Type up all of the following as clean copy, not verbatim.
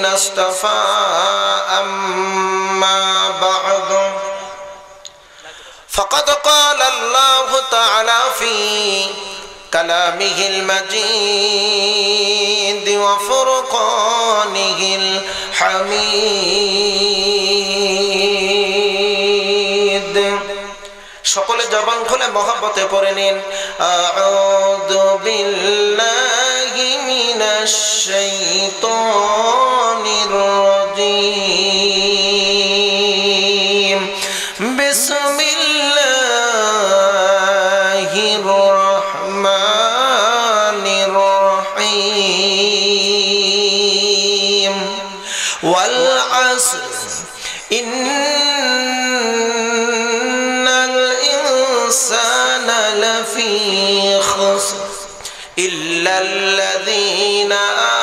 الذين اصطفى أما بعد فقد قال الله تعالى في كلامه المجيد وفرقانه الحميد সকলে জবান খুলে মহব্বতে পড়ে নিন আউযু বিল্লাহি মিনাশ শাইতানির রাজীম বিসমিল্লাহির রাহমানির রাহিম ওয়াল আসর لفي خسر إلا الذين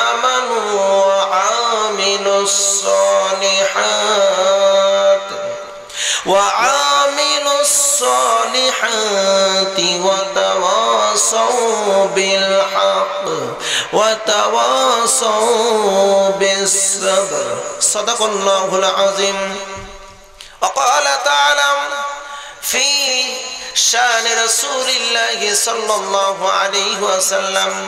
آمنوا وعملوا الصالحات وتواصوا بالحق وتواصوا بالصبر صدق الله العظيم وقال تعالى في شان رسول الله صلى الله عليه وسلم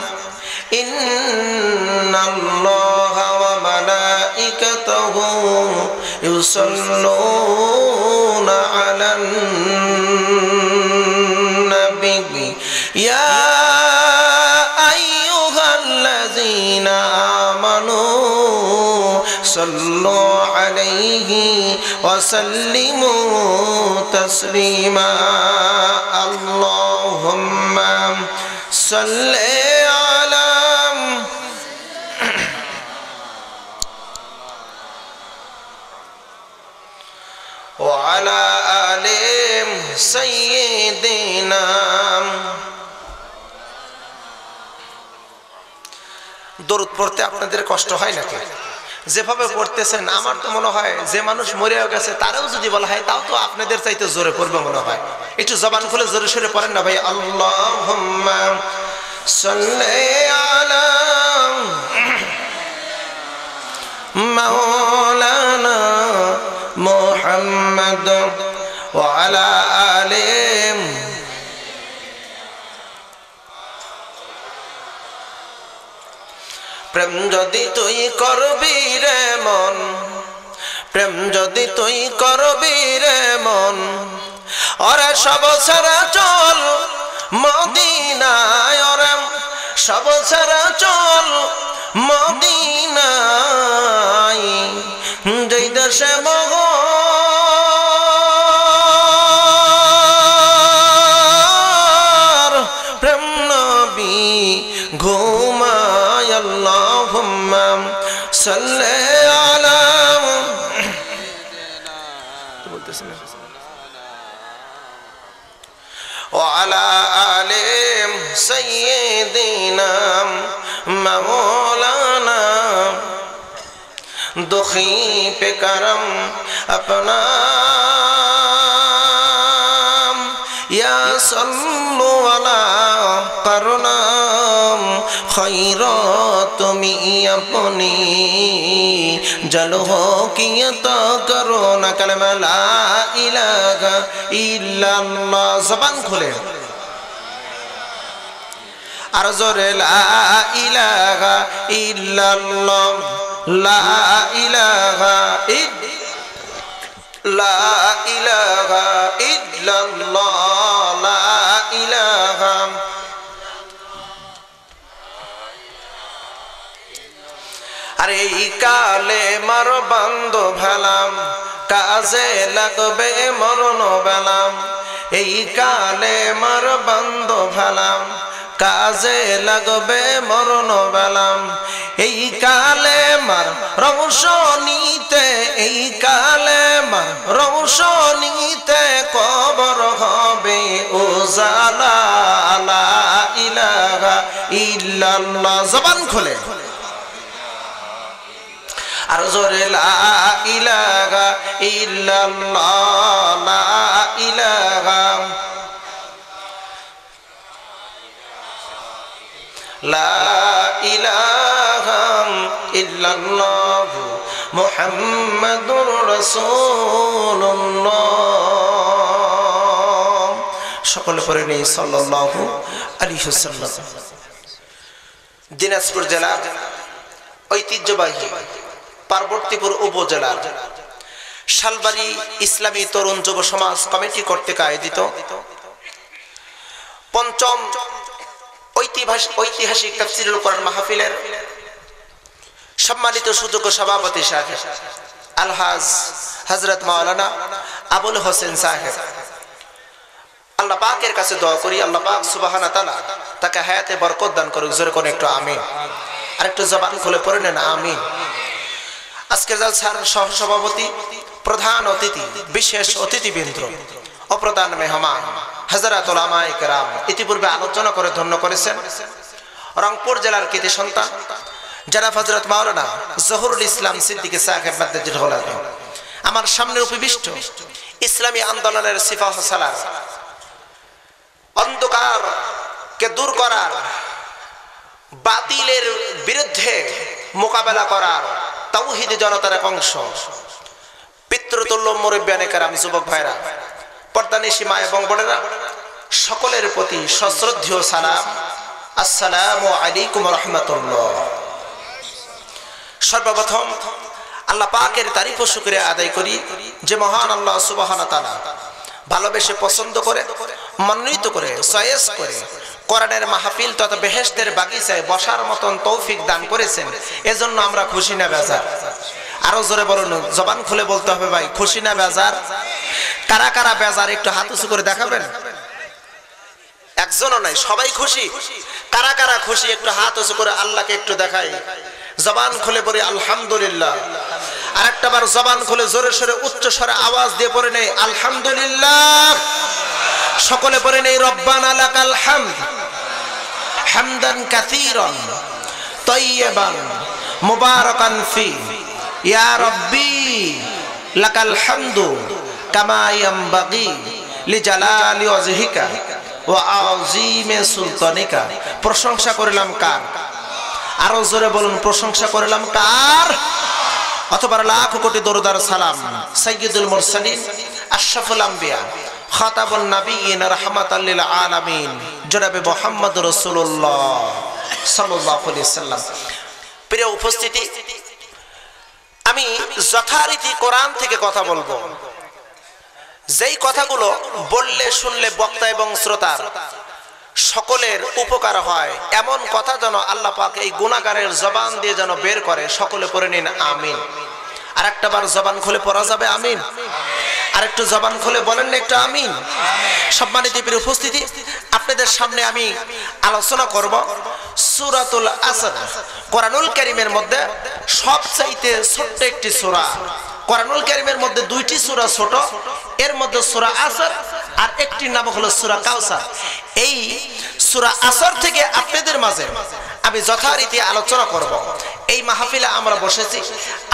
إن الله وملائكته يصلون على النبي يا أيها الذين آمنوا صلوا عليه وسلموا تسليما اللهم صل على وعلى آل سيدنا দরুদ পড়তে আপনাদের কষ্ট হয় নাকি যেভাবে পড়তেছেন আমার তো মনে হয় যে মানুষ মরেও গেছে তারাও যদি বলা হয় তাও তো আপনাদের চাইতে জোরে পড়বে মনে হয় একটু জবান খুলে জোরে সোরে পড়েন না ভাই আল্লাহুম্মা সাল্লি আলা মাওলানা মুহাম্মদ ওয়া আলা আলি প্রেম যদি তুই করবি রে মন প্রেম যদি তুই করবি রে মন ওরে সব ছাড়া চল মদিনায় ওরে সব ছাড়া চল মদিনায় যেই দেশে মগর প্রেম নবী ঘুমায় আল্লাহুম্মা সাল্লি আলা وعلى آل سيدنا مولانا दुखी पे करम अपना या सल्लु अला करनाम खैरा तुमी अपनी जलो कियता करो न कलमा ला इलाहा इल्लल्लाह ज़बान खोले আর জোরে লা ইলাহা ইল্লাল্লাহ লা ইলাহা ইল্লাল্লাহ লা ইলাহা আরে এই কালে মার বন্ধ ভালাম কাজে লাগবে মরণ বেলাম এই কালে মার বন্ধ ভালাম কাজে লাগবে মরণ বেলাম এই কালে মার রৌশনীতে এই কালে মার রৌশনীতে কবর হবে উজালা লা ইলাহা ইল্লাল্লাহ জবান খোলে আর জোরে লা ইলাহা ইল্লাল্লাহ লা ইলাহা লা ইলাহা ইল্লাল্লাহ ইল্লাল্লাহু মুহাম্মাদুর রাসূলুল্লাহ। সকলে পড়ে নেই সাল্লাল্লাহু আলাইহি ওয়াসাল্লাম। দিনাজপুর জেলার ঐতিহ্যবাহী পার্বতীপুর উপজেলার শালবাড়ি ইসলামী তরুণ যুব সমাজ কমিটি কর্তৃক আয়োজিত পঞ্চম ঐতিহাসিক তাফসীরুল কোরআন মাহফিলের সম্মানিত সুযোগ্য সভাপতি সাহেব আলহাজ হযরত মাওলানা আবুল হোসেন সাহেব, আল্লাহ পাকের কাছে দোয়া করি আল্লাহ পাক সুবহানাহু ওয়া তাআলা তাকে হায়াতে বরকত দান করুক। জোরে করে একটু আমিন, আর একটু জবান খুলে পড়ে নেন আমিন। আজকের জালসার সহ সভাপতি, প্রধান অতিথি, বিশেষ অতিথিবৃন্দ, অপ্রধান মেহমান হযরত উলামায়ে কেরাম ইতিপূর্বে আলোচনা করে ধন্য করেছেন রংপুর জেলার কৃতি সন্তান জনাব হযরত মাওলানা জহুরুল ইসলাম সিদ্দিকী সাহেব মাদ্দাজিল গোলাম। আমার সামনে উপবিষ্ট ইসলামী আন্দোলনের সিপাহ সালার, অন্ধকারকে দূর করার, বাতিলের বিরুদ্ধে মোকাবেলা করার তাওহীদি জনতার এক অংশ, পিতৃতুল্য মুরব্বিয়ানে কেরাম, যুবক ভাইরা, পর্দানিশী মা এবং বোনেরা, সকলের প্রতি সশ্রদ্ধেয় সালাম, আসসালামু আলাইকুম ওয়া রাহমাতুল্লাহ। সর্বপ্রথম আল্লাহ পাকের তারিফ ও শুকরিয়া আদায় করি যে মহান আল্লাহ সুবহানাহু ওয়া তাআলা ভালোবেসে পছন্দ করে মনোনীত করে চয়েস করে কোরআনের মাহফিল তথা বেহেশতের বাগিচায় বসার মতন তৌফিক দান করেছেন। এজন্য আমরা খুশি না বেজার? আরো জোরে বলুন, জবান খুলে বলতে হবে ভাই, খুশি না বেজার? কারা কারা বেজার একটু হাত উঁচু করে দেখাবেন। একজনও নাই, সবাই খুশি। কারা কারা খুশি একটু হাত উঁচু করে আল্লাহকে একটু দেখাই। জবান খুলে পড়ে আলহামদুলিল্লাহ। আর একটা বার জবান খুলে জোরে সোরে উচ্চ স্বরে আওয়াজ দিয়ে পড়ে নেই আলহামদুলিল্লাহ। সকলে পড়ে নেই রব্বানা লাকাল হামদ হামদান কাসীরান তাইয়্যিবান মুবারাকান ফি ইয়া রাব্বি লাকাল হামদু কামা ইয়ামবাগি লিজালালি ওয়াজহিকা ওয়া আযীমি সুলতানিকা। প্রশংসা করিলাম কার? আরো জোরে বলুন, প্রশংসা করিলাম কার? অথবা লাখ কোটি দরুদ আর সালাম সাইয়্যিদুল মুরসালিন আশরাফুল আম্বিয়া খাতাবুন নবিয়্যিন রাহমাতাল লিল আলামিন জনাবে মুহাম্মদুর রাসূলুল্লাহ সাল্লাল্লাহু আলাইহি সাল্লাম। প্রিয় উপস্থিতি, আমি যথারীতি কোরআন থেকে কথা বলবো। যেই কথাগুলো বললে শুনলে বক্তা এবং শ্রোতার সকলের উপকার হয়, এমন কথা যেন আল্লাহ পাক এই গুনাহগারের জবান দিয়ে যেন বের করে। সকলে পড়ে নিন আমিন। আর একটা বার জবান খুলে পড়া যাবে আমিন? আর একটু জবান খুলে বলেন না একটু আমিন? সম্মানিত প্রিয় উপস্থিতি, আপনাদের সামনে আমি আলোচনা করব সূরাতুল আসর, কোরআনুল কারীমের মধ্যে সবচাইতে ছোট্ট একটি সূরা। কোরআনুল কারীমের মধ্যে দুইটি সূরা ছোট, এর মধ্যে সূরা আসর আর একটি নাম হলো সূরা কাউসার। এই সূরা আসর থেকে আপনাদের মাঝে আমি যথারীতি আলোচনা করব। এই মাহফিলে আমরা বসেছি,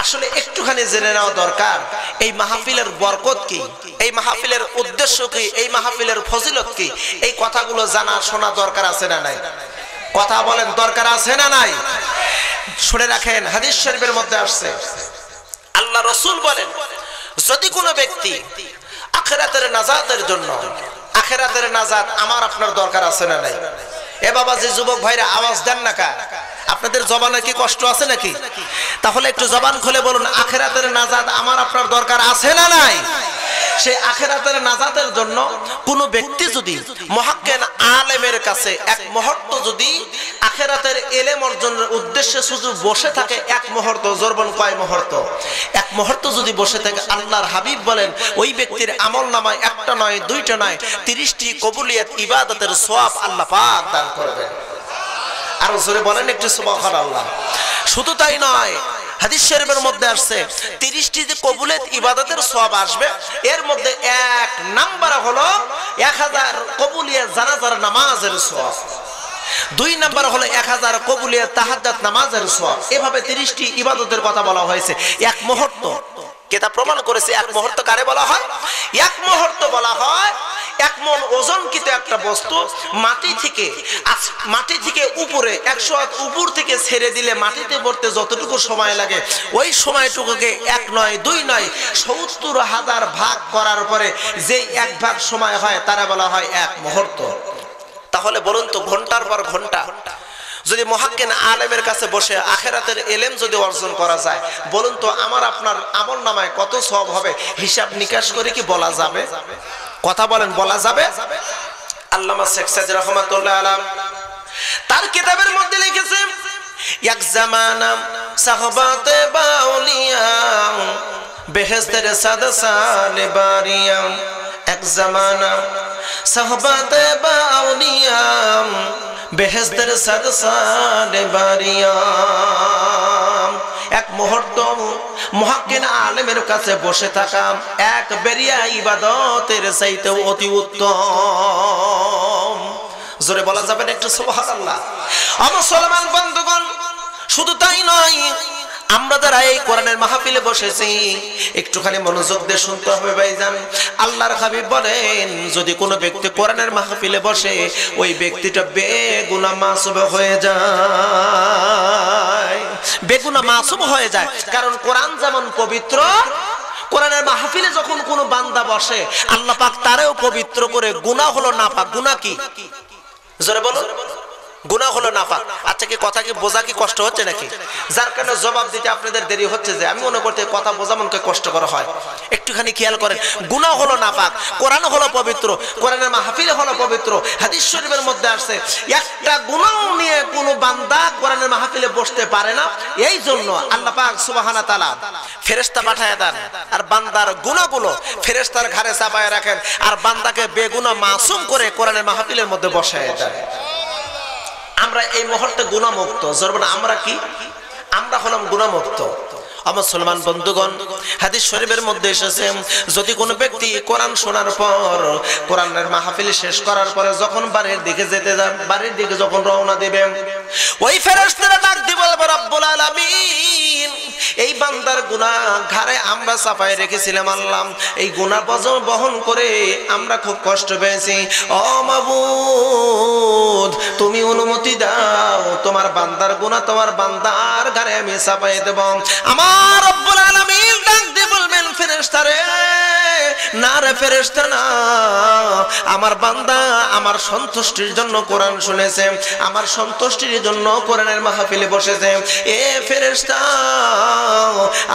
আসলে একটুখানি জেনে নেওয়া দরকার এই মাহফিলের বরকত কি, এই মাহফিলের উদ্দেশ্য কি, এই মাহফিলের ফজিলত কি। এই কথাগুলো জানা শোনা দরকার আছে না নাই? কথা বলেন, দরকার আছে না নাই? শুনে রাখেন, হাদিস শরীফের মধ্যে আসছে আল্লাহ রাসূল বলেন, যদি কোনো ব্যক্তি আখিরাতের নাজাতের জন্য, আখিরাতের নাজাত আমার আপনার দরকার আছে না নাই? এ বাবা, যে যুবক ভাইরা আওয়াজ দেন না কা, আপনাদের জবানে কি কষ্ট আছে নাকি? তাহলে একটু জবান খুলে বলুন, আখিরাতের নাজাত আমার আপনার দরকার আছে না নাই? সেই আখিরাতের নাজাতের জন্য কোন ব্যক্তি যদি মুহাক্কিক আলেমের কাছে এক মুহূর্ত যদি আখিরাতের ইলম অর্জনের উদ্দেশ্যে শুধু বসে থাকে, এক মুহূর্ত, জোরবন কয় মুহূর্ত? এক মুহূর্ত যদি বসে থাকে, আল্লাহর হাবিব বলেন ওই ব্যক্তির আমলনামায় একটা নয়, দুইটা নয়, 30টি কবুলিয়ত ইবাদতের সওয়াব আল্লাহ পাক দান করবেন। আর জোরে বলেন একটু সুবহানাল্লাহ। শুধু তাই নয়, হাদিস শরীফের মধ্যে আসছে 30টি যে কবুলিয়ত ইবাদতের সওয়াব আসবে, এর মধ্যে এক নাম্বার হলো 1000 কবুলিয়ত জানাজার নামাজের সওয়াব, 2 নাম্বার হলো 1000 কবুলিয়ত তাহাজ্জুদ নামাজের সওয়াব। এভাবে 30টি ইবাদতের কথা বলা হয়েছে। এক মুহূর্ত, কিতাব প্রমাণ করেছে এক মুহূর্ত কারে বলা হয়? এক মুহূর্ত বলা হয় এক মন ওজনকৃত একটা বস্তু মাটি থেকে উপরে 100 হাত উপর থেকে ছেড়ে দিলে মাটিতে পড়তে যতটুকু সময় লাগে ওই সময়টুকুকে 1 নয় 2 নয় 70,000 ভাগ করার পরে যে এক ভাগ সময় হয় তারা বলা হয় এক মুহূর্ত। তাহলে বলুন তো ঘন্টার পর ঘন্টা যদি মুহাক্কিক আলেমের কাছে বসে আখিরাতের ইলম যদি অর্জন করা যায়, বলুন তো আমার আপনার আমলনামায় কত সওয়াব হবে হিসাব নিকাশ করে কি বলা যাবে? কথা বলেন, বলা যাবে? আল্লামা শেখ সাদি রাহমাতুল্লাহ আলাইহি তার কিতাবের মধ্যে লিখেছে এক জামানা সাহাবাতে বাউলিয়া বেহেশতের সাদসানে বারিয়া। এক জামানা সাহাবাতে বাউলিয়া বেহেশতের সাদসানে বারিয়া। এক মুহূর্ত মুহাক্কিক আলেমের কাছে বসে থাকা এক বেরিয়া ইবাদতের চাইতে অতি উত্তম। জোরে বলা যাবে না একটু সুবহানাল্লাহ? মুসলমান বন্ধুগণ, শুধু তাই নয়, আমরা যারা এই কোরআনের মাহফিলে বসেছি একটুখানি মনোযোগ দিয়ে শুনতে হবে ভাইজান। আল্লাহর হাবিব বলেন যদি কোনো ব্যক্তি কোরআনের মাহফিলে বসে ওই ব্যক্তিটা বেগুনাহ মাসুম হয়ে যায়, বেগুনাহ মাসুম হয়ে যায়। কারণ কোরআন যেমন পবিত্র, কোরআনের মাহফিলে যখন কোনো বান্দা বসে আল্লাহ পাক তারেও পবিত্র করে। গুনাহ হলো নাপাক। গুনাহ কি? জোরে বলো। গুনাহ হলো নাপাক। আচ্ছা, কি কথা কি বোঝা কি কষ্ট হচ্ছে নাকি? যার কারণে জবাব দিতে আপনাদের দেরি হচ্ছে যে আমি মনে করতে কথা বোঝা মনকে কষ্ট করা হয়। একটুখানি খেয়াল করেন, গুনাহ হলো নাপাক, কোরআন হলো পবিত্র, কোরআনের মাহফিল হলো পবিত্র। হাদিস শরীফের মধ্যে আসছে একটা গুনাহ নিয়ে কোনো বান্দা কোরআনের মাহফিলে বসতে পারে না। এই জন্য আল্লাহ পাক সুবহানাহু তাআলা ফেরেশতা পাঠায় দেন আর বান্দার গুনাহগুলো ফেরেশতার ঘাড়ে চাপায় রাখেন আর বান্দাকে বেগুনাহ মাসুম করে কোরআনের মাহফিলের মধ্যে বসায় দেন। আমরা এই মুহূর্তে গুনাহমুক্ত। জোরবনা আমরা কি? আমরা হলাম গুনাহমুক্ত। মুসলমান বন্ধুগণ, হাদিস শরীফের মধ্যে এসেছে যদি কোনো ব্যক্তি কোরআন শোনার পর কোরআনের মাহফিল শেষ করার পরে যখন বাড়ির দিকে যেতে যান, বাড়ির দিকে যখন রওনা দিবেন, ওই ফেরেশতারা ডাক দিয়ে বলবে রব্বুল আলামিন এই বান্দার গুনাহ ঘাড়ে আমরা চাপায় রেখেছিলাম আল্লাহ, এই গুনাহ বহন করে আমরা খুব কষ্ট পেয়েছি। ও মাবুদ তুমি অনুমতি দাও তোমার বান্দার গুনাহ তোমার বান্দার ঘাড়ে আমি চাপায় দেব। আমার রব্বুল আলামিন ডাক দিয়ে বলবেন ফেরেশতারে না রে ফেরেশতা না, আমার বান্দা আমার সন্তুষ্টির জন্য কোরআন শুনেছে, আমার সন্তুষ্টির জন্য কোরআনের মাহফিলে বসেছে। এ ফেরেশতা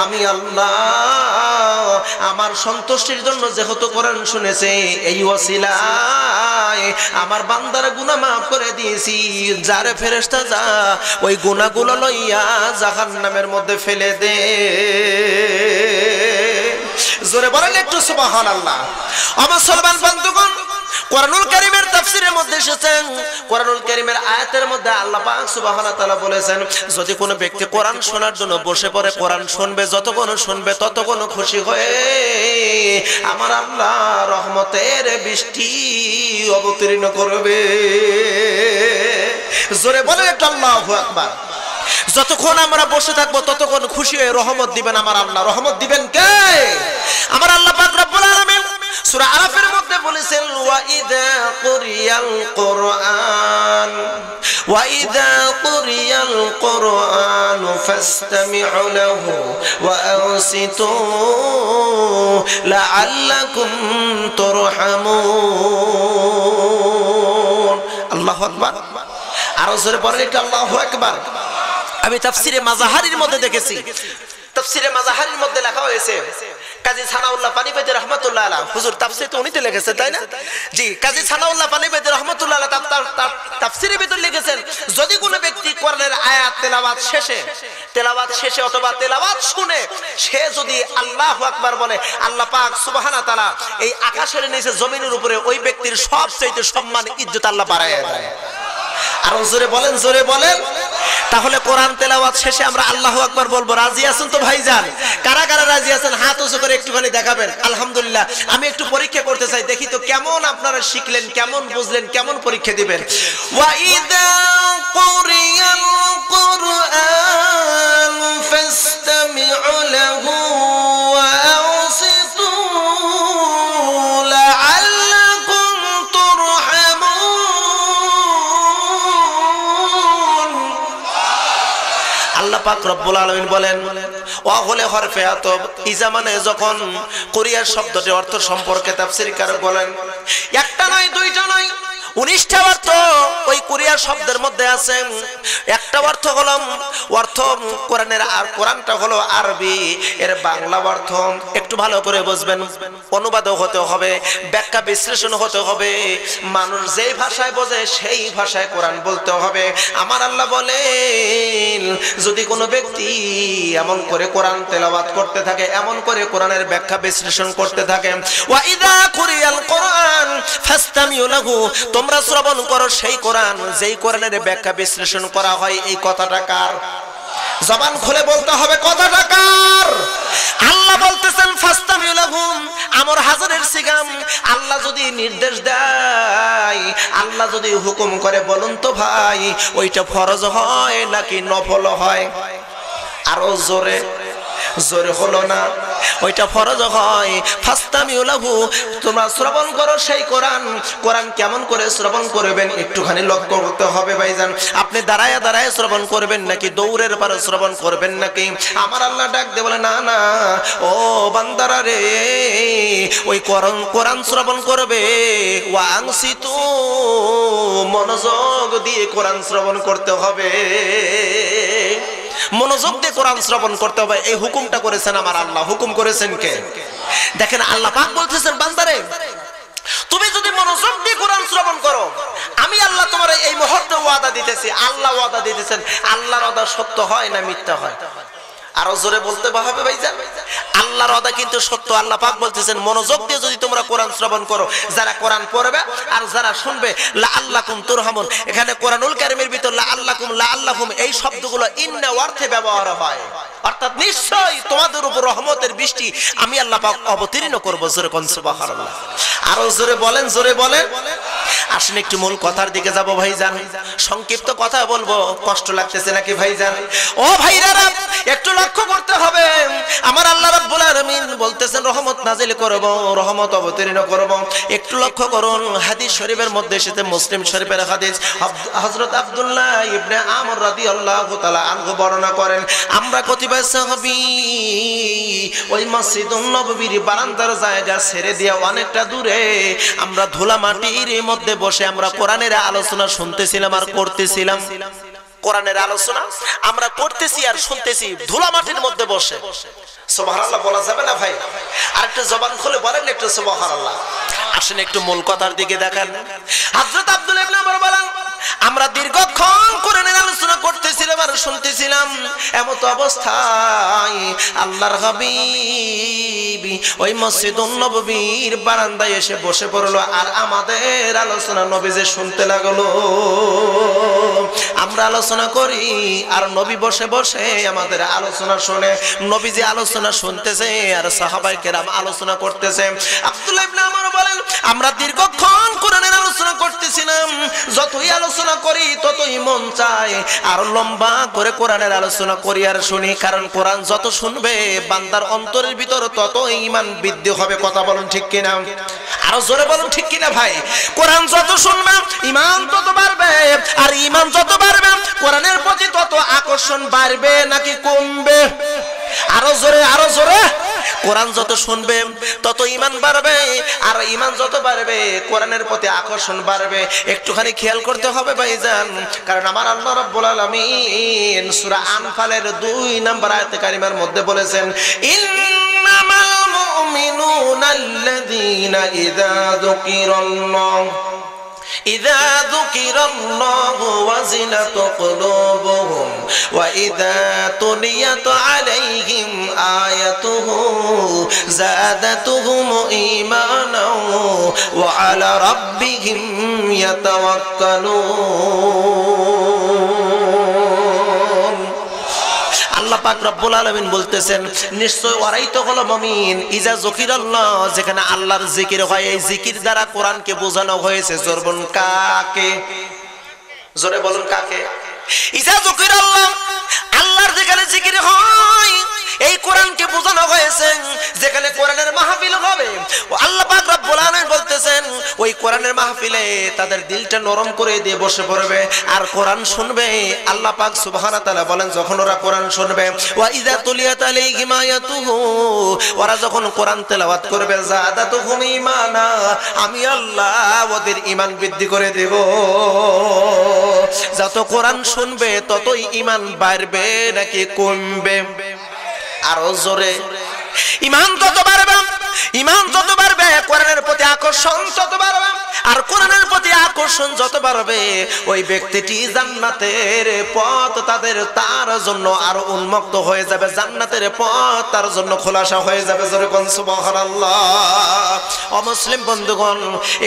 আমি আল্লাহ আমার সন্তুষ্টির জন্য যেহেতু কোরআন শুনেছে এই ওসিলায় আমার বান্দার গুনাহ মাফ করে দিয়েছি। যারে ফেরেশতা যা ওই গুনাহগুলো লইয়া জাহান্নামের মধ্যে ফেলে দে। জোরে বলেন একটু সুবহানাল্লাহ। মুসলমান বন্ধুগণ, কোরআনুল কারীমের তাফসীরের মধ্যে এসেছেন, কোরআনুল কারীমের আয়াতের মধ্যে আল্লাহ পাক সুবহানাহু ওয়া তাআলা বলেছেন যদি কোনো ব্যক্তি কোরআন শোনার জন্য বসে পড়ে কোরআন শুনবে, যতক্ষণ শুনবে ততক্ষণ খুশি হয়ে আমার আল্লাহ রহমতের বৃষ্টি অবতীর্ণ করবে। জোরে বলেন একটু আল্লাহু আকবার। যতক্ষণ আমরা বসে থাকবো ততক্ষণ খুশি হয়ে রহমত দিবেন আমার আল্লাহ। রহমত দিবেন কে? আমার আল্লাহ পাক রব্বুল আলামিন সূরা আরাফের মধ্যে বলেছেন ওয়া ইযা কুরিয়াল কুরআন ফাসতামি'ু লাহু ওয়া আনসিতু লাআল্লাকুম তুরহামুন। আল্লাহু আকবার। আরো জোরে বলেন একটু আল্লাহু আকবার। আমি তাফসিরে মাজাহারির মধ্যে দেখেছি, তাফসিরে মাজাহারির মধ্যে লেখা হয়েছে কাজী সানাউল্লাহ পানিপতি রাহমাতুল্লাহ আলাইহি, হুজুর তাফসীর তো উনি তো লিখেছেন তাই না? জি, কাজী সানাউল্লাহ পানিপতি রাহমাতুল্লাহ আলাইহি তাফসীরের ভিতর লিখেছেন যদি কোনো ব্যক্তি কোরআনের আয়াত তেলাওয়াত শেষে অথবা তেলাওয়াত শুনে সে যদি আল্লাহু আকবার বলে আল্লাহ পাক সুবহানাহু ওয়া তাআলা এই আকাশের নিচে জমিনের উপরে ওই ব্যক্তির সবচেয়ে সম্মান ইজ্জত আল্লাহ বাড়ায় দেয়। আর জোরে বলেন, জোরে বলেন। তাহলে কোরআন তেলাওয়াত শেষে আমরা আল্লাহু আকবার বলবো। রাজি আছেন তো ভাইজান? কারা কারা রাজি আছেন হাত উঁচু করে একটুখানি দেখাবেন। আলহামদুলিল্লাহ। আমি একটু পরীক্ষা করতে চাই, দেখি তো কেমন আপনারা শিখলেন, কেমন বুঝলেন, কেমন পরীক্ষা দিবেন। ওয়া ইযা কুরিয়াল কুরআন ফাসতামি'ু লাহু ওয়া আনসিতু লাআল্লাকুম পাক রব্বুল আলামিন বলেন ওয়া হলে হরফে আতব, ইজা মানে যখন, কোরিয়ার শব্দটির অর্থ সম্পর্কে তাফসীরকার বলেন একটা নয় দুইটা নয় 19টা অর্থ ওই কোরিয়া শব্দের মধ্যে আছে। একটা অর্থ হলো অর্থ কোরআনের, আর কোরআনটা হলো আরবি, এর বাংলা অর্থ একটু ভালো করে বুঝবেন, অনুবাদও হতে হবে, ব্যাখ্যা বিশ্লেষণ হতে হবে, মানুষ যেই ভাষায় বোঝে সেই ভাষায় কোরআন বলতে হবে। আমার আল্লাহ বলেন যদি কোনো ব্যক্তি এমন করে কোরআন তেলাওয়াত করতে থাকে, এমন করে কোরআনের ব্যাখ্যা বিশ্লেষণ করতে থাকে, ওয়া ইযা কুরিয়াল কোরআন ফাসতামিউ লাহু, তোমরা শ্রবণ করো সেই কোরআন যেই কোরআনের ব্যাখ্যা বিশ্লেষণ করা হয়। এই কথাটা কার? জবান খুলে বলতে হবে কথাটা কার? আল্লাহ বলতেছেন ফাসতামিউ লাহুম, আমর হাজারের সিগাম। আল্লাহ যদি নির্দেশ দেয়, আল্লাহ যদি হুকুম করে, বলুন তো ভাই ওইটা ফরজ হয় নাকি নফল হয়? আরো জোরে জোরে হলো না, ওইটা ফরজ হয়। ফাসতামিউ লাহু, তোমরা শ্রবণ করো সেই কোরআন। কোরআন কেমন করে শ্রবণ করবেন একটুখানি লক্ষ্য করতে হবে ভাইজান। আপনি দাঁড়ায় দাঁড়ায় শ্রবণ করবেন নাকি দৌড়ের পারে শ্রবণ করবেন নাকি? আমার আল্লাহ ডাক দিয়ে বলে না না ও বান্দারা রে, ওই কোরআন শ্রবণ করবে ওয়াংসিতু, মনোযোগ দিয়ে কোরআন শ্রবণ করতে হবে, মনোযোগ দিয়ে কোরআন শ্রবণ করতে হবে। এই হুকুমটা করেছেন আমার আল্লাহ। হুকুম করেছেন কে? দেখেন আল্লাহ পাক বলতেছেন বান্দারে তুমি যদি মনোযোগ দিয়ে কোরআন শ্রবণ করো, আমি আল্লাহ তোমার এই মুহূর্তে ওয়াদা দিতেছি। আল্লাহ ওয়াদা দিতেছেন, আল্লাহর ওয়াদা সত্য হয় না মিথ্যা হয়? আরো জোরে বলতে হবে ভাইজান, আল্লাহর ওয়াদা কিন্তু সত্য। আল্লাহ পাক বলতেছেন মনোযোগ দিয়ে যদি তোমরা কোরআন শ্রবণ করো, যারা কোরআন পড়বে আর যারা শুনবে, লাআল্লাকুম তুরহামুন। এখানে কোরআনুল কারীমের ভিতর লাআল্লাকুম লাআল্লাহুম এই শব্দগুলো ইন্না অর্থে ব্যবহার হয়, অর্থাৎ নিশ্চয়ই তোমাদের উপর রহমতের বৃষ্টি আমি আল্লাহ পাক অবতীর্ণ করব। জোরে কোন সুবহানাল্লাহ। আরো জোরে বলেন, জোরে বলেন। আসলে একটু মূল কথার দিকে যাব ভাইজান, সংক্ষিপ্ত কথা বলবো, কষ্ট লাগতেছে নাকি ভাইজান? ও ভাইরা একটু লক্ষ্য করতে হবে। আমার আল্লাহ রাব্বুল আলামিন বলতেছেন রহমত নাজিল করব, রহমত অবতীর্ণ করব। একটু লক্ষ্য করুন, হাদিস শরীফের মধ্যে এসেছে, মুসলিম শরীফের হাদিস, হযরত আব্দুল্লাহ ইবনে আমর রাদিয়াল্লাহু তাআলা আনহু বর্ণনা করেন, আমরা কতিপয় সাহাবী ওই মসজিদুন নববীর বারান্দার জায়গা ছেড়ে দিয়ে অনেকটা দূরে আমরা ধুলা মাটির মধ্যে বসে আমরা কোরআনের আলোচনা শুনতেছিলাম আর করতেছিলাম। কোরআনের আলোচনা আমরা করতেছি আর শুনতেছি ধুলা মাটির মধ্যে বসে। সুবহানাল্লাহ বলা যাবে না ভাই? আরেকটু জবান খুলে বলেন একটু সুবহানাল্লাহ। আসেন একটু মূল কথার দিকে দেখেন। হযরত আব্দুল্লাহ ইবনে আমর বলেন আমরা দীর্ঘক্ষণ কোরআনের আলোচনা করতেছিলাম আর শুনতেছিলাম, এমত অবস্থায় আল্লাহর হাবিব ওই মসজিদুন নববীর বারান্দায় এসে বসে পড়লো আর আমাদের আলোচনা নবীজি শুনতে লাগলো। আমরা আলোচনা করি আর নবী বসে বসে আমাদের আলোচনা শুনে, নবীজি আলোচনা শুনতেছে আর সাহাবায়ে কেরাম আলোচনা করতেছে। আব্দুল্লাহ ইবনে আমর বলেন আমরা দীর্ঘক্ষণ কোরআনের আলোচনা করতেছিলাম, যতই আলোচনা করি ততই মন চায় আর লম্বা করে কোরআনের আলোচনা করি আর শুনি, কারণ কোরআন যত শুনবে বান্দার অন্তরের ভিতর তত ঈমান বৃদ্ধি হবে। কথা বলুন ঠিক কিনা? আরো জোরে বলুন ঠিক কিনা ভাই? কোরআন যত শুনবে ঈমান তত বাড়বে, আর ঈমান যত বাড়বে কোরআনের প্রতি তত আকর্ষণ বাড়বে নাকি কমবে? আরো জোরে, আরো জোরে। কোরআন যত শুনবে তত ঈমান বাড়বে, আর ঈমান যত বাড়বে কোরআনের প্রতি আকর্ষণ বাড়বে। একটুখানি খেয়াল করতে হবে ভাইজান, কারণ আমার আল্লাহ রাব্বুল আলামিন সূরা আনফালের 2 নম্বর আয়াতে কারিমার মধ্যে বলেছেন ইন্নামাল মুমিনুনা আল্লাযীনা إذا ذكر الله وزلت قلوبهم وإذا تليت عليهم آياته زادتهم إيمانا وعلى ربهم يتوكلون। আল্লাহ পাক রব্বুল আলামিন বলতেছেন নিশ্চয় ওরাই তো হলো মুমিন ইজা যুকিরাল্লাহ, যেখানে আল্লাহর জিকির হয়। এই জিকির দ্বারা কোরআনকে বোঝানো হয়েছে। জোরে বলুন কাকে? জোরে বলুন কাকে? ইজা যুকিরাল্লাহ, আল্লাহর যেখানে জিকির হয় এই কোরআনকে বোঝানো হয়েছে যেখানে কোরআনের মাহফিল হবে, আল্লাহ পাক রব্বুল আলামিন বলতেছেন ওই কোরআনের মাহফিলে তাদের দিলটা নরম করে দিয়ে বসে পড়বে আর কোরআন শুনবে। আল্লাহ পাক সুবহানাহু ওয়া তাআলা বলেন যখন ওরা কোরআন শুনবে, ওয়া ইযা তুলিয়াত আলাইহিম আয়াতুহু, ওরা যখন কোরআন তেলাওয়াত করবে, যাদাতুহুম ঈমানা, আমি আল্লাহ ওদের ঈমান বৃদ্ধি করে দেব। যত কোরআন শুনবে ততই ঈমান বাড়বে নাকি কমবে? আরো জোরে। ঈমান যত বাড়বে, ঈমান যত বাড়বে, কোরআনের প্রতি আকর্ষণ তত বাড়বে। আর কোরআনের প্রতি আকর্ষণ যত বাড়বে, ওই ব্যক্তিটি জান্নাতের পথ তার জন্য আরো উন্মুক্ত হয়ে যাবে, জান্নাতের পথ তার জন্য খোলাসা হয়ে যাবে। জোরে কোন সুবহানাল্লাহ। অমুসলিম বন্ধুগণ,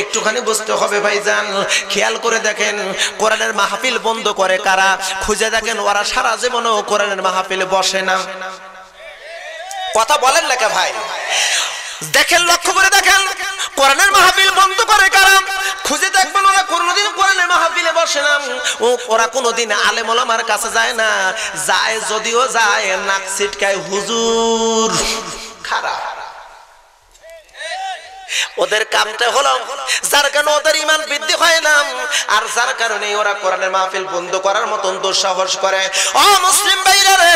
একটুখানি বুঝতে হবে ভাইজান, খেয়াল করে দেখেন কোরআনের মাহফিল বন্ধ করে কারা? খুঁজে দেখেন ওরা সারা জীবনও কোরআনের মাহফিলে বসে না। কথা বলেন না কে ভাই? দেখেন, লক্ষ্য করে দেখেন কোরআনের মাহফিল বন্ধ করে কারা? খুঁজে দেখবেন ওরা কোনোদিন কোরআনের মাহফিলে বসে না, ওরা কোনোদিন আলেম ওলামার কাছে যায় না, যায় যদিও যায় নাক ছিটকায় হুজুর। খারাপ ওদের কামটা হলো, যার কারণে ওদের ঈমান বৃদ্ধি হয় না, আর যার কারণে ওরা কোরআনের মাহফিল বন্ধ করার মতন দুঃসাহস করে। ও মুসলিম ভাইরা রে,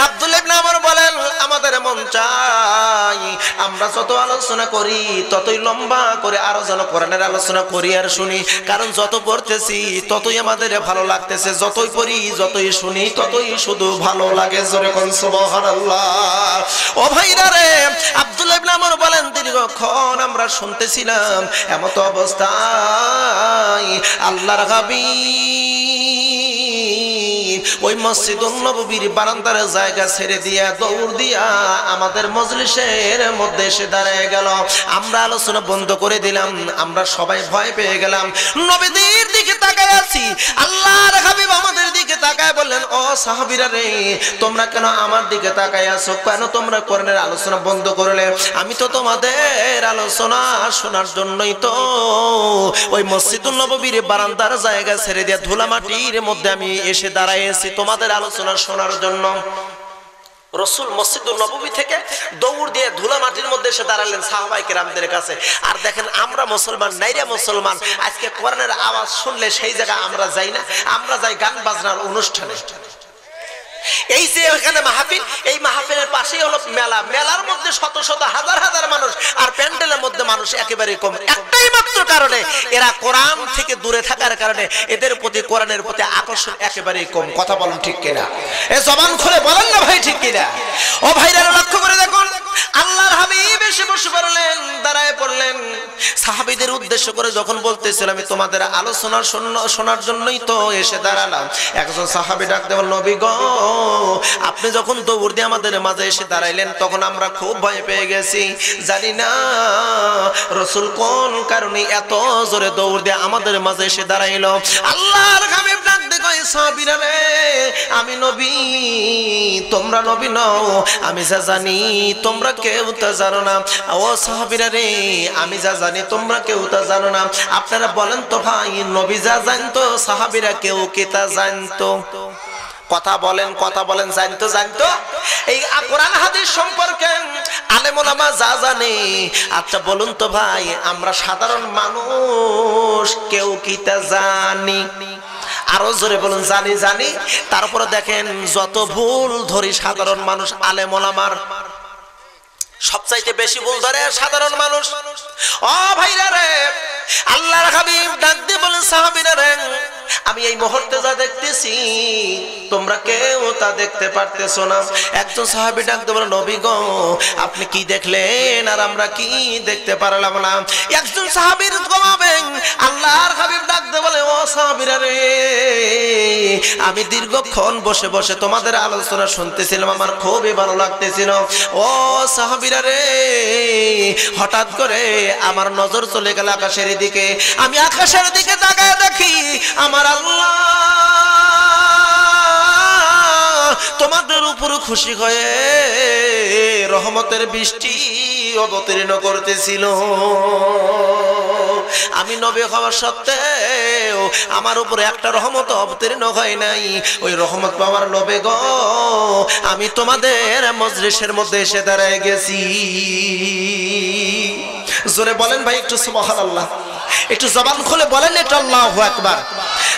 আব্দুল্লাহ ইবনে আমর বলেন আমাদের মন চাই আমরা যত আলোচনা করি ততই লম্বা করে আরো যেন কোরআনের আলোচনা করি আর শুনি, কারণ যত পড়তেছি ততই আমাদের ভালো লাগতেছে, যতই পড়ি যতই শুনি ততই শুধু ভালো লাগে। জোরে কোন সুবহানাল্লাহ। ও ভাইরা রে, আব্দুল্লাহ ইবনে আমর বলেন দীর্ঘক্ষণ আমরা শুনতেছিলাম, এমত অবস্থায় আল্লাহর হাবিব ওই মসজিদুন নববীর বারান্দার জায়গা ছেড়ে দিয়া দৌড় দিয়া আমাদের মজলিসের মধ্যে এসে দাঁড়িয়ে গেল। আমরা আলোচনা বন্ধ করে দিলাম, আমরা সবাই ভয় পেয়ে গেলাম। নবীদের দিকে তাকায় আছি, আল্লাহর হাবিব আমাদের দিকে তাকায় বললেন, ও সাহাবীরা রে, তোমরা কেন আমার দিকে তাকায় আছো? কেন তোমরা কোরআনের আলোচনা বন্ধ করলে? আমি তো তোমাদের আলোচনা শোনার জন্যই তো ওই মসজিদুন নববীর বারান্দার জায়গা ছেড়ে দিয়ে ধুলা মাটির মধ্যে আমি এসে দাঁড়াইছি তোমাদের আলোচনা শোনার জন্য। রাসূল মসজিদুন নববী থেকে দৌড় দিয়ে ধুলা মাটির মধ্যে এসে দাঁড়ালেন সাহাবায়ে কেরামদের কাছে। আর দেখেন আমরা মুসলমান, নাইরা মুসলমান, আজকে কোরআনের আওয়াজ শুনলে সেই জায়গায় আমরা যাই না, আমরা যাই গান বাজনার অনুষ্ঠানে। এই যে এখানে মাহফিল, এই মাহফিলের পাশেই হলো মেলা, মেলার মধ্যে শত শত হাজার হাজার মানুষ, আর প্যান্ডেলের মধ্যে মানুষ একেবারে কম। একটাই মাত্র কারণে, এরা কোরআন থেকে দূরে থাকার কারণে এদের প্রতি কোরআনের প্রতি আকর্ষণ একেবারেই কম। কথা বলেন ঠিক কিনা? এ জবান খুলে বলেন না ভাই, ঠিক কিনা? ও ভাইরা লক্ষ্য করে দেখুন, আল্লাহর হাবিব এসে বসে পড়লেন, দাঁড়ায় পড়লেন। সাহাবীদের উদ্দেশ্য করে যখন বলতেছিলাম আমি তোমাদের আলোচনা শোনার জন্যই তো এসে দাঁড়ালাম, একজন সাহাবী ডাক দেন, নবী গো, আপনি যখন দৌড় দিয়ে আমাদের মাঝে এসে দাঁড়াইলেন তখন আমরা খুব ভয় পেয়ে গেছি, জানি না রাসূল কোন কারণে এত জোরে দৌড় দিয়ে আমাদের মাঝে এসে দাঁড়াইলো। আল্লাহর হাবিব ডাক দিয়ে কয়, সাহাবীরা রে, আমি নবী, তোমরা নবী নও, আমি যা জানি তোমরা কেউ তা জানো না। ও সাহাবীরা রে, আমি যা জানি তোমরা কেউ তা জানো না। আপনারা বলেন তো ভাই, নবী যা জানতো সাহাবীরা কেউ কি তা জানতো? কথা বলেন, কথা বলেন, জানতো? জানতো? এই কোরআন হাদিস সম্পর্কে আলেম ওলামা যা জানে, আচ্ছা বলুন তো ভাই, আমরা সাধারণ মানুষ কেউ কি তা জানি? আরো জোরে বলুন, জানি। জানি। তারপরে দেখেন যত ভুল ধরি সাধারণ মানুষ আলেম ওলামার, সবচাইতে বেশি ভুল ধরে সাধারণ মানুষ। ও ভাইরা রে, আল্লাহর হাবিব ডাক দিয়ে বলেন, সাহাবীরা রে, আমি এই মুহূর্তে যা দেখতেছি তোমরা কেউ তা দেখতে পারতেছো না। একজন সাহাবী ডাক দিয়ে বলেন, নবী গো, আপনি কি দেখলেন আর আমরা কি দেখতে পারলাম না? একজন সাহাবীর জবাবেন আল্লাহর হাবিব ডাক দিয়ে বলে, ও সাহাবীরা রে, আমি দীর্ঘক্ষণ বসে বসে তোমাদের আলোচনা শুনতেছিলাম, আমার খুবই ভালো লাগতেছিল। ও সাহাবীরা রে, হঠাৎ করে আমার নজর চলে গেল আকাশের দিকে। আমি আকাশের দিকে তাকায় দেখি আমার আল্লাহ তোমাদের উপর খুশি হয়ে রহমতের বৃষ্টি অবতীর্ণ করতেছিল। আমি নবী হওয়ার সত্ত্বেও আমার উপরে একটা রহমত অবতীর্ণ হয় নাই। ওই রহমত পাওয়ার লোভে গো আমি তোমাদের মজলিসের মধ্যে এসে দাঁড়ায় গেছি। জোরে বলেন ভাই একটু সুবহানাল্লাহ, একটু জবান খুলে বলেন একটু আল্লাহু আকবার।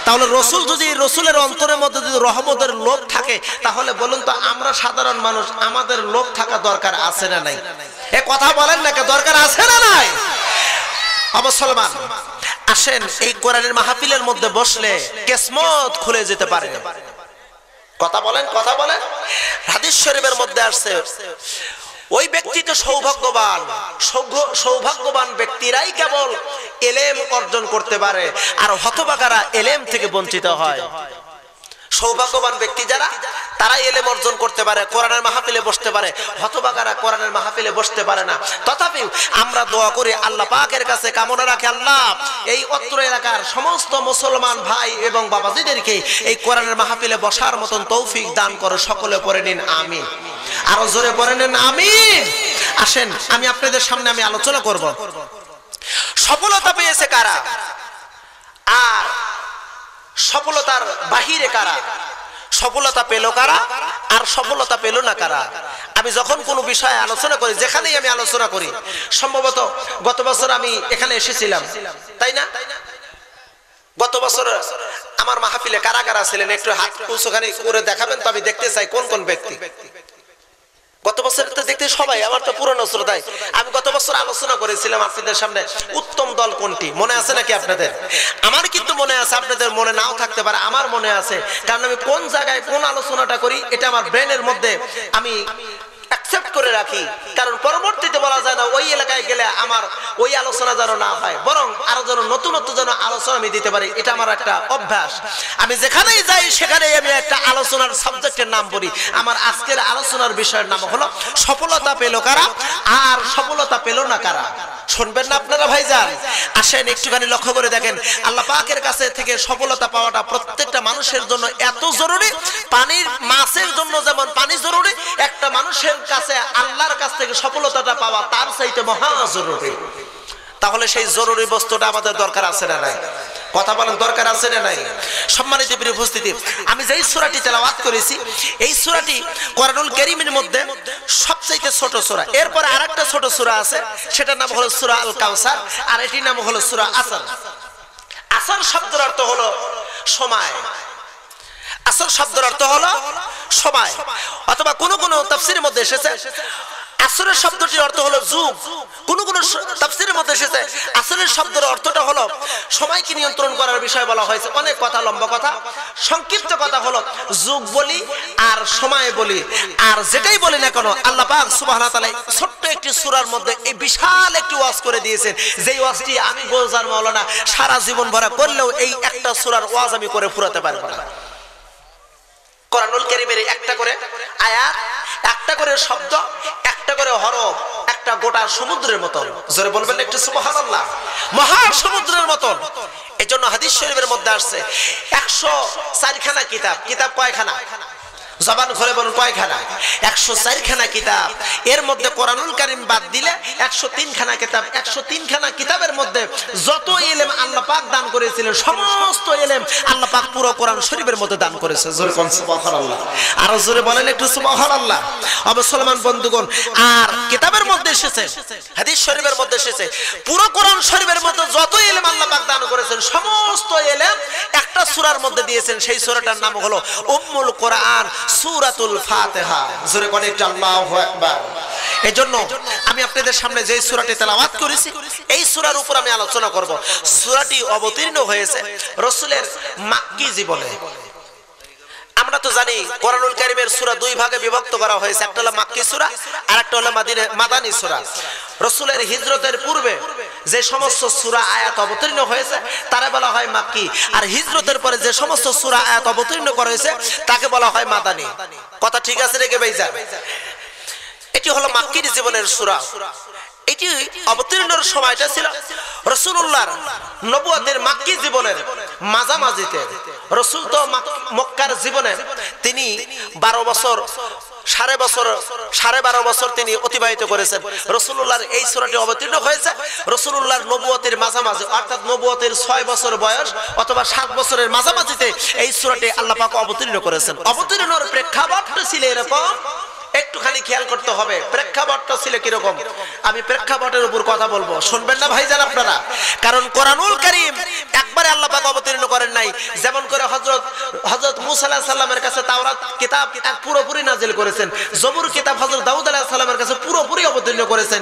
তাহলে রসুল যদি রসুলের অন্তরের মধ্যে যদি রহমতের লোভ থাকে, তাহলে বলুন তো আমরা সাধারণ মানুষ আমাদের লোভ থাকা দরকার আছে না নাই? এ কথা বলেন না, দরকার আছে না নাই? মুসলমান আসেন, এই কোরআনের মাহফিলের মধ্যে বসলে কিসমত খুলে যেতে পারে। কথা বলেন, কথা বলেন। হাদিস শরীফের মধ্যে আসছে ওই ব্যক্তি তো সৌভাগ্যবান, সৌভাগ্যবান ব্যক্তিরাই কেবল ইলম অর্জন করতে পারে, আর হতভাগারা ইলম থেকে বঞ্চিত হয়। সৌভাগ্যবান ব্যক্তি যারা, তারা ইলম অর্জন করতে পারে, কোরআনের মাহফিলে বসতে পারে। হতভাগারা কোরআনের মাহফিলে বসতে পারে না। তথাপি আমরা দোয়া করি, আল্লাহ পাকের কাছে কামনা রাখি, আল্লাহ এই অত্র এলাকার সমস্ত মুসলমান ভাই এবং বাবাজিদেরকে এই কোরআনের মাহফিলে বসার মতন তৌফিক দান করে। সকলে পড়ে নিন আমিন, আরো জোরে পড়ে নিন আমিন। আসেন আমি আপনাদের সামনে আমি আলোচনা করব সফলতা পেয়েছে কারা আর সফলতার বাহিরে কারা, সফলতা পেল কারা আর সফলতা পেল না কারা। আমি যখন কোনো বিষয়ে আলোচনা করি, যেখানেই আমি আলোচনা করি, সম্ভবত গত বছর আমি এখানে এসেছিলাম, তাই না? গত বছর আমার মাহফিলে কারা কারা ছিলেন একটু হাত উঁচুখানি করে দেখাবেন তো, আমি দেখতে চাই কোন কোন ব্যক্তি। গত বছর তো দেখতে সবাই, আমার তো পুরনো শ্রোতাই। আমি গত বছর আলোচনা করেছিলাম আপনাদের সামনে উত্তম দল কোনটি, মনে আছে নাকি আপনাদের? আমার কিন্তু মনে আছে, আপনাদের মনে নাও থাকতে পারে, আমার মনে আছে। কারণ আমি কোন জায়গায় কোন আলোচনাটা করি এটা আমার ব্রেনের মধ্যে আমি অ্যাকসেপ্ট করে রাখি। কারণ পরবর্তীতে বলা যায় না ওই এলাকায় গেলে আমার ওই আলোচনা যেন না হয়, বরং আরো যেন নতুনত্ব যেন আলোচনা আমি দিতে পারি। এটা আমার একটা অভ্যাস। আমি যেখানেই যাই সেখানেই আমি একটা আলোচনার সাবজেক্টের নাম বলি। আমার আজকের আলোচনার বিষয়ের নাম হলো সফলতা পেল কারা আর সফলতা পেল না কারা। শুনবেন না আপনারা ভাইজান? আসেন একটুখানি লক্ষ্য করে দেখেন, আল্লাহ পাকের কাছে থেকে সফলতা পাওয়াটা প্রত্যেকটা মানুষের জন্য এত জরুরি। পানির মাছের জন্য যেমন পানি জরুরি, একটা মানুষের কাছে আল্লাহর কাছ থেকে সফলতাটা পাওয়া তার চাইতে মহা জরুরি। তাহলে সেই জরুরি বস্তুটা আমাদের দরকার আছে না নাই? কথা বলেন, দরকার আছে না নাই? সম্মানিত প্রিয় উপস্থিতি, আমি যেই সূরাটি তেলাওয়াত করেছি এই সূরাটি কোরআনুল কারীমের মধ্যে সবচেয়ে ছোট সূরা। এরপর আরেকটা ছোট সূরা আছে, সেটার নাম হলো সূরা আল কাউসার, আর এটির নাম হলো সূরা আসর। আসর শব্দের অর্থ হলো সময়। আসর শব্দের অর্থ হলো সময়, অথবা কোন কোন তাফসীরের মধ্যে এসেছে আসরের শব্দটির অর্থ হলো যুগ। কোন কোন তাফসীরের মধ্যে এসেছে আসরের শব্দের অর্থটা হলো সময়কে নিয়ন্ত্রণ করার বিষয় বলা হয়েছে। অনেক কথা, লম্বা কথা, সংক্ষিপ্ত কথা হলো যুগ বলি আর সময় বলি, আর যেটাই বলি না কেন আল্লাহ পাক সুবহানাহু ওয়া তাআলা ছোট্ট একটি সূরার মধ্যে এই বিশাল একটি ওয়াজ করে দিয়েছেন, যেই ওয়াজটি আমি গোলজার মাওলানা সারা জীবন ভরা করলেও এই একটা সূরার ওয়াজ আমি করে ফুরাতে পারবো না। কোরআনুল কারীমের একটা করে আয়াত, একটা করে শব্দ, একটা করে হরফ, একটা গোটা সমুদ্রের মতন। জোরে বলবেন একটু সুবহানাল্লাহ, মহা সমুদ্রের মতন। এজন্য হাদিস শরীফের মধ্যে আসছে 104 খানা কিতাব। কিতাব কয়খানা? জবান খুলে বলুন কয়খানা? 104 খানা কিতাব। এর মধ্যে কোরআনুল কারীম বাদ দিলে 103 খানা কিতাব। 103 খানা কিতাবের মধ্যে যত ইলম আল্লাহ পাক দান করেছিলেন সমস্ত ইলম আল্লাহ পাক পুরো কোরআন শরীফের মধ্যে দান করেছে। জোরে বলুন সুবহানাল্লাহ, আর জোরে বলেন একটু সুবহানাল্লাহ। মুসলমান বন্ধুগণ, আর কিতাবের মধ্যে এসেছে, হাদিস শরীফের মধ্যে এসেছে, পুরো কোরআন শরীফের মধ্যে যত ইলম আল্লাহ পাক দান করেছেন সমস্ত ইলম একটা সূরার মধ্যে দিয়েছেন। সেই সূরাটার নাম হলো উম্মুল কোরআন, সূরাতুল ফাতিহা। জোরে বলেন একটু আল্লাহু আকবার। এজন্য আমি আপনাদের সামনে যে সূরাটি তেলাওয়াত করেছি এই সূরার উপর আমি আলোচনা করব। সূরাটি অবতীর্ণ হয়েছে রাসূলের মাক্কি জীবনে। আমরা তো জানি কোরআনুল কারীমের সূরা দুই ভাগে বিভক্ত করা হয়েছে, একটা হলো মাক্কি সূরা আর একটা হলো মাদানী সূরা। রাসূলের হিজরতের পূর্বে যে সমস্ত সূরা আয়াত অবতীর্ণ হয়েছে তারা বলা হয় মাক্কি, আর হিজরতের পরে যে সমস্ত সূরা আয়াত অবতীর্ণ করা হয়েছে তাকে বলা হয় মাদানী। কথা ঠিক আছে রেখে ভাইজান? এটি হলো মাক্কির জীবনের সূরা। এটি অবতীর্ণের সময়টা ছিল রাসূলুল্লাহর নবুয়তের মাক্কি জীবনের মাঝামাঝিতে। রাসূল তো মক্কার জীবনে তিনি 12 বছর 12.5 বছর তিনি অতিবাহিত করেছেন। রাসূলুল্লাহর এই সূরাটি অবতীর্ণ হয়েছে রাসূলুল্লাহর নবুয়তের মাঝামাঝি, অর্থাৎ নবুয়তের 6 বছর বয়স অথবা 7 বছরের মাঝামাঝিতে এই সূরাটি আল্লাহ পাক অবতীর্ণ করেছেন। অবতীর্ণের প্রেক্ষাপটটা ছিল এরকম, একটুখানি খেয়াল করতে হবে প্রেক্ষাপটটা ছিল কিরকম। আমি প্রেক্ষাপটের উপর কথা বলবো, শুনবেন না ভাইজান আপনারা? কারণ কোরআনুল কারীম একবারে আল্লাহ পাক অবতীর্ণ করেন নাই। যেমন করে হযরত মূসা আলাইহিস সালামের কাছে তাওরাত কিতাব পুরোপুরি নাজিল করেছেন, জবুর কিতাব হযরত দাউদ আলাইহিস সালামের কাছে পুরোপুরি অবতীর্ণ করেছেন।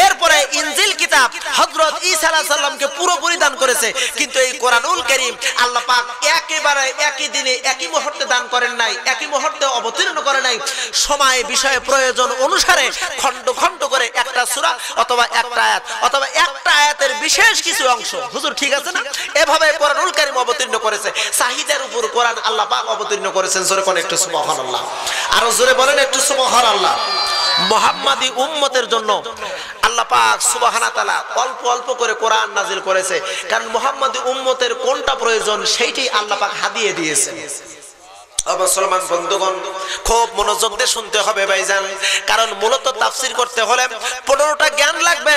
এরপরে ইনজিল কিতাব হযরত ঈসা আলাইহিস সালামকে পুরোপুরি দান করেছে। কিন্তু এই কোরআনুল কারীম আল্লাহ পাক একেবারে একই দিনে একই মুহূর্তে দান করেন নাই, একই মুহূর্তে অবতীর্ণ করেন নাই। সময় বিষয়ে প্রয়োজন অনুসারে খণ্ড খণ্ড করে একটা সূরা অথবা একটা আয়াত অথবা একটা আয়াতের বিশেষ কিছু অংশ, হুজুর ঠিক আছে না, এভাবে কোরআনুল কারীম অবতীর্ণ করেছে। চাহিদার উপর কোরআন আল্লাহ পাক অবতীর্ণ করেছেন। জোরে কোন একটু সুবহানাল্লাহ, আরো জোরে বলেন একটু সুবহানাল্লাহ। মুহাম্মাদি উম্মতের জন্য আল্লাহ পাক সুবহানাহু ওয়া তাআলা অল্প অল্প করে কোরআন নাজিল করেছে, কারণ মুহাম্মাদি উম্মতের কোনটা প্রয়োজন সেইটি আল্লাহ পাক হাদিয়ে দিয়েছেন। মুসলমান বন্ধুগণ, খুব মনোযোগ দিয়ে শুনতে হবে ভাইজান, কারণ মূলত তাফসীর করতে হলে 15টা জ্ঞান লাগবে।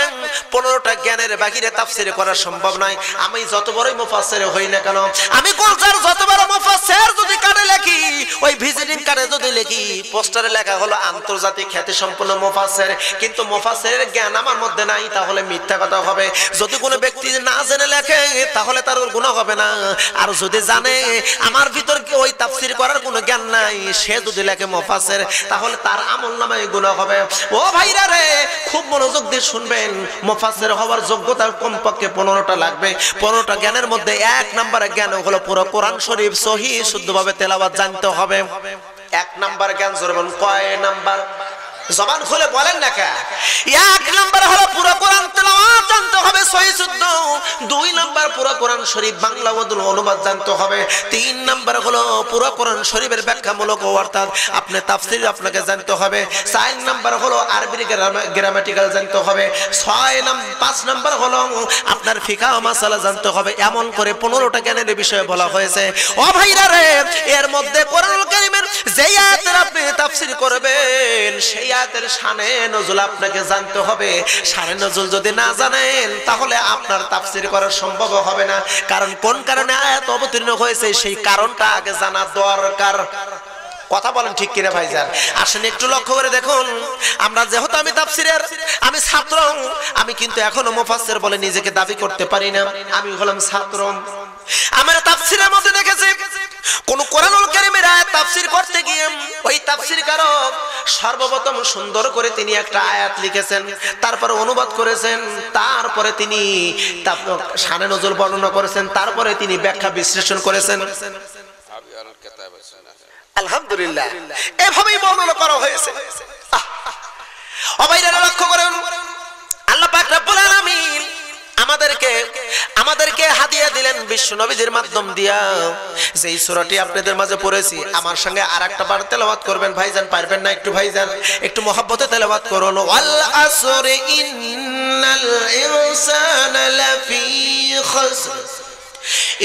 15টা জ্ঞানের বাহিরে তাফসীর করা সম্ভব নয়। আমি যত বড়ই মুফাসসির হই না কেন, আমি গোলজার যত বড় মুফাসসির যদি কার্ডে লিখি, ওই ভিজিটিং কার্ডে যদি লিখি, পোস্টারে লেখা হলো আন্তর্জাতিক খ্যাতি সম্পন্ন মুফাসসির, কিন্তু মুফাসসিরের জ্ঞান আমার মধ্যে নাই, তাহলে মিথ্যা কথা হবে। যদি কোনো ব্যক্তি না জেনে লেখে তাহলে তার গুনাহ হবে না, আর যদি জানে আমার ভিতর ওই তাফসীর করার কোনো জ্ঞান নাই, সে যদি লেখে মুফাসসির, তাহলে তার আমলনামায় গুনাহ হবে। ও ভাইরা রে, খুব মনোযোগ দিয়ে শুনবেন, মুফাসসির হওয়ার যোগ্যতা কমপক্ষে 15টা লাগবে। 15টা জ্ঞানের মধ্যে 1 নম্বরের জ্ঞান হলো পুরো কোরআন শরীফ সহিহ শুদ্ধভাবে তেলাওয়াত জানতে হবে। 1 নম্বর জ্ঞান জোরে বলুন, কয় নাম্বার? জবান খুলে বলেন না কে? 1 নাম্বার হলো পুরো কোরআন তেলাওয়াত জানতে হবে সহিহ শুদ্ধ। 2 নাম্বার পুরো কোরআন শরীফ বাংলা অনুবাদ জানতে হবে। 3 নাম্বার হলো পুরো কোরআন শরীফের ব্যাখ্যামূলক অর্থাৎ আপনি তাফসীর আপনাকে জানতে হবে। 4 নাম্বার হলো আরবি গ্রামাটিক্যাল জানতে হবে। 5 নাম্বার হলো আপনার ফিকহ মাসালা জানতে হবে। এমন করে 15টা জ্ঞানের বিষয়ে বলা হয়েছে। ও ভাইরা রে, এর মধ্যে কোরআনুল কারীমের যে আয়াতের আপনি তাফসীর করবেন সেই আয়াতের শানে নজুল আপনাকে জানতে হবে। শানে নজুল যদি না জানেন তাহলে আপনার তাফসীর করা সম্ভব হবে না, কারণ কোন কারণে আয়াত অবতীর্ণ হয়েছে সেই কারণটা আগে জানা দরকার। কথা বলেন ঠিক কিনা ভাইজান? আসেন একটু লক্ষ্য করে দেখুন, আমরা যেহেতু আমি তাফসীরের আমি ছাত্র, আমি কিন্তু এখনো মুফাসসির বলে নিজেকে দাবি করতে পারি না, আমি হলাম ছাত্র। আমরা তাফসীরের মধ্যে দেখেছি কোন কোরআনুল কারীমের আয়াত তাফসীর করতে গিয়ে ওই তাফসীরকারক সর্বপ্রথম সুন্দর করে তিনি একটা আয়াত লিখেছেন, তারপরে অনুবাদ করেছেন, তারপরে তিনি শানে নজুল বর্ণনা করেছেন, তারপরে তিনি ব্যাখ্যা বিশ্লেষণ করেছেন। আলহামদুলিল্লাহ, এভাবেই বর্ণনা করা হয়েছে। অবাইরা লক্ষ্য করেন, আল্লাহ পাক রব্বুল আলামিন আমাদেরকে হাদিয়া দিলেন বিশ্ব নবীদের মাধ্যম দিয়া। যেই সূরাটি আপনাদের মাঝে পড়েছি, আমার সঙ্গে আরেকটা বার তেলাওয়াত করবেন ভাইজান, পারবেন না? একটু ভাইজান একটু মহব্বতে তেলাওয়াত করুন। ওয়াল আসরি ইন্নাল ইনসানা লাফি খাসর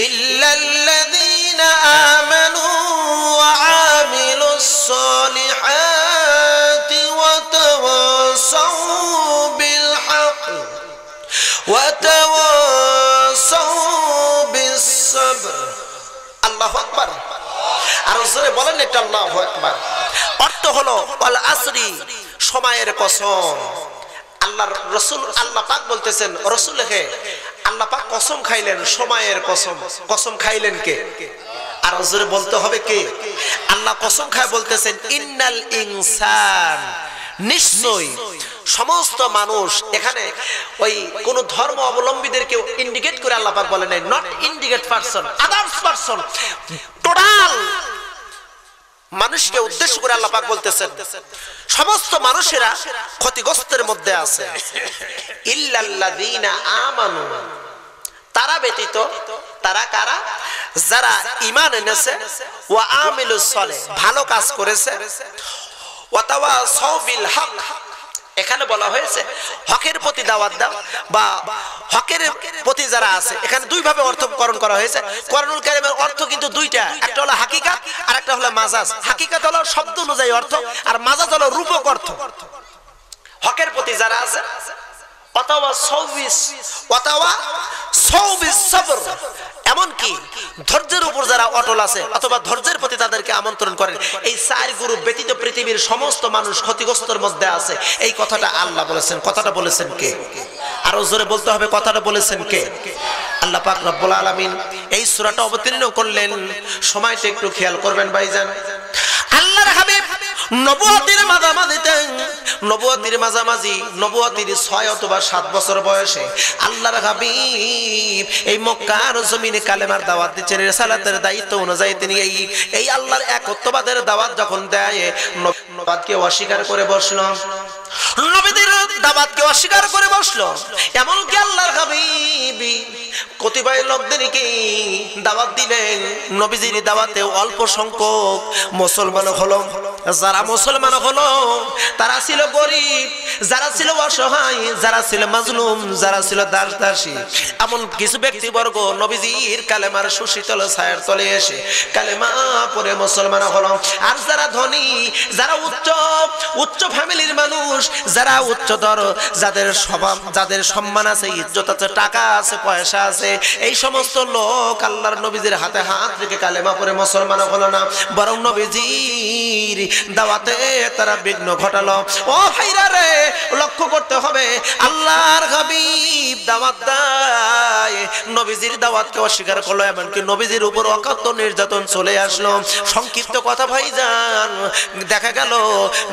ইল্লাল্লাযীনা আমানু ওয়া আমিলুস সালিহাতি ওয়া তাওয়াসাউ বিল হক ওয়া তাওয়াসাউ বিস সাবর। আল্লাহু আকবার। আর জোরে বলেন এটা, আল্লাহু আকবার। অর্থ হলো ওয়াল আসরি, সময়ের কসম। আল্লাহর রাসূল আল্লাহ পাক বলতেছেন, রাসূলকে আল্লাহ পাক কসম খাইলেন, সময়ের কসম। কসম খাইলেন কে? আর জোরে বলতে হবে কে? আল্লাহ কসম খায় বলতেছেন ইন্নাল ইনসান, নিশ্চয়ই সমস্ত মানুষ। এখানে ওই কোন ধর্ম অবলম্বীদেরকে ইন্ডিকেট করে আল্লাহ পাক বলেন নাই, not indicate person, others person, total মানুষকে উদ্দেশ্য করে আল্লাহ পাক বলতেছেন সমস্ত মানুষেরা ক্ষতিগ্রস্তের মধ্যে আছে। ইল্লাল্লাযীনা আমানু, তারা ব্যতীত। তারা কারা? যারা ঈমান এনেছে, ওয়া আমিলুস সালিহ, ভালো কাজ করেছে, ওয়া তাওয়াসাউ বিল হক, এখানে বলা হয়েছে হকের প্রতি দাওয়াত দাও বা হকের প্রতি যারা আছে, এখানে দুই ভাবে অর্থকরণ করা হয়েছে। কোরআনুল কারীমের অর্থ কিন্তু দুইটা, একটা হলো হাকিকাত আর একটা হলো মাজাজ। হাকিকাত হলো শব্দ অনুযায়ী অর্থ আর মাজাজ হলো রূপক অর্থ। হকের প্রতি যারা আছে অথবা সবর, এমনকি ধৈর্যের উপর যারা অটল আছে অথবা ধৈর্যের প্রতি তাদেরকে আমন্ত্রণ করেন, এই চার গ্রুপ ব্যতীত পৃথিবীর সমস্ত মানুষ ক্ষতিগ্রস্তের মধ্যে আছে। এই কথাটা আল্লাহ বলেছেন। কথাটা বলেছেন কে? আরো জোরে বলতে হবে, কথাটা বলেছেন কে? আল্লাহ পাক রব্বুল আলামিন এই সূরাটা অবতীর্ণ করলেন। সময়টা একটু খেয়াল করবেন ভাইজান। আল্লাহর হাবিব নবুয়তের মাঝামাঝি নবুয়তের 6 অথবা 7 বছর বয়সে আল্লাহর হাবিব এই মক্কার জমিনে কালেমার দাওয়াত দিচ্ছেন। রিসালাতের দায়িত্ব অনুযায়ী তিনি এই আল্লাহর একত্ববাদের দাওয়াত যখন দেয়, নবুয়তকে অস্বীকার করে বসলো, নবীদের দাওয়াতকে অস্বীকার করে বসলো। এমনকি আল্লাহর হাবিব কতিপয় লোকদেরকে দাওয়াত দিলেন। নবীজির দাওয়াতে অল্প সংখ্যক মুসলমান হলো। যারা মুসলমান হলো তারা ছিল গরিব, যারা ছিল অসহায়, যারা ছিল মাজলুম, যারা ছিল দাস দাসী, এমন কিছু ব্যক্তিবর্গ নবীজির কালেমার সুশীতল ছায়ার তলে এসে কালেমা পড়ে মুসলমান হলো। আর যারা ধনী, যারা উচ্চ ফ্যামিলির মানুষ, যারা উচ্চতর, যাদের সম্মান আছে, ইজ্জত আছে, টাকা আছে, পয়সা আছে, এই সমস্ত লোক আল্লাহর নবীজির হাতে হাত রেখে কালেমা পড়ে মুসলমান হলো না, বরং নবীজির দাওয়াতে তারা বিঘ্ন ঘটালো। ও ভাইরা রে, লক্ষ্য করতে হবে, আল্লাহর হাবিব দাওয়াত দেয়, নবীজির দাওয়াতকে অস্বীকার করলো, এমনকি নবীজির উপর অকাত্য নির্যাতন চলে আসলো। সংক্ষিপ্ত কথা ভাইজান,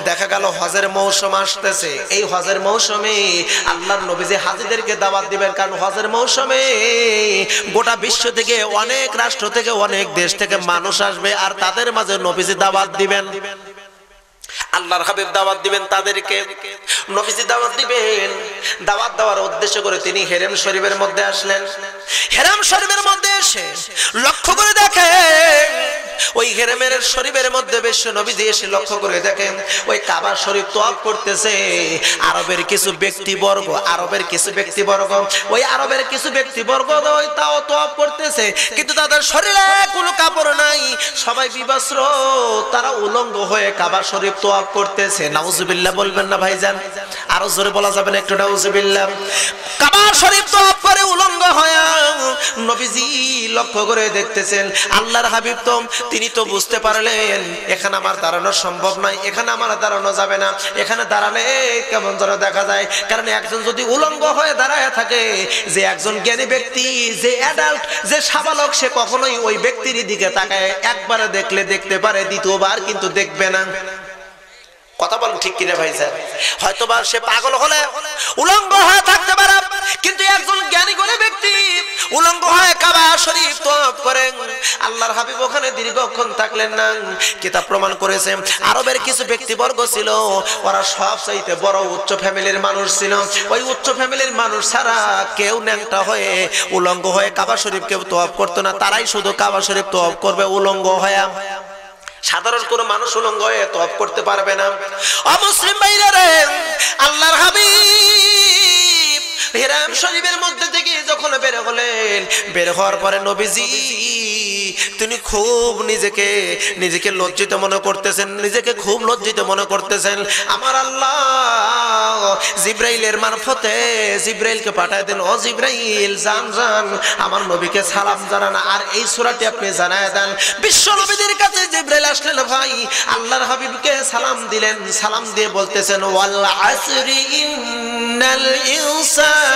দেখা গেল হজের মৌসুম আসতেছে। এই হজের মৌসুমে আল্লাহর নবীজি হাজীদেরকে দাওয়াত দিবেন, কারণ হজের মৌসুমে গোটা বিশ্ব থেকে, অনেক রাষ্ট্র থেকে, অনেক দেশ থেকে মানুষ আসবে, আর তাদের মাঝে নবীজি দাওয়াত দিবেন। আল্লাহর হাবিব দাওয়াত দিবেন তাদেরকে, নবীজি দাওয়াত দিবেন। দাওয়াত দেওয়ার উদ্দেশ্য করে তিনি হেরেম শরীফের মধ্যে আসলেন। হেরেম শরীফের মধ্যে এসে লক্ষ্য করে দেখেন, ওই হেরেমের শরীফের মধ্যে বিশ্ব নবীজি এসে লক্ষ্য করে দেখেন ওই কাবা শরীফ তওয়াফ করতেছে আরবের কিছু ব্যক্তিবর্গ। ওই আরবের কিছু ব্যক্তিবর্গ তাও তওয়াফ করতেছে, কিন্তু তাদের শরীরে কোনো কাপড় নাই, সবাই বিবস্ত্র, তারা উলঙ্গ হয়ে কাবা শরীফ তওয়াফ করতেছে। নাউজুবিল্লাহ বলবেন না ভাইজান? আরো জোরে বলা যাবে না একটু? নাউজুবিল্লাহ। কাবা শরীফ তওয়াফ করে উলঙ্গ হয়ে নবীজি লক্ষ্য করে দেখতেছেন। আল্লাহর হাবিব তো তিনি তো বুঝতে পারলেন এখানে আমার দাঁড়ানো সম্ভব নয়, এখানে আমার দাঁড়ানো যাবে না, এখানে দাঁড়ালে কেমন যেন দেখা যায়। কারণ একজন যদি উলঙ্গ হয়ে দাঁড়ায় থাকে, যে একজন জ্ঞানী ব্যক্তি, যে অ্যাডাল্ট, যে সাবালক, সে কখনোই ওই ব্যক্তির দিকে তাকায় একবার দেখলে দেখতে পারে, দ্বিতীয়বার কিন্তু দেখবে না। কথা বলেন ঠিক কিনা ভাই স্যার? হয়তোবা সে পাগল হলে উলঙ্গ হয়ে থাকতে পারে, কিন্তু একজন জ্ঞানী করে ব্যক্তি উলঙ্গ হয়ে কাবা শরীফ তওয়াফ করেন। আল্লাহর হাবিব ওখানে দীর্ঘক্ষণ থাকলেন না। কিতাব প্রমাণ করেছে আরবের কিছু ব্যক্তিবর্গ ছিল, ওরা সব চাইতে বড় উচ্চ ফ্যামিলির মানুষ ছিল। ওই উচ্চ ফ্যামিলির মানুষ ছাড়া কেউ ন্যাংটা হয়ে উলঙ্গ হয়ে কাবা শরীফ কেউ তওয়াফ করতো না, তারাই শুধু কাবা শরীফ তওয়াফ করবে উলঙ্গ হয়ে। সাধারণ কোন মানুষ উলঙ্গ হয়ে তওয়াফ করতে পারবে না। অমুসলিম ভাইরা রে, আল্লাহর হাবিব হেরাম শরীফের মধ্যে থেকে যখন বের হলেন, বের হওয়ার পরে নবীজি তিনি খুব নিজেকে লজ্জিত মনে করতেছেন, নিজেকে খুব লজ্জিত মনে করতেছেন। আমার আল্লাহ জিব্রাইলের মারফতে জিব্রাইলকে পাঠায় দেন, ও জিব্রাইল যান আমার নবীকে সালাম জানান, আর এই সূরাটি আপনি জানায় দেন। বিশ্ব নবীদের কাছে জিব্রাইল আসলেন, ভাই আল্লাহর হাবিবকে সালাম দিলেন। সালাম দিয়ে বলতেছেন, ওয়াল আসরি ইন্নাল ইনসানা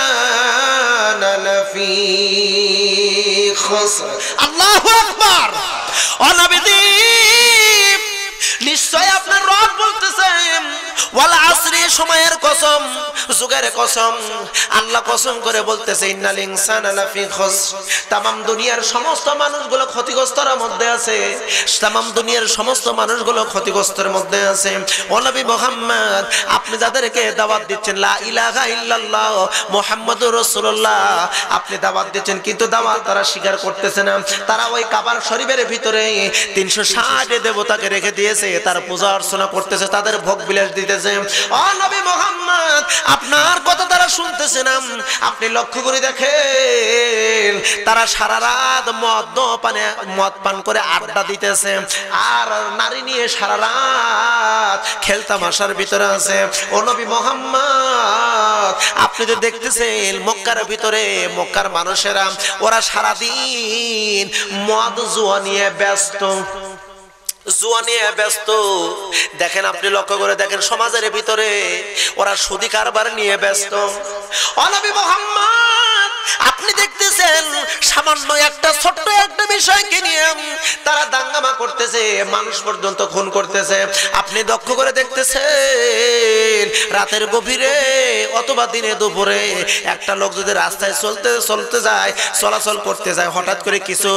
লাফি খুসর। আল্লাহু আকবার। ও নবীজি, নিশ্চয় আপনার রব বলতেছেন, ওয়াল আসরি, সময়ের কসম, যুগের কসম। আল্লাহ কসম করে বলতেছে, ইন্নাল ইনসানা লাফি খুসর। तमाम দুনিয়ার সমস্ত মানুষগুলো ক্ষতিগ্রস্তের মধ্যে আছে, तमाम দুনিয়ার সমস্ত মানুষগুলো ক্ষতিগ্রস্তের মধ্যে আছে। ও নবী মুহাম্মদ, আপনি যাদেরকে দাওয়াত দিচ্ছেন লা ইলাহা ইল্লাল্লাহ মুহাম্মাদুর রাসূলুল্লাহ, আপনি দাওয়াত দিচ্ছেন, কিন্তু দাওয়াত তারা স্বীকার করতেছে না। তারা ওই কাবার শরীফের ভিতরে 360 দেবতাকে রেখে দিয়েছে, তার পূজা অর্চনা করতেছে, তাদের ভোগ বিলাস দিতেছে। ও নবী মুহাম্মদ, শুনতেছিলাম, আপনি লক্ষ্য করে দেখেন তারা সারা রাত মদ পান করে আড্ডা দিতেছে আর নারী নিয়ে সারা রাত খেলতামাশার ভিতরে আছে। ও নবী মুহাম্মদ, আপনি তো দেখতেছেন মক্কার ভিতরে মক্কার মানুষেরা ওরা সারাদিন মদ জুয়া নিয়ে ব্যস্ত, জুয়া নিয়ে ব্যস্ত। দেখেন, আপনি লক্ষ্য করে দেখেন সমাজের ভিতরে ওরা সুদি কারবার নিয়ে ব্যস্ত। ও নবী মুহাম্মদ, আপনি দেখতেছেন সামান্য একটা ছোট্ট একটা বিষয়কে নিয়ে তারা দাঙ্গামা করতেছে, মানুষ পর্যন্ত খুন করতেছে। আপনি লক্ষ্য করে দেখতেছেন রাতের গভীরে অথবা দিনে দুপুরে একটা লোক যদি রাস্তায় চলতে যায়, চলাচল করতে যায়, হঠাৎ করে কিছু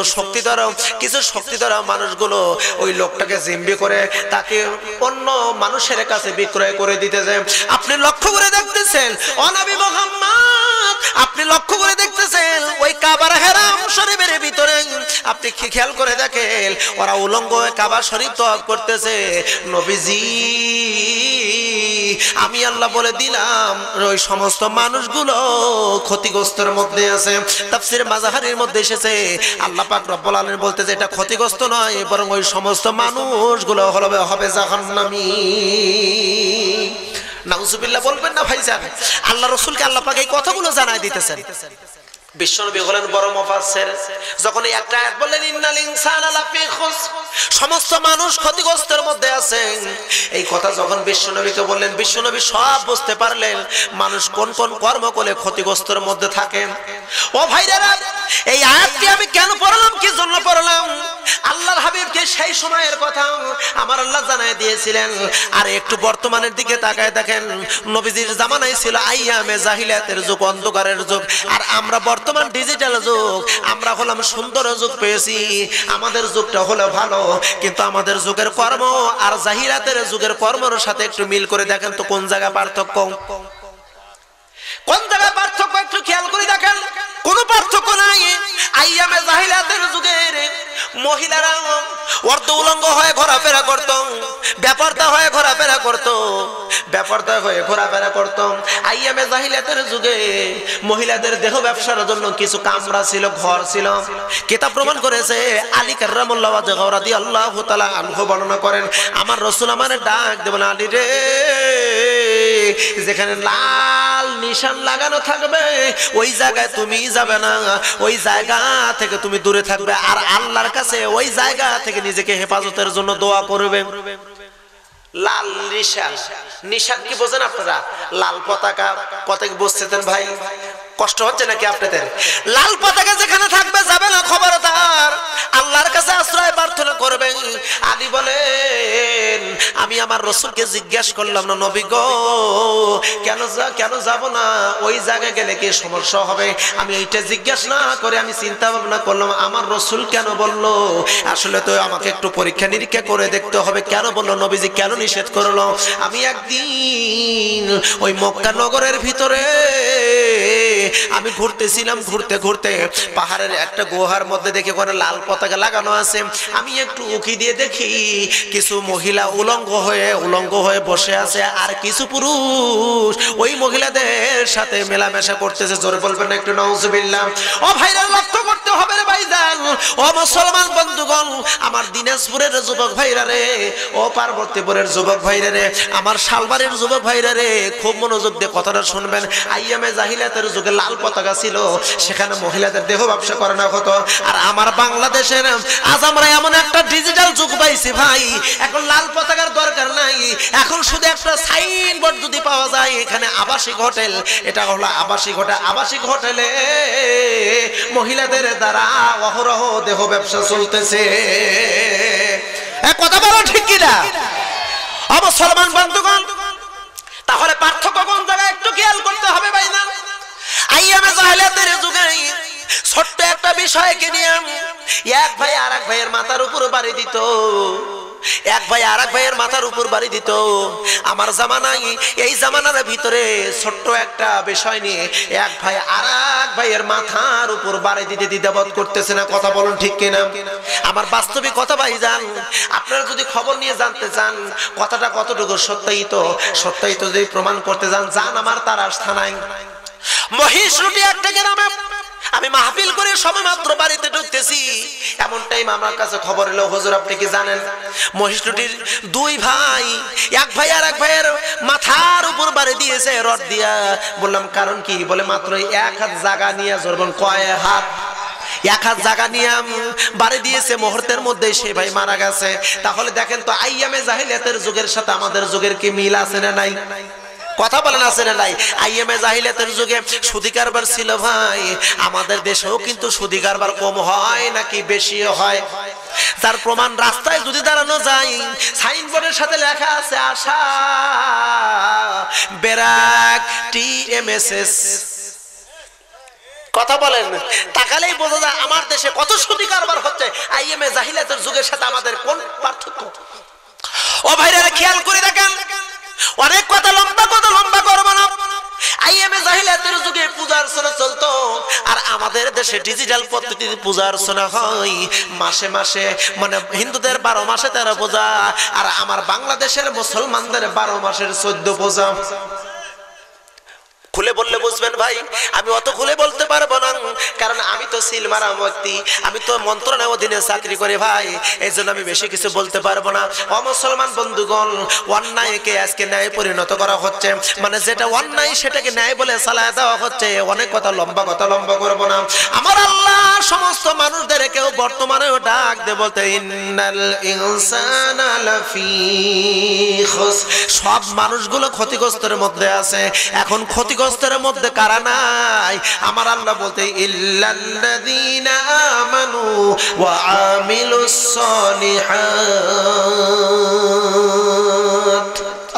শক্তিধর মানুষগুলো ওই লোকটাকে জিম্মি করে তাকে অন্য মানুষের কাছে বিক্রয় করে দিতেছে। আপনি লক্ষ্য করে দেখতেছেন ও নবী মুহাম্মদ, আপনি লক্ষ্য করে দেখতেছেন ওই কাবার হারাম শরীফের ভিতরে আপনি কি খেয়াল করে দেখেন ওরা উলঙ্গ হয়ে কাবা শরীফ তওয়াফ করতেছে। নবীজি, আমি আল্লাহ বলে দিলাম ওই সমস্ত মানুষগুলো ক্ষতিগ্রস্তের মধ্যে আছে। তাফসীর মাজাহারির মধ্যে এসেছে আল্লাহ পাক রব্বুল আলামিন বলতেছে এটা ক্ষতিগ্রস্ত নয়, বরং ওই সমস্ত মানুষগুলো হবে জাহান্নামী। নাউজুবিল্লাহ বলবেন না ভাইজান? আল্লাহ রাসূলকে আল্লাহ পাক এই কথাগুলো জানায় দিতেছেন। বিশ্বনবী হলেন বড় মুফাসসির, যখন এই একটা আয়াত বললেন ইন্নাল ইনসানা লাফি খুসর, সমস্ত মানুষ ক্ষতিগ্রস্তের মধ্যে আছে, এই কথা যখন বিশ্বনবীকে বললেন, বিশ্বনবী সব বুঝতে পারলেন মানুষ কোন কোন কর্ম করলে ক্ষতিগ্রস্তের মধ্যে থাকে। ও ভাইরা, এই আয়াতটি আমি কেন পড়লাম, কি জন্য পড়লাম? আল্লাহর হাবিবকে সেই সময়ের কথা আমার আল্লাহ জানায় দিয়েছিলেন। আর একটু বর্তমানের দিকে তাকায় দেখেন, নবীজির জামানায় ছিল আইয়ামে জাহিলিয়াতের যুগ, অন্ধকারের যুগ, আর আমরা বর্তমান ডিজিটাল যুগ, আমরা হলাম সুন্দর যুগ পেয়েছি, আমাদের যুগটা হলো ভালো। কিন্তু আমাদের যুগের কর্ম আর জাহিলিয়াতের যুগের কর্মের সাথে একটু মিল করে দেখেন তো কোন জায়গা পার্থক্য, কোন জায়গায় পার্থক্য একটু খেয়াল করে দেখেন। কোনো পার্থক্য নাই। আইয়ামে জাহিলিয়াতের যুগের মহিলারা অর্ধ উলঙ্গ হয়ে ঘোরাফেরা করত, বেপরদা হয়ে ঘোরাফেরা করত। আইয়ামে জাহিলিয়াতের যুগে মহিলাদের দেহ ব্যবসার জন্য কিছু কামরা ছিল, ঘর ছিল। কিতাব প্রমাণ করেছে, আলী কাররামাল্লাহু ওয়াজহাহু রাদিয়াল্লাহু তাআলা আনহু বর্ণনা করেন, আমার রাসূল আমারে ডাক দেবেন, আলী রে, যেখানে লাল নিশান লাগানো থাকবে ওই জায়গায় তুমি যাবে না, ওই জায়গা থেকে তুমি দূরে থাকবে, আর আল্লাহর কাছে ওই জায়গা থেকে নিজেকে হেফাজতের জন্য দোয়া করবে। লাল নিশান, নিশান কি বোঝেন আপনারা? লাল পতাকা, পতাকা বুঝতেছেন ভাই? কষ্ট হচ্ছে নাকি আপনাদের? লাল পতাকা যেখানে থাকবে যাবে না, খবরদার, আল্লাহর কাছে আশ্রয় প্রার্থনা করবেন। আলী বলেন, আমি আমার রাসূলকে জিজ্ঞাসা করলাম, না নবী গো, কেন যাব না, ওই জায়গায় গেলে কি সমস্যা হবে? আমি এইটা জিজ্ঞাসা না করে আমি চিন্তা ভাবনা করলাম আমার রাসূল কেন বলল। আসলে তো আমাকে একটু পরীক্ষা নিরীক্ষা করে দেখতে হবে, কেন বললো নবীজি, কেন নিষেধ করলো। আমি একদিন ওই মক্কা নগরের ভিতরে আমি ঘুরতেছিলাম, ঘুরতে ঘুরতে পাহাড়ের একটা গুহার মধ্যে দেখে ওখানে লাল পতাকা লাগানো আছে। আমি একটু উকি দিয়ে দেখি কিছু মহিলা উলঙ্গ হয়ে বসে আছে, আর কিছু পুরুষ ওই মহিলাদের সাথে মেলামেশা করতেছে। জোরে বলবেন না একটু নাউজুবিল্লাহ? ও ভাইরা, লক্ষ্য করতে হবে রে ভাইজান, ও মুসলমান বন্ধুগণ, আমার দিনাজপুরের যুবক ভাইরা রে, ও পার্বতীপুরের যুবক ভাইরা রে, আমার শালবাড়ির যুবক ভাইরা রে, খুব মনোযোগ দিয়ে কথাটা শুনবেন। আইয়ামে জাহিলিয়াতের যুগে লাল পতাকা ছিল, সেখানে মহিলাদের দেহ ব্যবসা করানো হতো। আর আমার বাংলাদেশের আজ আমরা এমন একটা ডিজিটাল যুগ পাইছি ভাই, এখন লাল পতাকার দরকার নাই, এখন শুধু একটা সাইনবোর্ড যদি পাওয়া যায়, এখানে আবাসিক হোটেল, এটা হলো আবাসিক হোটেল, আবাসিক হোটেলে মহিলাদের দ্বারা অহরহ দেহ ব্যবসা চলতেছে। কথা বলো ঠিক কিনা মুসলমান বন্ধুগণ? তাহলে পার্থক্য কোন জায়গায় একটু খেয়াল করতে হবে ভাই না? আইয়ামে জাহিলিয়াতের যুগে ছোট্ট একটা বিষয়কে নিয়ে এক ভাই আর এক ভাইয়ের মাথার উপর বাড়ি দিত, এক ভাই আর এক ভাইয়ের মাথার উপর বাড়ি দিত। আমার জামানায়, এই জামানার ভিতরে ছোট্ট একটা বিষয় নিয়ে এক ভাই আর এক ভাইয়ের মাথার উপর বাড়ি দিতে দ্বিধাবোধ করতেছে না। কথা বলুন ঠিক কিনা? আমার বাস্তবিক কথা ভাইজান, আপনারা যদি খবর নিয়ে জানতে চান কথাটা কতটুকু সত্যায়িত যদি প্রমাণ করতে যান, যান আমার তারাস থানায়। মহিষ রুটি একটা গ্রামে আমি মাহফিল করে সময় মাত্র বাড়িতে ঢুকতেছি, এমন টাইম আমার কাছে খবর এলো, হুজুর আপনি কি জানেন মহিষ রুটির দুই ভাই, এক ভাই আর এক ভাইয়ের মাথার উপর বাড়ি দিয়েছে রড দিয়া। বললাম কারণ কি? বলে মাত্র এক হাত জায়গা নিয়ে জোরবন কয় হাত, এক হাত জায়গা নিয়ে বাড়ি দিয়েছে, মুহূর্তের মধ্যে সে ভাই মারা গেছে। তাহলে দেখেন তো আইয়ামে জাহিলিয়াতের যুগের সাথে আমাদের যুগের কি মিল আছে না নাই? কথা বলেন আছে না নাই? আইয়ামে জাহিলিয়াতের যুগে সুদি কারবার ছিল ভাই, আমাদের দেশেও কিন্তু সুদি কারবার কম হয় নাকি বেশি হয়? তার প্রমাণ রাস্তায় যদি দাঁড়ানো যায়, সাইনবোর্ডের সাথে লেখা আছে আশা বেরাক TMSS। কথা বলেন, তাকালেই বোঝা যায় আমার দেশে কত সুদি কারবার হচ্ছে। আইএমএ জাহিলিয়াতের যুগের সাথে আমাদের কোন পার্থক্য? ও ভাইরা খেয়াল করে দেখেন, অনেক কথা লম্বা করব না। আইএমএ জাহিলিয়াতের যুগে পূজা অর্চনা চলতো, আর আমাদের দেশে ডিজিটাল পদ্ধতিতে পূজা অর্চনা হয় মাসে মাসে, মানে হিন্দুদের 12 মাসে 13 পূজা, আর আমার বাংলাদেশের মুসলমানদের 12 মাসের 14 পূজা। খুলে বললে বুঝবেন ভাই, আমি অত খুলে বলতে পারবো না, কারণ আমি তো সিল মারা ব্যক্তি, আমি তো মন্ত্রণালয় অধীনে চাকরি করি ভাই, এই জন্য আমি বেশি কিছু বলতে পারবো না। অমুসলমান বন্ধুগণ, অন্যায়কে আজকে ন্যায় পরিণত করা হচ্ছে, মানে যেটা অন্যায় সেটাকে ন্যায় বলে চালায় দেওয়া হচ্ছে। অনেক কথা লম্বা করবো না। আমার আল্লাহ সমস্ত মানুষদেরকেও বর্তমানেও ডাক দে বলতে, ইন্নাল ইনসানা লাফি খুসর, সব মানুষগুলো ক্ষতিগ্রস্তের মধ্যে আছে। এখন ক্ষতিগ্রস্তের মধ্যে কারা নাই? আমার আল্লাহ বলতে, ইল্লাল্লাযীনা আমানু ওয়া আমিলুস সলিহাত।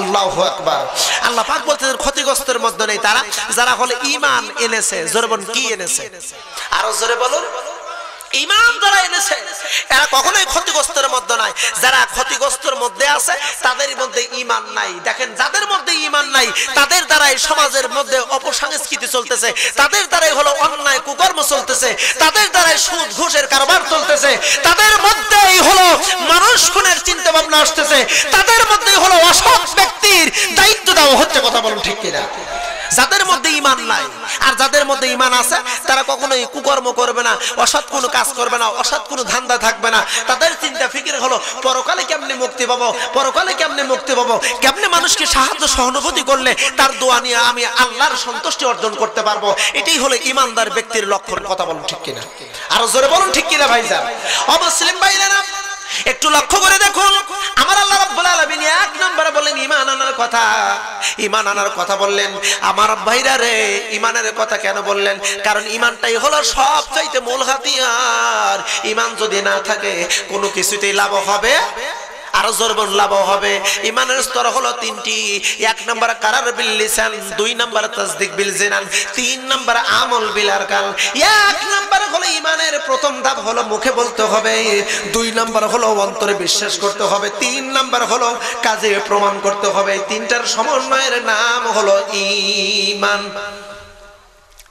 আল্লাহু আকবার। আল্লাহ পাক বলতেন ক্ষতিগ্রস্তের মধ্যে নেই তারা যারা হলো ঈমান এনেছে। জোরে বলুন কি এনেছে? আরো জোরে বলুন। ঈমান যারা এনেছে এরা কখনোই ক্ষতিগ্রস্তের মধ্যে নাই। যারা ক্ষতিগ্রস্তের মধ্যে আছে তাদের মধ্যে ঈমান নাই। দেখেন, যাদের মধ্যে ঈমান নাই তাদের দ্বারাই সমাজের মধ্যে অপসংস্কৃতি চলতেছে, তাদের দ্বারাই হলো অন্যায় কুকর্ম চলতেছে, তাদের দ্বারাই সুদ ঘুষের কারবার চলতেছে, তাদের মধ্যেই হলো মানুষ খুনের চিন্তা ভাবনা আসতেছে, তাদের মধ্যেই হলো অসৎ ব্যক্তির দায়িত্ব দেওয়া হচ্ছে। কথা বলুন ঠিক কিনা? যাদের মধ্যে ঈমান নাই আর যাদের মধ্যে ঈমান আছে তারা কখনোই কুকর্ম করবে না, অসৎ কোনো কাজ করবে না, অসৎ কোনো ধান্দা থাকবে না। তাদের চিন্তা ফিকির হলো পরকালে কেমনে মুক্তি পাবো, পরকালে কেমনে মুক্তি পাবো, কেমনে মানুষকে সাহায্য সহানুভূতি করলে তার দোয়া নিয়ে আমি আল্লাহর সন্তুষ্টি অর্জন করতে পারবো। এটাই হলো ঈমানদার ব্যক্তির লক্ষণ। কথা বলুন ঠিক কিনা? আরো জোরে বলুন ঠিক কিনা ভাইজান? অমুসলিম ভাইরা একটু লক্ষ্য করে দেখুন, আমার আল্লাহ রাব্বুল আলামিন এক নম্বরে বলেন ঈমান আনার কথা। ঈমান আনার কথা বললেন। আমার ভাইরা রে, ঈমানের কথা কেন বললেন? কারণ ঈমানটাই হলো সবচাইতে মূল হাতিয়ার। ঈমান যদি না থাকে কোনো কিছুতেই লাভ হবে, আরো জোরবন লাভ হবে। ঈমানের স্তর হলো 3টি। 1 নম্বর কারার বিল লিসান, 2 নম্বর তাসদিক বিল জিনান, 3 নম্বর আমল বিল আরকান। 1 নম্বর হলো ঈমানের প্রথম ধাপ হলো মুখে বলতে হবে, 2 নম্বর হলো অন্তরে বিশ্বাস করতে হবে, 3 নম্বর হলো কাজে প্রমাণ করতে হবে। 3টার সমন্বয়ের নাম হলো ঈমান।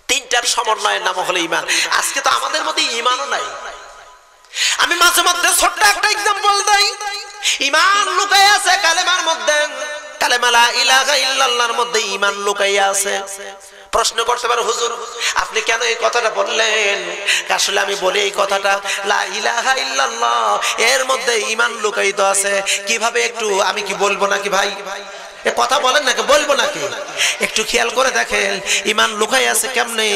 3টার সমন্বয়ের নাম হলো ঈমান। আজকে তো আমাদের মধ্যে ঈমানও নাই। আমি মাঝে মধ্যে ছোট্ট একটা एग्जांपल দেই। ঈমান লুকায় আছে কালেমার মধ্যে, কালেমা লা ইলাহা ইল্লাল্লাহর মধ্যে ঈমান লুকায় আছে। প্রশ্ন করতে পারো, হুজুর আপনি কেন এই কথাটা বললেন? আসলে আমি বলি এই কথাটা, লা ইলাহা ইল্লাল্লাহ এর মধ্যে ঈমান লুকায়িত আছে। কিভাবে একটু আমি কি বলবো নাকি ভাই? এ কথা বলেন নাকি বলবো নাকি? একটু খেয়াল করে দেখেন ঈমান লুকাই আছে কেমনে।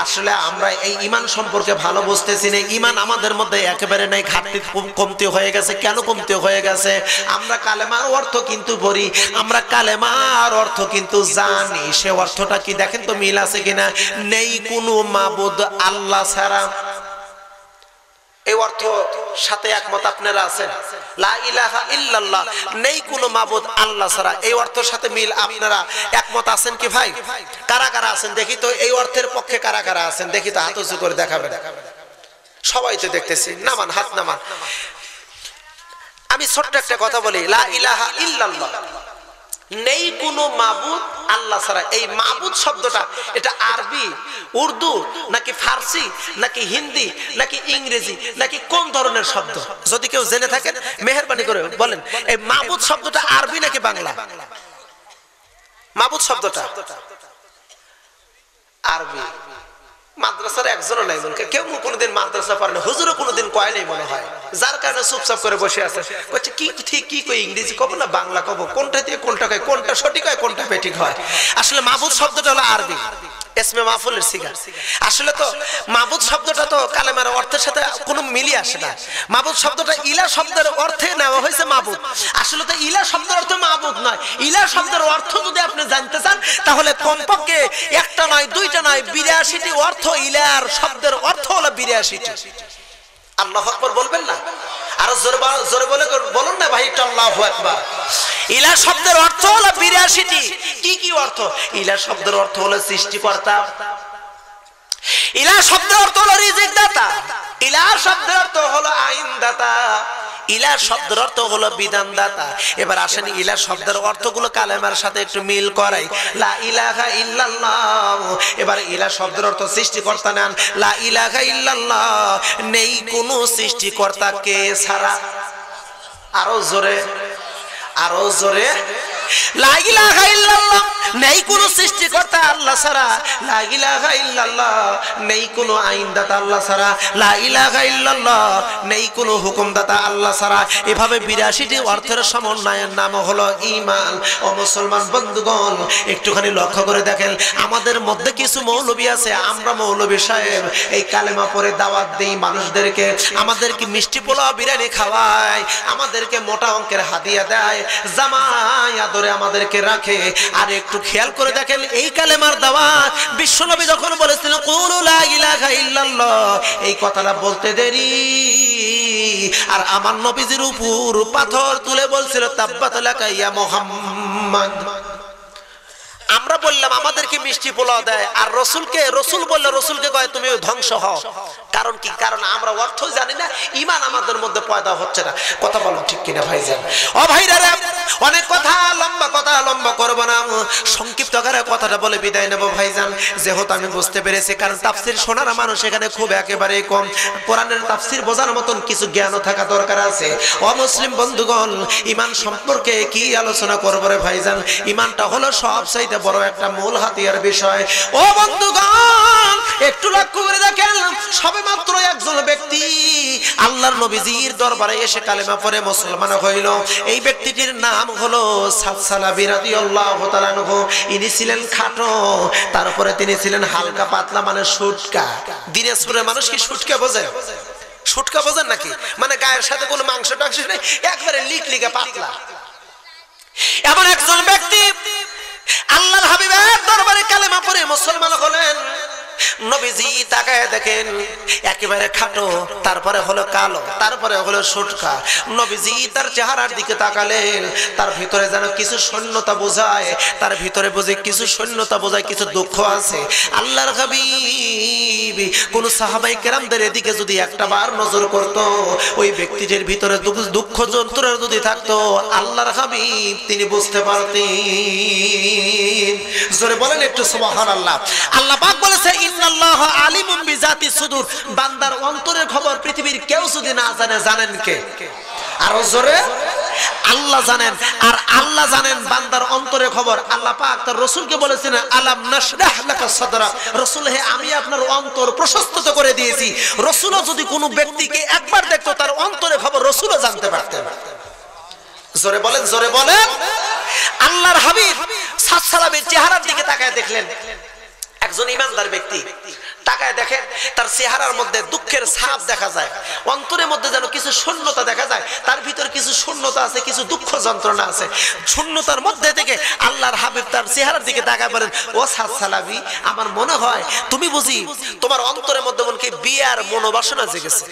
আসলে আমরা এই ঈমান সম্পর্কে ভালো বুঝতেছি না। ঈমান আমাদের মধ্যে একেবারে নাই, ঘাটতি কমতি হয়ে গেছে। কেন কমতি হয়ে গেছে? আমরা কালেমার অর্থ কিন্তু পড়ি, আমরা কালেমার অর্থ কিন্তু জানি, সে অর্থটা কি দেখেন তো মিল আছে কিনা? নেই কোনো মাবুদ আল্লাহ ছাড়া। এই অর্থ সাথে একমত আপনারা আছেন? লা ইলাহা ইল্লাল্লাহ, নেই কোনো মাবুদ আল্লাহ ছাড়া, এই অর্থের সাথে মিল আপনারা একমত আছেন কি ভাই? কারা কারা আছেন দেখি তো? এই অর্থের পক্ষে কারা কারা আছেন দেখি তো? হাত উঁচু করে দেখাবেন। সবাই তো দেখতেছি, নামান হাত নামান। আমি ছোট্ট একটা কথা বলি, লা ইলাহা ইল্লাল্লাহ, নেই কোনো মাবুদ আল্লাহ ছাড়া। এই মাবুদ শব্দটা এটা আরবি, উর্দু নাকি ফার্সি নাকি হিন্দি নাকি ইংরেজি নাকি কোন ধরনের শব্দ? যদি কেউ জেনে থাকেন মেহেরবানি করে বলেন, এই মাবুদ শব্দটা আরবি নাকি বাংলা? মাবুদ শব্দটা আরবি মাদ্রাসার একজনও নাই মনে কেউ কোনোদিন মাদ্রাসা পড়ে না, হুজুরও কোনোদিন কয় নাই মনে হয়, যার কারণে চুপচাপ করে বসে আছে। বলছে কি ঠিক কি কই, ইংরেজি কব না বাংলা কব, কোনটা দিয়ে কোনটা কয়, কোনটা সঠিক হয় কোনটা বেঠিক হয়। আসলে মাবুদ শব্দটা হলো আরবি, ইসমে মাফউলের সিগা। আসলে তো মাবুদ শব্দটা তো কালেমার অর্থের সাথে কোনো মিলি আসে না। মাবুদ শব্দটা ইলা শব্দের অর্থে নেওয়া হয়েছে মাবুদ। আসলে তো ইলা শব্দের অর্থ মাবুদ নয়। ইলা শব্দের অর্থ যদি আপনি জানতে চান তাহলে কমপক্ষে একটা নয় দুইটা নয় 82টি অর্থ, ইলার শব্দের অর্থ হলো 82টি। আল্লাহু আকবার বলবেন না? আর জোরে বলে বলুন না ভাই, আল্লাহু আকবার। ইলা শব্দের অর্থ হলো 82টি। কি কি অর্থ? ইলা শব্দের অর্থ হলো সৃষ্টিকর্তা, ইলা শব্দের অর্থ হলো রিজিক দাতা, ইলা শব্দের অর্থ হলো আইন দাতা, ইলা শব্দের অর্থ হলো বিধান দাতা। এবার আসেন ইলা শব্দের অর্থগুলো কালেমার সাথে একটু মিল করাই। লা ইলাহা ইল্লাল্লাহ, এবার ইলা শব্দের অর্থ সৃষ্টিকর্তা নেন। লা ইলাহা ইল্লাল্লাহ, নেই কোনো সৃষ্টিকর্তাকে ছাড়া। আরো জোরে, আরো জোরে। লা ইলাহা ইল্লাল্লাহ, নেই কোনো সৃষ্টিকর্তা আল্লাহ ছাড়া। লা ইলাহা ইল্লাল্লাহ, নেই কোনো আইনদাতা আল্লাহ ছাড়া। লা ইলাহা ইল্লাল্লাহ, নেই কোনো হুকুমদাতা আল্লাহ ছাড়া। এভাবে 82টি অর্থের সমন্বয়ের নাম হলো ঈমান। ও মুসলমান বন্ধুগণ, একটুখানি লক্ষ্য করে দেখেন, আমাদের মধ্যে কিছু মৌলবী আছে, আমরা মৌলবী সাহেব এই কালেমা পড়ে দাওয়াত দেই মানুষদেরকে, আমাদেরকে মিষ্টি পোলাও বিরিয়ানি খাওয়ায়, আমাদেরকে মোটা অঙ্কের হাদিয়া দেয়, জামাই আদরে আমাদেরকে রাখে। আর একটু খেয়াল করে দেখেন, এই কালেমার দাওয়াত বিশ্বনবী যখন বলেছিলেন কুলু লা ইলাহা ইল্লাল্লাহ, এই কথাটা বলতে দেরি আর আমার নবীজির উপর পাথর তুলে বলছিল তাব্বাত লাকা ইয়া মুহাম্মদ। আমরা বললাম আমাদেরকে মিষ্টি পোলাও দেয়, আর রসুলকে, রসুল বললে রসুলকে কয় তুমি ধ্বংস হও। কারণ কি? কারণ আমরা অর্থ জানি না, ঈমান আমাদের মধ্যে পয়দা হচ্ছে না। কথা বলো ঠিক কিনা ভাইজান? ও ভাইরা, অনেক কথা, লম্বা কথা লম্বা করব না, সংক্ষিপ্ত আকারে কথাটা বলে বিদায় নেব ভাইজান। যেহেতু আমি বুঝতে পেরেছি, কারণ তাফসীর শোনার মানুষ এখানে খুব একেবারেই কম, কোরআনের তাফসীর বোঝার মতন কিছু জ্ঞানও থাকা দরকার আছে। ও মুসলিম বন্ধুগণ, ঈমান সম্পর্কে কি আলোচনা করব রে ভাইজান? ঈমানটা হলো সবচাইতে বড় একটা মূল হাতিয়ার বিষয়। ও বন্ধুগণ, একটু লক্ষ্য করে দেখেন, সবে মাত্র একজন ব্যক্তি আল্লাহর নবীজির দরবারে এসে কালেমা পড়ে মুসলমান হইল। এই ব্যক্তিটির নাম হলো সালাবী রাদিয়াল্লাহু তাআলা আনহু। ইনি ছিলেন খাটো, তারপরে তিনি ছিলেন হালকা পাতলা, মানে শুটকা। দিনাজপুরের মানুষ কি শুটকা বোঝে? শুটকা বোঝেন নাকি? মানে গায়ের সাথে কোনো মাংস টাংস নেই, একবারে লিকলিকে পাতলা। এমন একজন ব্যক্তি আল্লাহর হাবিবের দরবারে কালেমা পড়ে মুসলমান হলেন। নবীজি তাকায় দেখেন, একেবারে খাটো, তারপরে হলো কালো, তারপরে হলো শুটকা। নবীজি তার চেহারার দিকে তাকালেন, তার ভিতরে যেন কিছু শূন্যতা বোঝায়, তার ভিতরে বুঝে কিছু শূন্যতা বোঝায়, কিছু দুঃখ আছে। আল্লাহর হাবিব কোন সাহাবাই কেরামদের এদিকে যদি একটা বার নজর করত, ওই ব্যক্তিটির ভিতরে দুঃখ যন্ত্রণা যদি থাকতো, আল্লাহর হাবিব তিনি বুঝতে পারতেন। জোরে বলেন একটু সুবহানাল্লাহ। আল্লাহ পাক বলেছে ইন্নাল্লাহ আলিমুম বিজাতিস সুদূর, বান্দার অন্তরের খবর পৃথিবীর কেউ যদি না জানে, জানেন কে? আরো জোরে, আল্লাহ জানেন। আর আল্লাহ জানেন বান্দার অন্তরের খবর। আল্লাহ পাক তার রাসূলকে বলেছেন আলাম নাশরাহ লাকা সাদরা, রাসূল হে আমি আপনার অন্তর প্রশস্ত করে দিয়েছি। রাসূলও যদি কোনো ব্যক্তিকে একবার দেখতো, তার অন্তরের খবর রাসূলও জানতে পারতেন। জোরে বলেন, জোরে বলেন। আল্লাহর হাবিব সাল্লাল্লাহু চেহারার দিকে তাকায় দেখলেন, একজন ইমানদার ব্যক্তি। তাকায় দেখেন, তার চেহারার মধ্যে দুঃখের ছাপ দেখা যায়, অন্তরের মধ্যে যেন কিছু শূন্যতা দেখা যায়, তার ভিতর কিছু শূন্যতা আছে, কিছু দুঃখ যন্ত্রণা আছে। শূন্যতার মধ্যে থেকে আল্লাহর হাবিব তার চেহারার দিকে তাকায় বলেন, ও সালাবী, আমার মনে হয় তুমি বুঝি তোমার অন্তরের মধ্যে মনে কি বিয়ার মনোবাসনা জেগেছে,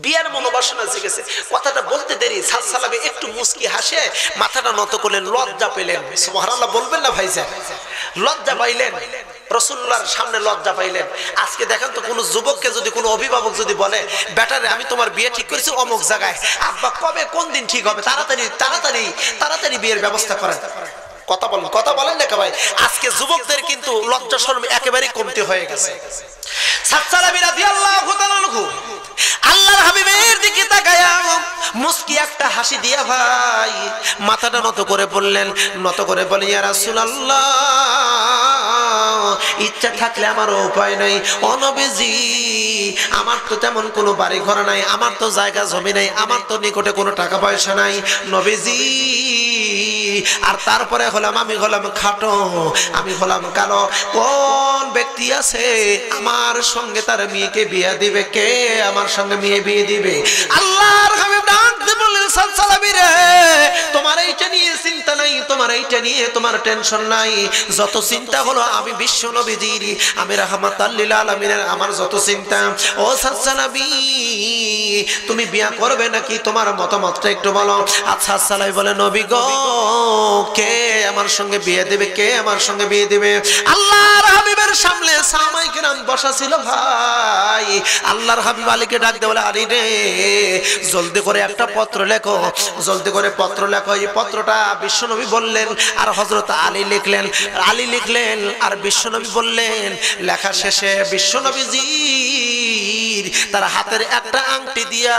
বিয়ার মনোবাসনা জেগেছে। কথাটা বলতে দেরি সালাবী একটু মুস্কি হাসে মাথাটা নত করলেন, লজ্জা পেলেন। সুবহানাল্লাহ বলবেন না ভাইজান? লজ্জা পাইলেন, রাসূলুল্লাহর সামনে লজ্জা পাইলেন। আজকে দেখেন তো, কোনো যুবককে যদি কোনো অভিভাবক যদি বলে, বেটারে আমি তোমার বিয়ে ঠিক করেছি অমুক জায়গায়, আব্বা কবে কোন দিন ঠিক হবে, তাড়াতাড়ি তাড়াতাড়ি তাড়াতাড়ি বিয়ের ব্যবস্থা করেন। কথা বলেন, কথা বলেন না ভাই? আজকে যুবকদের কিন্তু লজ্জা শরম একেবারেই কমতি হয়ে গেছে। সালাবী রাদিয়াল্লাহু তাআলা আনহু আল্লাহর হাবিবের দিকে তাকায়া মুস্কি একটা হাসি দিয়া ভাই মাথাটা নত করে বললেন, নত করে বলি, ইয়া রাসূলুল্লাহ, ইচ্ছা থাকলে আমারও উপায় নাই। ও নবীজি, আমার তো তেমন কোনো বাড়ি ঘর নাই, আমার তো জায়গা জমি নাই, আমার তো নিকটে কোনো টাকা পয়সা নাই নবীজি। আর তারপরে হলাম আমি হলাম খাটো, আমি হলাম কালো। কোন ব্যক্তি আছে আমার সঙ্গে তার মেয়েকে বিয়ে দিবে? কে আমার সঙ্গে মেয়ে বিয়ে দিবে? আল্লাহর হাবিব ডাক দিয়ে বললেন, সালসালাবি রে, তোমার এইটা নিয়ে চিন্তা নাই, তোমার এইটা নিয়ে তোমার টেনশন নাই। যত চিন্তা হলো আমি বিশ্ব নবীজির, আমি রাহমাতাল লিল আলামিনের আমার যত চিন্তা। ও সালসালাবি, তুমি বিয়ে করবে নাকি? তোমার মতামতটা একটু বলো। আচ্ছা সালাই বলে, নবী গো, কে আমার সঙ্গে বিয়ে দেবে? কে আমার সঙ্গে বিয়ে দেবে? আল্লাহর হাবিবের সামনে সাহাবায়ে কেরাম বসা ছিল। ভাই, আল্লাহর হাবিব আলীকে ডাক দিয়ে বলে, আলী রে, জলদি করে একটা পত্র লেখো, জলদি করে পত্র লেখো। এই পত্রটা বিশ্বনবী বললেন আর হযরত আলী লিখলেন, আলী লিখলেন আর বিশ্বনবী বললেন। লেখা শেষে বিশ্বনবীজি তার হাতের একটা আংটি দিয়া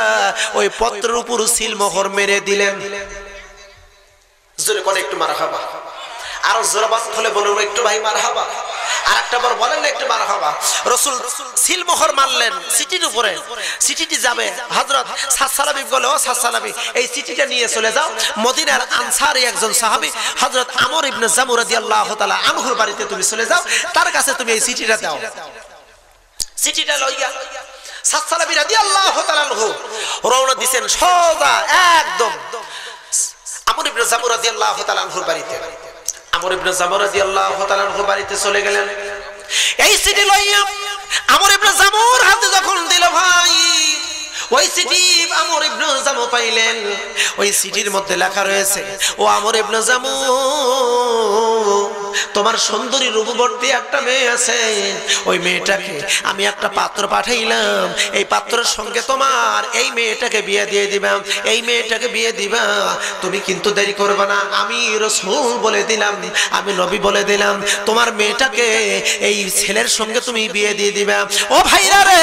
ওই পত্রের উপর সিলমোহর মেরে দিলেন। জোরে করে একটু মারহাবা। আরো জোরাবাত হলে বলুন একটু ভাই মারহাবা। আরেকটা বার বলেন না একটু মারহাবা। রাসূল সিলমোহর মারলেন চিঠির উপরে। চিঠিটি যাবে হযরত সালসালাবি বলে, ও সালসালাবি, এই চিঠিটা নিয়ে চলে যাও মদিনার আনসারী একজন সাহাবী হযরত আমর ইবনে জামু রাদিয়াল্লাহু তাআলা আনহুর বাড়িতে তুমি চলে যাও, তার কাছে তুমি এই চিঠিটা দাও। চিঠিটা লইয়া সালসালাবি রাদিয়াল্লাহু তাআলা আনহু রওনা দিবেন সোজা একদম আমর ইবনে জামু রাদিয়াল্লাহু তাআলা আনহুর বাড়িতে। আমর ইবনে জামু রাদিয়াল্লাহু তাআলা আনহুর বাড়িতে চলে গেলেন। এই চিঠি লইয়া আমর ইবনে জামুর হাতে যখন দিল, ভাই, ওই চিঠি আমর ইবনে জামু পাইলেন। ওই চিঠির মধ্যে লেখা রয়েছে, ও আমর ইবনে জামু, তোমার সুন্দরী রূপবতী একটা মেয়ে আছে, ওই মেয়েটাকে আমি একটা পাত্র পাঠাইলাম, এই পাত্রের সঙ্গে তোমার এই মেয়েটাকে বিয়ে দিয়ে দিবা, এই মেয়েটাকে বিয়ে দিবা। তুমি কিন্তু দেরি করবে না, আমি রাসূল বলে দিলাম, আমি নবী বলে দিলাম, তোমার মেয়েটাকে এই ছেলের সঙ্গে তুমি বিয়ে দিয়ে দিবা। ও ভাইরা রে,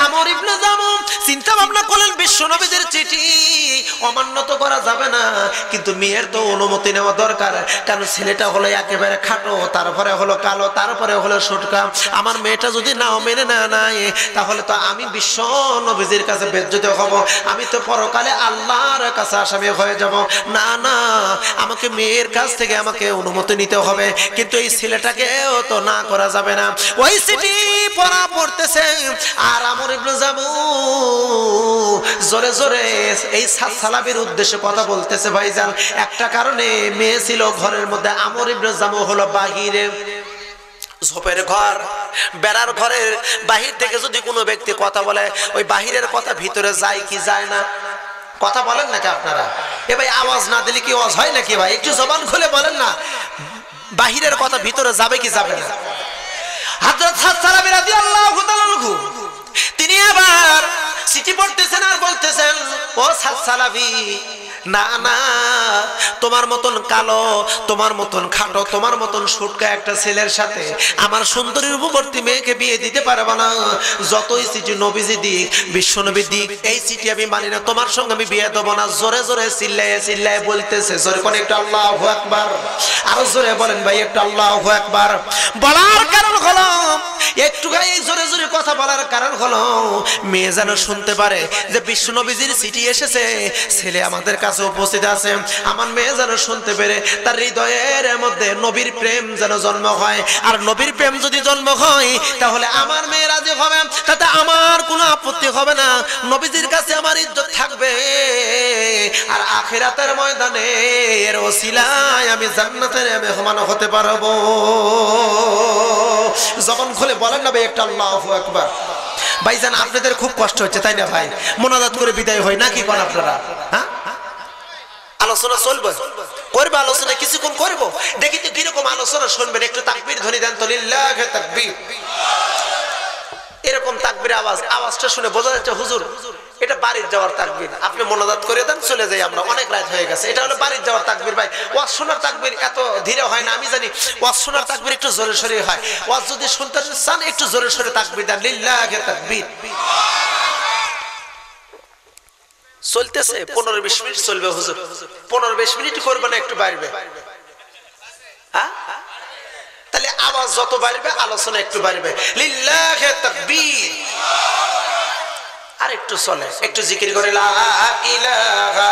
আমর ইবনে জামু চিন্তা ভাবনা করলেন, বিশ্ব নবীদের চিঠি অমান্য তো করা যাবে না, কিন্তু মেয়ের তো অনুমতি নেওয়া দরকার, কারণ ছেলেটা হলো একেবারে খাটো, তারপরে হলো কালো, তারপরে হলো সুটকা। আমার মেয়েটা যদি নাও মেনে না নাই, তাহলে তো আমি বিশ্ব নবীজির কাছে বেজ্জতি হব, আমি তো পরকালে আল্লাহর কাছে আসামি হয়ে যাব। না না, আমাকে মেয়ের কাছ থেকে আমাকে অনুমতি নিতে হবে, কিন্তু এই ছেলেটাকেও তো না করা যাবে না। ওই চিঠি পড়া পড়তেছে আর আমর ইবনে জামু জোরে জোরে এই সালসালাবির উদ্দেশ্যে কথা বলতেছে। ভাইজান, একটা কারণে মেয়ে ছিল ঘরের মধ্যে, আমর ইবনে জামু হলো বাহিরে, ঝোপের ঘর, বেড়ার ঘরের বাহির থেকে যদি কোনো ব্যক্তি কথা বলে, ওই বাহিরের কথা ভিতরে যায় কি যায় না? কথা বলেন নাকি আপনারা? এ ভাই, আওয়াজ না দিলে কি আওয়াজ হয় নাকি? ভাই একটু জবান খুলে বলেন না, বাহিরের কথা ভিতরে যাবে কি যাবে না? হযরত সালসালাবি রাদিয়াল্লাহু তাআলা আনহু তিনি আবার চিঠি পড়তেছেন আর বলতেছেন, ও সালসালাবি, না না, তোমার মতন কালো, তোমার মতন খাটো, তোমার মতন সুটকা একটা ছেলের সাথে আমার সুন্দরী রূপবতী মেয়েকে বিয়ে দিতে পারবো না। যতই চিঠি নবীজি দিক, বিশ্ব নবী দিক, এই চিঠি আমি মানি না, তোমার সঙ্গে আমি বিয়ে দেবো না। জোরে জোরে চিল্লায়ে চিল্লায়ে বলতেছে। জোরে কোন একটু আল্লাহু আকবার। আরো জোরে বলেন ভাই একটু আল্লাহু আকবার। বলার কারণ হলো, একটু এই জোরে জোরে কথা বলার কারণ হলো, মেয়ে যেন শুনতে পারে যে বিশ্ব নবীজির চিঠি এসেছে, ছেলে আমাদের কাছে উপস্থিত আছে। আমার মেয়ে যেন শুনতে পেরে তার হৃদয়ের মধ্যে নবীর প্রেম যেন জন্ম হয়। আর নবীর প্রেম যদি জন্ম হয়, তাহলে আমার মেয়ে রাজি হবে, তাতে আমার কোনো আপত্তি হবে না, নবীজির কাছে আমার ইজ্জত থাকবে, আর আখিরাতের ময়দানে এর ওসিলায় আমি জান্নাতের মেহমান হতে পারবো। জবান খুলে বলেন না ভাই একটা আল্লাহু আকবার। ভাইজান, আপনাদের খুব কষ্ট হচ্ছে তাই না ভাই? মোনাজাত করে বিদায় হয় নাকি কোন আপনারা? হ্যাঁ, আলোচনা চলবে, করবে আলোচনা, কিছুক্ষণ করবো, দেখি তো কিরকম আলোচনা শুনবেন। একটু তাকবীর ধ্বনি দেন তো, লিল্লাহি তাকবীর। এরকম তাকবীর আওয়াজটা শুনে বোঝা যাচ্ছে হুজুর এটা বাড়ির যাওয়ার তাকবীর। আপনি মোনাজাত করে দেন, চলে যাই আমরা, অনেক রাত হয়ে গেছে। এটা হলো বাড়ির যাওয়ার তাকবীর। ভাই, ওয়াজ শোনার তাকবীর এত ধীরে হয় না, আমি জানি। ওয়াজ শোনার তাকবীর একটু জোরে সোরে হয়। ওয়াজ যদি শুনতে চান একটু জোরে সোরে তাকবীর দেন, লিল্লাহি তাকবীর। চলতেছে 15-20 মিনিট চলবে হুজুর। 15-20 মিনিট করবে না, একটু বাড়বে। হ্যাঁ, তাহলে আওয়াজ যত বাড়বে আলোচনা একটু বাড়বে। লিল্লাহি তাকবীর। আর একটু চলে, একটু জিকির করে লা ইলাহা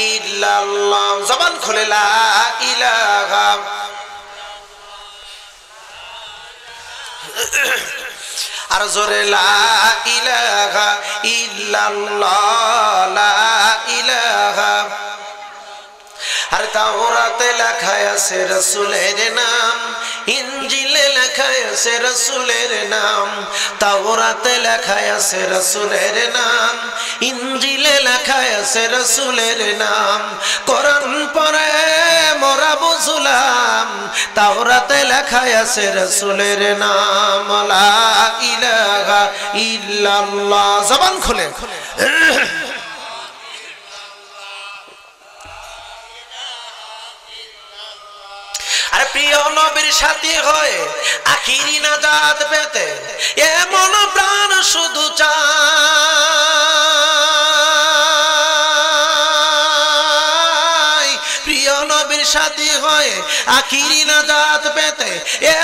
ইল্লাল্লাহ, জবান খুলে লা ইলাহা। আর জোরে লা ইলাহা ইল্লাল্লাহ, লা ইলাহা। আর তাওরাতে লেখা আছে রাসূলের নাম, ইনজিলে লেখা আছে রাসূলের নাম। তাওরাতে লেখা আছে রাসূলের নাম, ইনজিলে লেখা আছে রাসূলের নাম। কোরআন পড়ে মোরা বুঝলাম, তাওরাতে লেখা আছে রাসূলের নাম। লা ইলাহা ইল্লাল্লাহ, জবান খুলে। আর প্রিয় নবীর সাথী হয়ে আখিরি নাজাত পেতে এমন প্রাণ শুধু চায়। প্রিয় নবীর সাথী হয়ে আখিরি নাজাত পেতে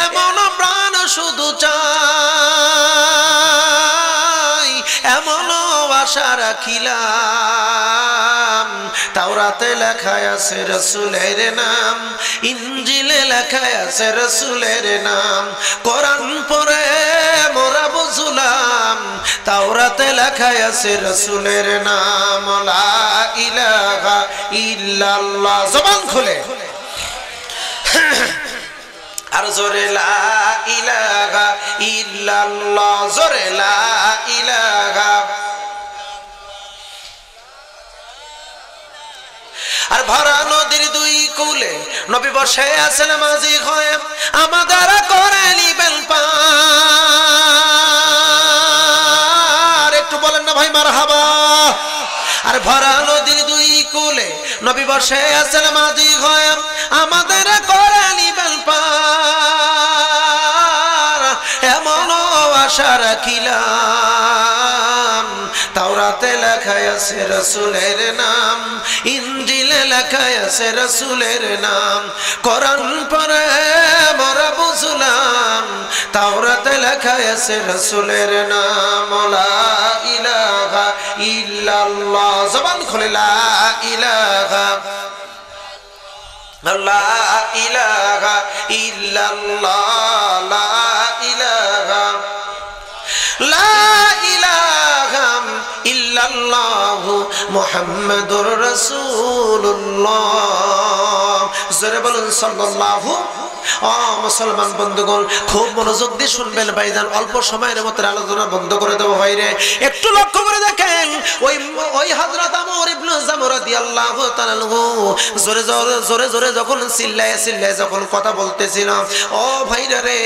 এমন প্রাণ শুধু চায়। এমন আশা রাখিলাম, তাওরাতে লেখা আছে রাসূলের নাম, ইনজিলে লেখা আছে রাসূলের নাম। কোরআন পড়ে মোরা বুঝলাম, তাওরাতে লেখা আছে রাসূলের নাম। লা ইলাহা ইল্লাল্লাহ, জবান খুলে। আর জোরে লা ইলাহা ইল্লাল্লাহ, জোরে লা ইলাহা। আর ভরা নদীর দুই কূলে নবী বসে আছেন মাঝি হয়ে, আমাদের করে নিবেন পার। একটু বলেন না ভাই মারহাবা। আর ভরা নদীর দুই কূলে নবী বসে আছেন মাঝি হয়ে, আমাদের করে নিবেন পার। এমন আশা রাখিলাম, তাওরাতে লেখা আছে রাসূলের নাম, ইনজিলে লেখা আছে রাসূলের নাম। কোরআন পড়ে মোরা বুঝলাম, তাওরাতে লেখা আছে রাসূলের নাম। লা ইলাহা ইল্লাল্লাহ, জবান খুলে লা ইলাহা। লা ইলাহা ইল্লাল্লাহ, লা ইলাহা। লা ইলাহা ইল্লাল্লাহু মুহাম্মাদুর রাসূলুল্লাহ। জোরে বলুন সাল্লাল্লাহু। মুসলমান বন্ধুগণ খুব মনোযোগ দিয়ে শুনবেন ভাইজান, অল্প সময়ের মধ্যে আলোচনা বন্ধ করে দেবো ভাইরে। একটু লক্ষ্য করে দেখেন, ওই হযরত আমর ইবনে জামুর রাদিয়াল্লাহু তাআলা আনহু জোরে জোরে জোরে যখন চিল্লায়ে চিল্লায়ে যখন কথা বলতেছিল, ও ভাইরা রে,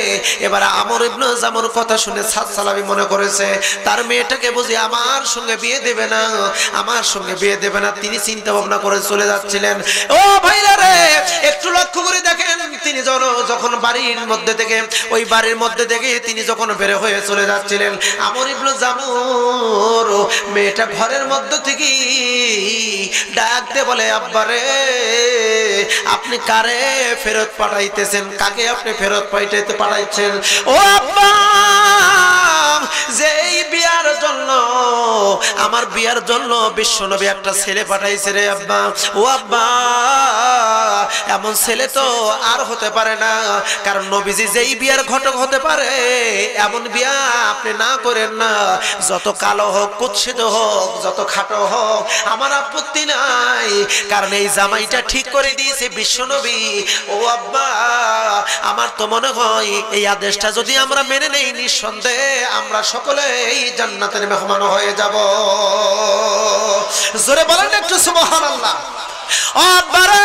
এবার আমর ইবনে জামুর কথা শুনে সাদ সালামি মনে করেছে তার মেয়েটাকে বুঝি আমার সঙ্গে বিয়ে দেবে না, আমার সঙ্গে বিয়ে দেবে না। তিনি চিন্তা ভাবনা করে চলে যাচ্ছিলেন। ও ভাইরা রে, একটু লক্ষ্য করে দেখেন, তিনি যখন বাড়ির মধ্যে থেকে ওই বাড়ির মধ্যে থেকে তিনি যখন বের হয়ে চলে যাচ্ছিলেন, আমর ইবনে জামুর মেয়েটা ঘরের মধ্যে থেকে ডাক দিয়ে বলে, আব্বা রে, আপনি কারে ফেরত পাঠাইতেছেন? কাকে আপনি ফেরত পাঠাইছেন? ও আব্বা, যেই বিয়ার জন্য আমার বিয়ার জন্য বিশ্বনবী একটা ছেলে পাঠাইছে রে আব্বা। ও আব্বা, এমন ছেলে তো আর হতে পারে না, কারণ নবীজি যেই বিয়ার ঘটক হতে পারে এমন বিয়া আপনি না করেন না। যত কালো হোক, কুৎসিত হোক, যত খাটো হোক, আমার আপত্তি নাই, কারণ এই জামাইটা ঠিক করে দিয়েছে বিশ্বনবী। ও আব্বা, আমার তো মনে হয় এই আদেশটা যদি আমরা মেনে নেই, নিঃসন্দেহে আমরা সকলে এই জান্নাতের মেহমান হয়ে যাব। জোরে বলেন একটু সুবহানাল্লাহ। ও আব্বা রে,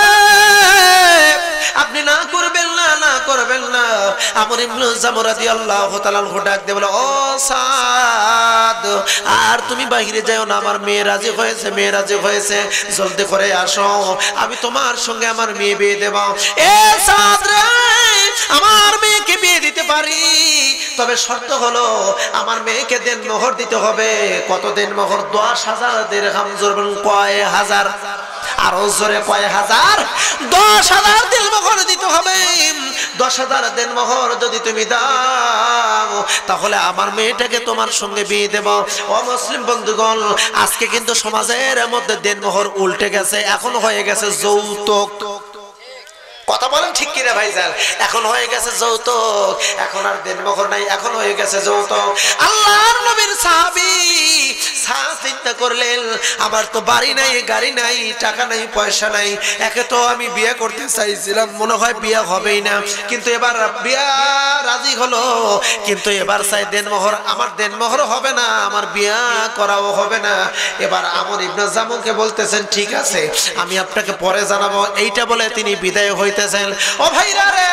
আপনি না করবেন না, না করবেন না। আমর ইবনে জামুর রাদিয়াল্লাহু তাআলা আনহু ডাক দিয়ে বলে, ও সাদ, আর তুমি বাইরে যাও না, আমার মেয়ে রাজি হয়েছে, মেয়ে রাজি হয়েছে, জলদি করে আসো, আমি তোমার সঙ্গে আমার মেয়ে বিয়ে দেব। এ সাদ রে, আমার মেয়েকে বিয়ে দিতে পারি, তবে শর্ত হলো আমার মেয়েকে দেনমোহর দিতে হবে। কত দেনমোহর? 10,000 দিরহাম। জোরে বলুন, কয় হাজার? আরো জোরে, কয় হাজার? 10,000 দেনমোহর দিতে হবে। 10,000 দেনমোহর যদি তুমি দাও তাহলে আমার মেয়েটাকে তোমার সঙ্গে বিয়ে দেব। ও মুসলিম বন্ধুগণ, আজকে কিন্তু সমাজের মধ্যে দেনমোহর উল্টে গেছে, এখন হয়ে গেছে যৌতুক। কথা বলেন ঠিক কিনা ভাইজান? এখন হয়ে গেছে যৌতুক, এখন আর দেনমোহর নাই, এখন হয়ে গেছে যৌতুক। আল্লাহর নবীর সাহাবী চিন্তা করলেন, আমার তো বাড়ি নাই, গাড়ি নাই, টাকা নাই, পয়সা নাই, একে তো আমি বিয়ে করতে চাইছিলাম, মনে হয় বিয়ে হবেই না, কিন্তু এবার বিয়া রাজি হলো, কিন্তু এবার চাই দেনমোহর, আমার দেনমোহর হবে না, আমার বিয়া করাও হবে না। এবার আমর ইবনে জামুকে বলতেছেন, ঠিক আছে আমি আপনাকে পরে জানাবো, এইটা বলে তিনি বিদায় হইতেছেন। ও ভাইরা রে,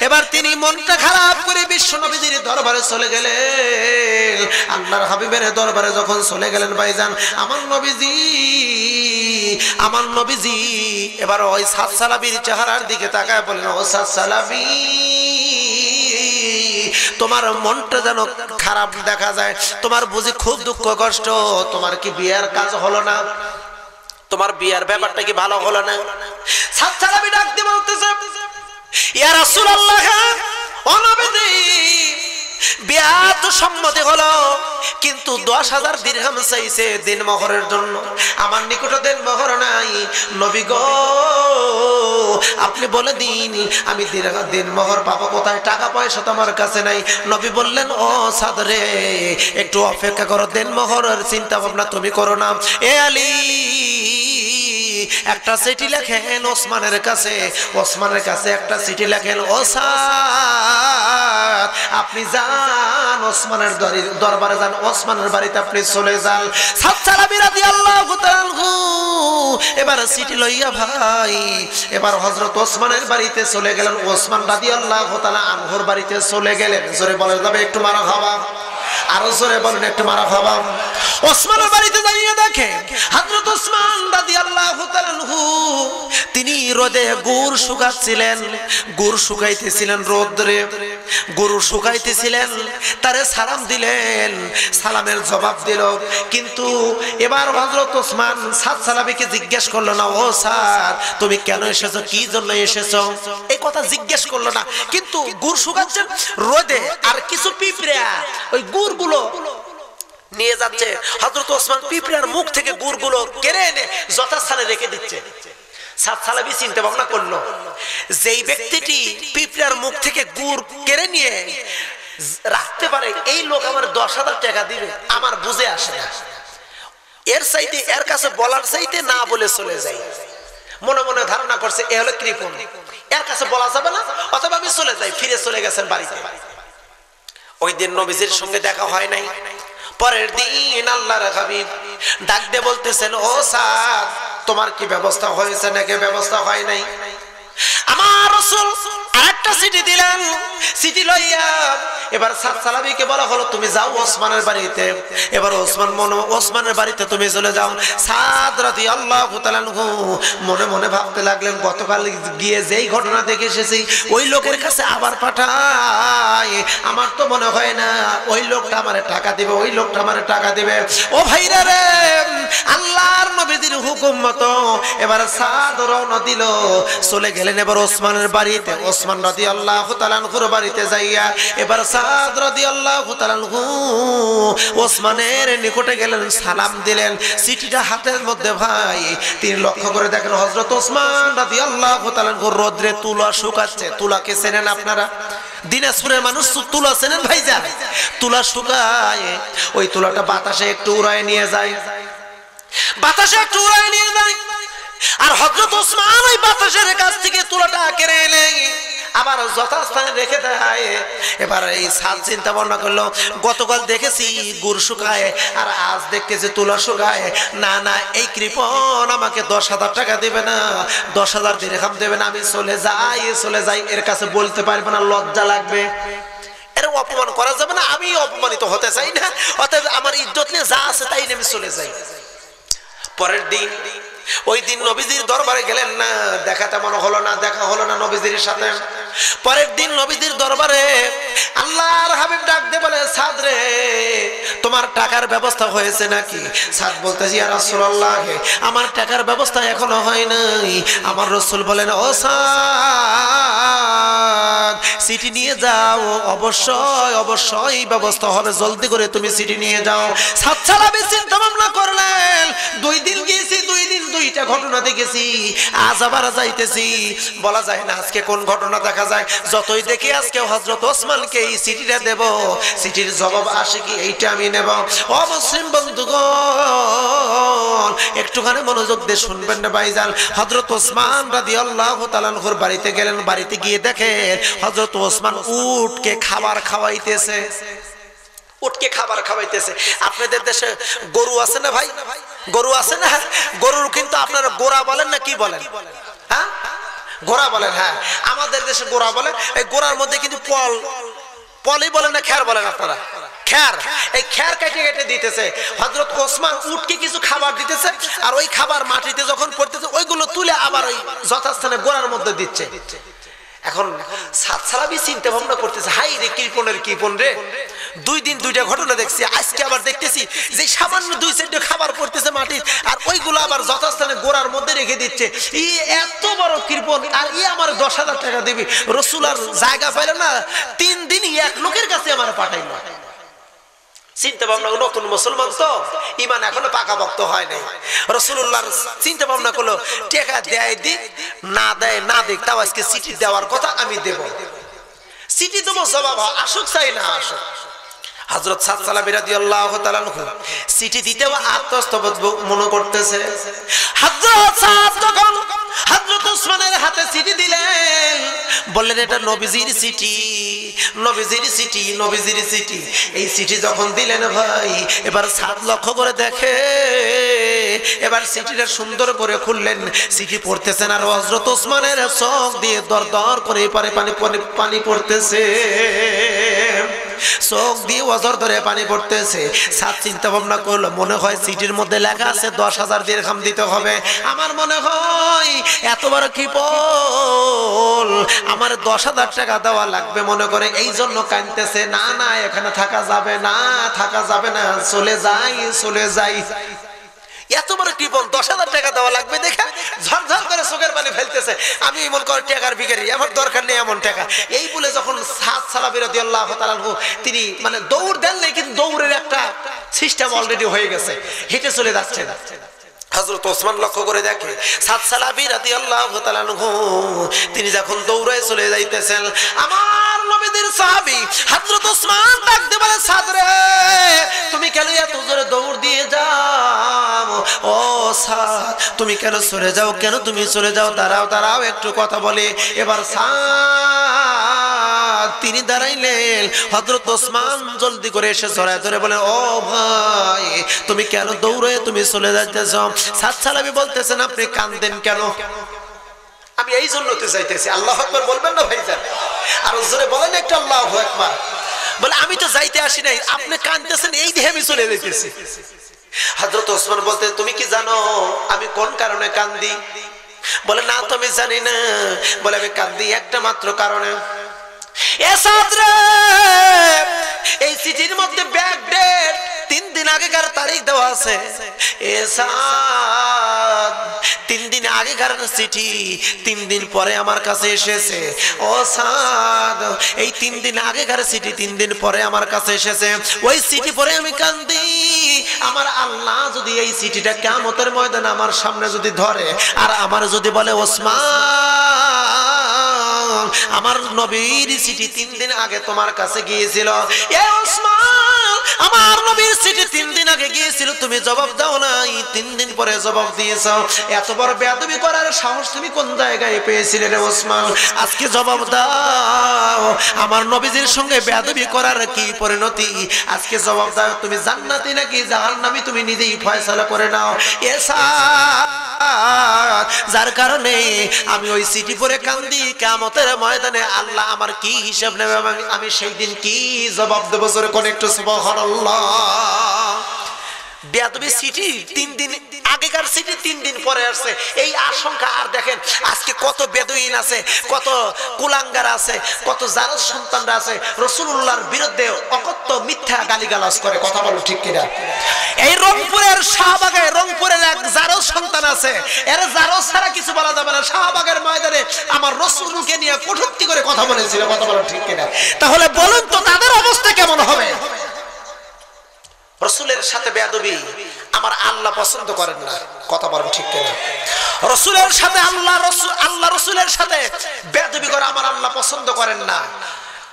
এবার তিনি মনটা খারাপ করে বিশ্ব নবীজির দরবারে চলে গেলেন। আল্লাহর হাবিবের দরবারে যখন চলে গেলেন ভাইজান, আমার নবীজি এবার ওই সাদ সালাবির চেহারার দিকে তাকায় বলেন, ও সাদ সালাবি, তোমার মনটা যেন খারাপ দেখা যায়, তোমার বুঝি খুব দুঃখ কষ্ট, তোমার কি বিয়ার কাজ হলো না, তোমার বিয়ার ব্যাপারটা কি ভালো হলো না? সাদ সালাবি ডাক দিয়ে বলতেছে, ইয়া রাসূলুল্লাহ, ও নবীজি, বিয়া তো সম্মতি হলো, কিন্তু 10,000 দিরহাম চাইছে দিনমোহরের জন্য, আমার নিকটে দিনমোহর নাই। নবী গো, আপনি বলে দিন আমি দিনমোহর পাবো কোথায়, টাকা পয়সা তো আমার কাছে নাই। নবী বললেন, ও সাদ রে, একটু অপেক্ষা করো, দিনমোহরের চিন্তা ভাবনা তুমি করো না। এ আলী, একটা চিঠি লেখেন ওসমানের কাছে, ওসমানের কাছে একটা চিঠি লেখেন, ও সাদ, আপনি যান ওসমানের দরবারে যান, ওসমানের বাড়িতে আপনি চলে যান। সাদ সালাবি রাদিয়াল্লাহু তাআলা আনহু এবার চিঠি লইয়া ভাই এবার হযরত ওসমানের বাড়িতে চলে গেলেন। ওসমান রাদিয়াল্লাহু তাআলা আনহুর বাড়িতে চলে গেলেন। জোরে বলেন যাবে একটু মারহাবা, আরো জোরে বলেন একটু মারহাবা। ওসমানের বাড়িতে যাইয়া দেখে হযরত ওসমান রাদিয়াল্লাহু তাআলা আনহু তিনি রোদে গুড় শুকাচ্ছিলেন, গুড় শুকাইতেছিলেন রোদ্রে, গুড় শুকাইতেছিলেন। তারে সালাম দিলেন, সালামের জবাব দিল, কিন্তু এবার হযরত ওসমান সাদ সালাবিকে জিজ্ঞেস করলো না, ও সাদ তুমি কেন এসেছো, কি জন্য এসেছো, এই কথা জিজ্ঞেস করলো না, কিন্তু গুড় শুকাচ্ছেন রোদে, আর কিছু পিঁপড়া ওই গুড়গুলো নিয়ে যাচ্ছে। হযরত ওসমান পিঁপড়ার মুখ থেকে গুড়গুলো কেড়ে এনে যথাস্থানে রেখে দিচ্ছে। সাদ সালাবি চিন্তা ভাবনা করলো, যেই ব্যক্তিটি পিঁপড়ার মুখ থেকে গুড় কেড়ে নিয়ে রাখতে পারে, এই লোক আমার 10,000 টাকা দিবে, আমার বুঝে আসে না। এর চাইতে এর কাছে বলার চাইতে না বলে চলে যাই। মনে মনে ধারণা করছে এ হলো কৃপণ, এর কাছে বলা যাবে না, অথবা আমি চলে যাই। ফিরে চলে গেছেন বাড়িতে। ওই দিন নবীজির সঙ্গে দেখা হয় নাই। পরের দিন আল্লাহর হাবিব ডাক দিয়ে বলতেছেন, ও সাদ তোমার কি ব্যবস্থা হয়েছে নাকি ব্যবস্থা হয় নাই? আমার রাসূল আরেকটা চিঠি দিলেন। চিঠি লইয়া এবার সাদ সালাবিকে বলা হলো, তুমি যাও ওসমানের বাড়িতে। এবার ওসমানের বাড়িতে তুমি চলে যাও। সাদ রাদিয়াল্লাহু তাআলা আনহু মনে মনে ভাবতে লাগলেন, গতকাল গিয়ে যেই ঘটনা দেখে এসেছি ওই লোকের কাছে আবার পাঠায়, আমার তো মনে হয় না ওই লোকটা আমারে টাকা দিবে, ওই লোকটা আমারে টাকা দিবে। ও ভাইরা রে, আল্লাহর নবীর হুকুম মতো এবার সাদ রওনা দিল, চলে গেলেন এবার ওসমানের বাড়িতে। ওসমান রাদিয়াল্লাহু তাআলা আনহুর বাড়িতে যাইয়া এবার সাদ রাদিয়াল্লাহু তাআলা আনহু ওসমানের নিকটে গেলেন, সালাম দিলেন। চিঠিটা হাতের মধ্যে ভাই তিনি লক্ষ্য করে দেখেন হযরত ওসমান রাদিয়াল্লাহু তাআলা আনহু রোদ্রে তুলা শুকাচ্ছে। তুলাকে চেনেন আপনারা? দিনাজপুরের মানুষ তুলা চেনেন ভাইজান? তুলা শুকায়, ওই তুলাটা বাতাসে একটু উড়ায় নিয়ে যায়, বাতাসে একটু উড়ায় নিয়ে যায়। আর হযরত ওসমান ওই বাতাসের কাছ থেকে তুলাটা কেড়ে এনে আবার যথাস্থানে রেখে দেয়। এবার এই সাদ চিন্তা ভাবনা করলো, গতকাল দেখেছি গুড় শুকায় আর আজ দেখতেছি তুলা শুকায়, না না এই কৃপণ আমাকে 10,000 টাকা দেবে না, 10,000 দিরহাম দেবে না, আমি চলে যাই, এর কাছে বলতে পারবে না, লজ্জা লাগবে, এর অপমান করা যাবে না, আমি অপমানিত হতে চাই না, অতএব আমার ইজ্জত নিয়ে যা আছে তাই নেমে চলে যাই। পরের দিন ওই দিন নবীজির দরবারে গেলেন না, দেখা তেমন হলো না, দেখা হলো না নবীজির সাথে। পরের দিন নবীজির দরবারে আল্লাহর হাবিব ডাক দিয়ে বলে, সাদ রে তোমার তোমার টাকার ব্যবস্থা হয়েছে নাকি? সাদ বলতেছি ইয়া রাসূলুল্লাহ, আমার টাকার ব্যবস্থা এখনো হয় নাই। আমার রাসূল বলেন, ও সাদ, সিটি নিয়ে যাও, অবশ্যই অবশ্যই ব্যবস্থা হবে, জলদি করে তুমি সিটি নিয়ে যাও। সাদ সালাবি চিন্তা ভাবনা করলেন, 2 দিন গিয়েছি, 2 দিন 2টা ঘটনা দেখেছি, আজ আবার যাইতেছি, বলা যায় না আজকে কোন ঘটনা দেখা যায়। যতই দেখি আজকে হযরত ওসমানকে এই সিটিটা দেব, সিটির জবাব আসে কি এইটা আমি নেব। ও মুসলিম বন্ধুগণ, একটুখানি মনোযোগ দিয়ে শুনবেন না ভাইজান। হযরত ওসমান রাদিয়াল্লাহু তাআলা আনহুর বাড়িতে গেলেন, বাড়িতে গিয়ে দেখেন হযরত ওসমান উটকে খাবার খাওয়াইতেছে, উটকে খাবার খাওয়াইতেছে। আপনাদের দেশে গরু আছে না ভাই? গরু আছে না? গরুর কিন্তু আপনারা গোরা বলেন না কি বলেন? হ্যাঁ, গোরা বলেন। হ্যাঁ, আমাদের দেশে গোরা বলে। এই গোরার মধ্যে কিন্তু পলই বলেন না খ্যার বলেন আপনারা? খ্যার। এই খ্যার কেটে কেটে দিতেছে। হযরত ওসমান উটকে কিছু খাবার দিতেছে, আর ওই খাবার মাটিতে যখন পড়তেছে ওইগুলো তুলে আবার ওই যথাস্থানে গোরার মধ্যে দিচ্ছে। এখন সাদ সালাবি চিন্তা ভাবনা করতেছে, হাই রে কৃপণের কৃপণ রে, 2 দিন 2টা ঘটনা দেখছি, আজকে আবার দেখতেছি যে সামান্য 2-4টা খাবার পড়তেছে মাটির, আর ওইগুলো আবার যথাস্থানে গোড়ার মধ্যে রেখে দিচ্ছে। ই এত বড় কৃপণ, আর ই আমার 10,000 টাকা দিবি। রাসূল আর জায়গা পাইল না, 3 দিন এক লোকের কাছে আমার পাঠাইলো। চিন্তা ভাবনা, নতুন মুসলমান তো, ঈমান এখনো পাকাপোক্ত হয় নাই। রাসূলুল্লাহর চিন্তা ভাবনা করলো, টাকা দেয় দিক, না দেয় না দিক, তাও আজকে সিটি দেওয়ার কথা আমি দেব। সিটি দেবো, জবাব আসুক চাই না আসুক। হযরত সাদ সালাবি রাদিয়াল্লাহু তাআলা আনহু সিটি দিতেও আত্মস্তবদ মনে করতেছে। হযরত সাদ যখন হযরত ওসমানের হাতে সিটি দিলেন, বললেন এটা নবীজির সিটি, নবীজির সিটি, নবীজির সিটি। এই সিটি যখন দিলেন ভাই, এবার সাদ লক্ষ্য করে দেখে, এবার সিটিটা সুন্দর করে খুললেন, সিটি পড়তেছেন, আর হযরত ওসমানের চোখ দিয়ে দর দর করে পানি পানি পানি পড়তেছে, চোখ দিয়ে ওজর ধরে পানি পড়তেছে। সাদ চিন্তা ভাবনা করলো, মনে হয় সিটির মধ্যে লেখা আছে 10,000 দিরহাম দিতে হবে। আমার মনে হয় এত বড় কৃপণ, আমার 10,000 টাকা দেওয়া লাগবে মনে করে, এই জন্য কাঁদতেছে। না না, এখানে থাকা যাবে না, থাকা যাবে না, চলে যাই, চলে যাই। এত বড় কৃপণ, 10,000 টাকা দেওয়া লাগবে দেখে ঝরঝর করে চোখের পানি ফেলতেছে। আমি মনে করি টাকার ভিখারি, আমার দরকার নেই এমন টাকা। এই বলে যখন সাদ সালাবি রাদিয়াল্লাহু তাআলা আনহু তিনি মানে দৌড় দেন নাই, কিন্তু দৌড়ের একটা সিস্টেম অলরেডি হয়ে গেছে, হেঁটে চলে যাচ্ছে। হযরত ওসমান লক্ষ্য করে দেখে সাদ সালাবি রাদিয়াল্লাহু তাআলা আনহু তিনি যখন দৌড়ে চলে যাইতেছেন, আমার নবীদের সাহাবী হযরত ওসমান ডাক দিয়ে বলে, সাদ রে, তুমি কেন এত জোরে দৌড় দিয়ে যাও? ও সাদ, তুমি কেন সরে যাও? কেন তুমি সরে যাও? দাঁড়াও দাঁড়াও, একটু কথা বলি। এবার সাদ তিনি দাঁড়াইলেন, হযরত ওসমান জলদি করে এসে জড়ায় ধরে বলেন, ও ভাই, তুমি কেন দৌড়ে তুমি চলে যাইতেছ? সাদ সালাবি বলতেছেন, আপনি কাঁদেন কেন? আমি এই জন্য তো যাইতেছি। আল্লাহু আকবার বলবেন না ভাইজান? আর জোরে বলেন একটু আল্লাহু আকবার। বলে, আমি তো যাইতে আসি নাই, আপনি কাঁদতেছেন এই দেখে আমি চলে যাইতেছি। হযরত ওসমান বলতে, তুমি কি জানো আমি কোন কারণে কান্দি? বলে, না তো আমি জানি না। বলে, আমি কান্দি একটা মাত্র কারণে। এ সাদ রে, এই চিঠির মধ্যে ব্যাক ডেট 3 দিন আগেকার তারিখ দেওয়া আছে। এ সাদ, 3 দিন আগেকার চিঠি 3 দিন পরে আমার কাছে এসেছে। ও সাদ, এই 3 দিন আগেকার চিঠি 3 দিন পরে আমার কাছে এসেছে। ওই চিঠি পরে আমি কান্দি। আমার আল্লাহ যদি এই চিঠিটা কিয়ামতের ময়দানে আমার সামনে যদি ধরে, আর আমার যদি বলে, ওসমান, আমার নবীর চিঠি 3 দিন আগে তোমার কাছে গিয়েছিল। এ ওসমান, আমার নবীর চিঠি 3 দিন আগে গিয়েছিল, তুমি জবাব দাও নাই, 3 দিন পরে জবাব দিয়েছ। এত বড় বেয়াদবি করার সাহস তুমি কোন জায়গায় পেয়েছিলে রে ওসমান? আজকে জবাব দাও, আমার নবীজির সঙ্গে বেয়াদবি করার কি পরিণতি? আজকে জবাব দাও, তুমি জান্নাতি নাকি জাহান্নামী, তুমি নিজেই ফয়সালা করে নাও। এসা যার কারণে আমি ওই চিঠি পড়ে কান্দি, কিয়ামতের ময়দানে আল্লাহ আমার কি হিসাব নেবে, আমি সেই দিন কি জবাব দেব? জোরে কোন একটু সুবহানাল্লাহ। বেয়াদবি সিটি 3 দিন আগেকার সিটি 3 দিন পরে আসছে, এই আশঙ্কা। আর দেখেন আজকে কত বেদুইন আছে, কত কুলাঙ্গার আছে, কত জারজ সন্তানরা আছে রাসূলুল্লাহর বিরুদ্ধে অকথ্য মিথ্যা গালিগালাজ করে। কথা বলো ঠিক কিনা? এই রংপুরের শাহবাগে রংপুরের এক জারজ সন্তান আছে, এর জারজ ছাড়া কিছু বলা যাবে না। শাহবাগের ময়দানে আমার রাসূলকে নিয়ে কটূক্তি করে কথা বলেছিল। কথা বলো ঠিক কিনা? তাহলে বলুন তো তাদের অবস্থা কেমন হবে? রাসূলের সাথে বেয়াদবি আমার আল্লাহ পছন্দ করেন না। কথা বলেন ঠিক কিনা? রাসূলের সাথে আল্লাহ রাসূলের সাথে বেয়াদবি করে আমার আল্লাহ পছন্দ করেন না।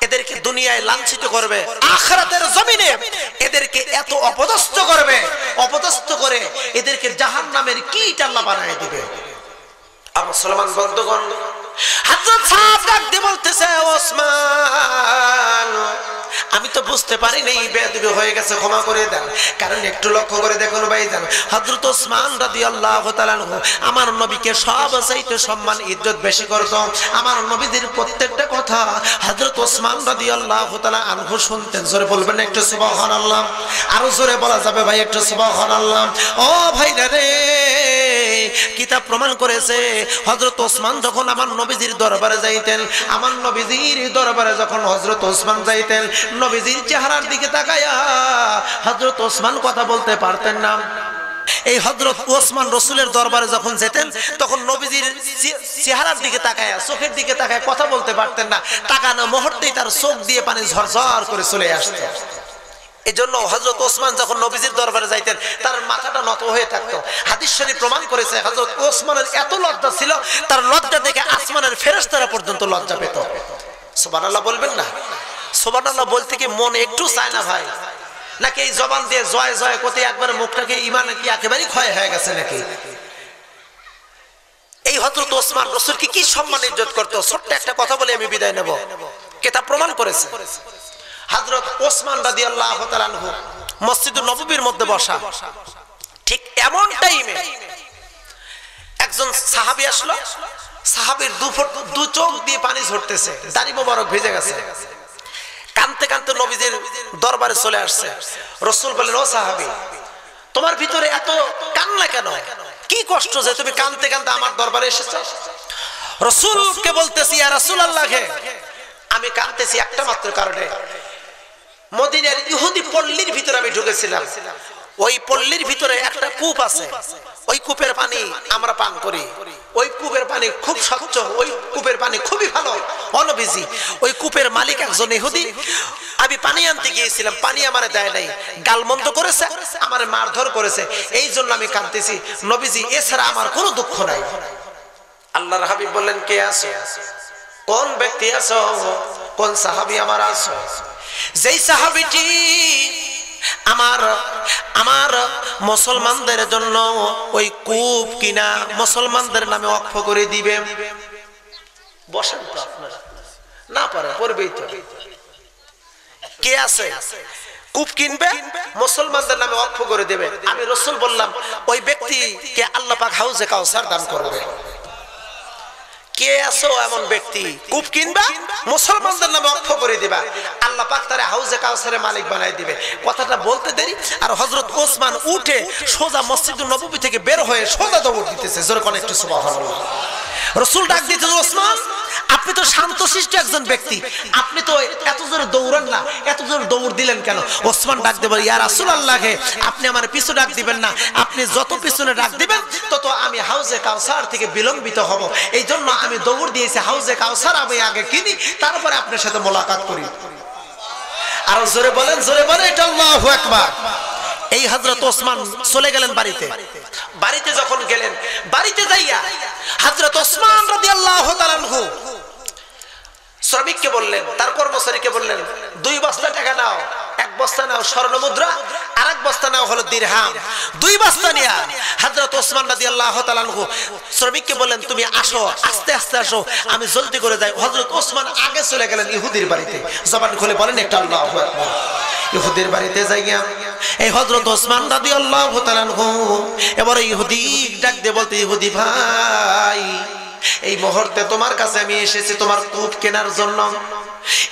এদেরকে দুনিয়ায় লাঞ্ছিত করবে, আখিরাতের জমিনে এদেরকে এত অপদস্থ করবে, অপদস্থ করে এদেরকে জাহান্নামের কীট আল্লাহ বানায় দিবে। আর মুসলমান বন্ধুগণ, হযরত সাহাব ডাক দিয়ে বলতেছে, ওসমান আমি তো বুঝতে পারি নাই বেয়াদবি হয়ে গেছে, ক্ষমা করে দেন। কারণ একটু লক্ষ্য করে দেখুন ভাইজান, হযরত ওসমান রাদিয়াল্লাহু তাআলা আনহু আমার নবীকে সবচাইতে সম্মান ইজ্জত বেশি করত। আমার নবীদের প্রত্যেকটা কথা হযরত ওসমান রাদিয়াল্লাহু তাআলা আনহু শুনতেন। জোরে বলবেন একটু সুবহানাল্লাহ? আরো জোরে বলা যাবে ভাই একটু সুবহানাল্লাহ? ও ভাইরা রে, কিতাব প্রমাণ করেছে হযরত ওসমান যখন আমার নবীজির দরবারে যাইতেন, আমার নবীজির দরবারে যখন হযরত ওসমান যাইতেন, নবীজির চেহারার দিকে তাকায়া হযরত ওসমান কথা বলতে পারতেন না। এই হযরত ওসমান রাসূলের দরবারে যখন যেতেন তখন নবীজির চেহারার দিকে তাকায়া, চোখের দিকে তাকায় কথা বলতে পারতেন না। তাকানো মুহূর্তেই তার চোখ দিয়ে পানি ঝরঝর করে চলে আসতো। এজন্য হযরত ওসমান যখন নবীজির দরবারে যাইতেন তার মাথাটা নত হয়ে থাকতো। হাদিস শরীফ প্রমাণ করেছে হযরত ওসমানের এত লজ্জা ছিল, তার লজ্জা দেখে আসমানের ফেরেশতারা পর্যন্ত লজ্জা পেত। সুবহানাল্লাহ বলবেন না? সুবহানাল্লাহ বলতে কি মন একটু চায় না ভাই? নাকি এই জবান দিয়ে জয় জয় করতে একবার মুখটাকে ঈমান কি একেবারেই ক্ষয় হয়ে গেছে নাকি? এই হযরত ওসমান রাসূলকে কি সম্মান ইজ্জত করত। ছোট্ট একটা কথা বলে আমি বিদায় নেব। কিতাব প্রমাণ করেছে হযরত ওসমান রাদিয়াল্লাহু তাআলা আনহু মসজিদুন নববীর মধ্যে বসা, ঠিক এমন টাইমে একজন সাহাবী আসলো। সাহাবীর দু চোখ দিয়ে পানি ঝরতেছে, দাড়ি মোবারক ভিজে গেছে, কাঁদতে কাঁদতে নবীজির দরবারে চলে আসছে। রাসূল বললেন, ও সাহাবী, তোমার ভিতরে এত কান্না কেন? কি কষ্ট যে তুমি কাঁদতে কাঁদতে আমার দরবারে এসেছো? রাসূলকে বলতেছি, ইয়া রাসূলুল্লাহ, আমি কাঁদতেছি একটা মাত্র কারণে। মদিনার ইহুদি পল্লীর ভিতরে আমি ঢুকেছিলাম। ওই পল্লীর ভিতরে একটা কূপ আছে, ওই কূপের পানি আমরা পান করি। ওই কূপের পানি খুব স্বচ্ছ, ওই কূপের পানি খুবই ভালো, অনভিজি। ওই কূপের মালিক একজন ইহুদি। আমি পানি আনতে গিয়েছিলাম, পানি আমারে দেয় নাই, গালমন্দ করেছে, আমার মারধর করেছে। এই জন্য আমি কাঁদতেছি। নবীজি, এছাড়া আমার কোনো দুঃখ নাই। আল্লাহর হাবিব বললেন, কে আছো? কোন ব্যক্তি আছো? কোন সাহাবী আমার আছো? যেই সাহাবীটি আমার মুসলমানদের জন্য ওই কূপ কিনা মুসলমানদের নামে ওয়াকফ করে দিবে। বসেন তো আপনারা, না পারে পড়বেই তো। কে আছে কূপ কিনবে, মুসলমানদের নামে ওয়াকফ করে দেবে? আমি রাসূল বললাম, ওই ব্যক্তিকে আল্লাহ পাক হাউজে কাউসার দান করবে। কে আছো এমন ব্যক্তি কূপ কিনবা, মুসলমানদের নামে ওয়াকফ করে দিবা, আল্লাহ পাক তারে হাউজে কাউসারের মালিক বানাই দিবে। কথাটা বলতে দেরি আর হযরত ওসমান উঠে সোজা মসজিদুন নববী থেকে বের হয়ে সোজা দৌড় দিতেছে। জোরে কোন একটু সুবহানাল্লাহ। রাসূল ডাক দিতেছে, ওসমান, আপনি তো শান্তশিষ্ট একজন ব্যক্তি, আপনি তো এত জোরে দৌড়ান না, এত জোরে দৌড় দিলেন কেন? ওসমান ডাক দিয়ে বলে, ইয়া রাসূলুল্লাহ, আপনি আমার পিছু ডাক দিবেন না, আপনি যত পিছনে ডাক দিবেন তত আমি হাউজে কাউসার থেকে বিলম্বিত হব। এই জন্য আমি দৌড় দিয়েছি, হাউজে কাউসার আমি আগে কিনি, তারপরে আপনার সাথে মোলাকাত করি। আরো জোরে বলেন, জোরে বলেন এটা আল্লাহু আকবার। এই হযরত ওসমান চলে গেলেন বাড়িতে। বাড়িতে যখন গেলেন, বাড়িতে যাইয়া হযরত ওসমান রাদিয়াল্লাহু তাআলা আনহু শ্রমিককে বললেন, তার কর্মচারীকে বললেন, 2 বস্তা টাকা নাও, 1 বস্তা নাও স্বর্ণ মুদ্রা, আর 1 বস্তা নাও হলো দিরহাম। 2 বস্তা নিয়া হযরত ওসমান রাদিয়াল্লাহু তাআলা আনহু শ্রমিককে বললেন, তুমি আসো, আস্তে আস্তে আসো, আমি জলদি করে যাই। হযরত ওসমান আগে চলে গেলেন ইহুদির বাড়িতে। জবান খুলে বলেন একটা আল্লাহু আকবার। ইহুদির বাড়িতে যাইয়া এই হযরত ওসমান রাদিয়াল্লাহু তাআলা আনহু এবার ইহুদি ডাক দিয়ে বলতে, ইহুদি ভাই, এই মুহূর্তে তোমার কাছে আমি এসেছি তোমার কূপ কেনার জন্য।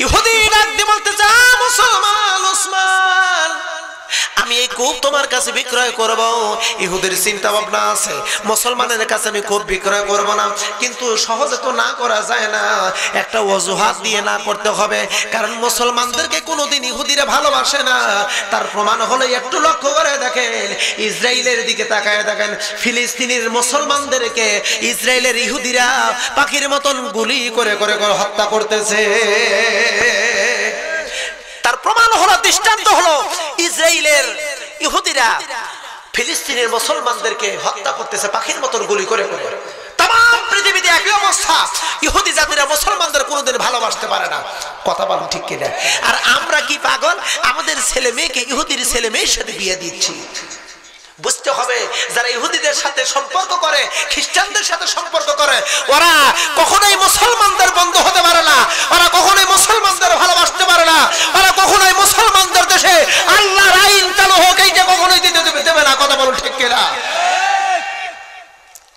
ইহুদি ডাক দিয়ে বলতে, যা মুসলমান ওসমান, আমি এই কূপ তোমার কাছে বিক্রয় করব। ইহুদির চিন্তা ভাবনা আছে মুসলমানের কাছে আমি খুব বিক্রয় করব না, কিন্তু সহজে তো না করা যায় না, একটা অজুহাত দিয়ে না করতে হবে। কারণ মুসলমানদেরকে কোনোদিন ইহুদিরা ভালোবাসে না। তার প্রমাণ হলো একটু লক্ষ্য করে দেখেন, ইসরায়েলের দিকে তাকায় দেখেন, ফিলিস্তিনের মুসলমানদেরকে ইসরায়েলের ইহুদিরা পাখির মতন গুলি করে করে করে হত্যা করতেছে। তার প্রমাণ হলো, দৃষ্টান্ত হলো, ইসরায়েলের ইহুদিরা ফিলিস্তিনের মুসলমানদেরকে হত্যা করতেছে পাখির মতন গুলি করে করে। তাম পৃথিবীতে একই অবস্থা, ইহুদি জাতিরা মুসলমানদের কোনোদিন ভালোবাসতে পারে না। কথা বলেন ঠিক কিনা? আর আমরা কি পাগল, আমাদের ছেলে মেয়েকে ইহুদির ছেলে মেয়ের সাথে বিয়ে দিচ্ছি। বুঝতে হবে, যারা ইহুদিদের সাথে সম্পর্ক করে, খ্রিস্টানদের সাথে সম্পর্ক করে, ওরা কখনোই মুসলমানদের বন্ধু হতে পারে না, ওরা কখনোই মুসলমানদের ভালোবাসতে পারে না, ওরা কখনোই মুসলমানদের দেশে আল্লাহর আইন চালু হোক এইটা কখনোই দিতে দেবে না। কথা বলুন ঠিক কিনা?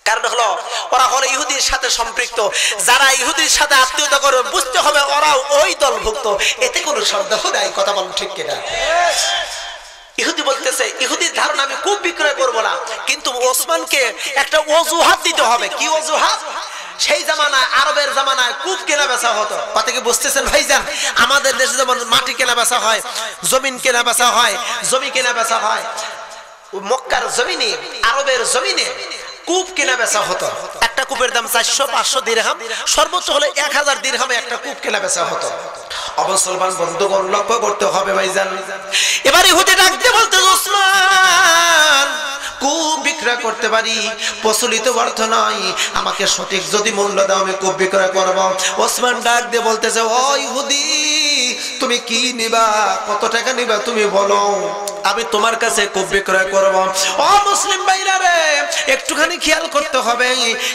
কারণ হলো ওরা হলো ইহুদির সাথে সম্পৃক্ত। যারা ইহুদির সাথে আত্মীয়তা করে, বুঝতে হবে ওরাও ওই দলভুক্ত, এতে কোনো সন্দেহ নাই। কথা বলুন ঠিক কিনা? ইহুদি বলতেছে, ইহুদির ধারণা আমি খুব বিক্রয় করবো না, কিন্তু ওসমানকে একটা অজুহাত দিতে হবে। কি অজুহাত? সেই জামানায়, আরবের জামানায় কূপ কেনা বেচা হতো। কথা কি বুঝতেছেন ভাইজান? আমাদের দেশে যেমন মাটি কেনা বেচা হয়, জমিন কেনা বেচা হয়, জমি কেনা বেচা হয়, মক্কার জমিনে, আরবের জমিনে কূপ কেনা বেচা হতো। একটা কূপের দাম 400-500 দিরহাম, সর্বোচ্চ হলে 1000 দিরহামে একটা কূপ কেনা বেচা হতো। মুসলমান বন্ধুগণ লক্ষ্য করতে হবে ভাইজান। এবার ইহুদি ডাকতে বলতে, ওসমান কূপ বিক্রয় করতে পারি, প্রচলিত অর্থ নয়, আমাকে সঠিক যদি মূল্য দাও আমি কূপ বিক্রয় করব। ওসমান ডাক দিয়ে বলতেছে, ও ইহুদি তুমি কি নিবা, কত টাকা নিবা তুমি বলো, আমি তোমার কাছে কূপ বিক্রয় করব। ও মুসলিম ভাইরা রে, একটুখানি খেয়াল করতে হবে।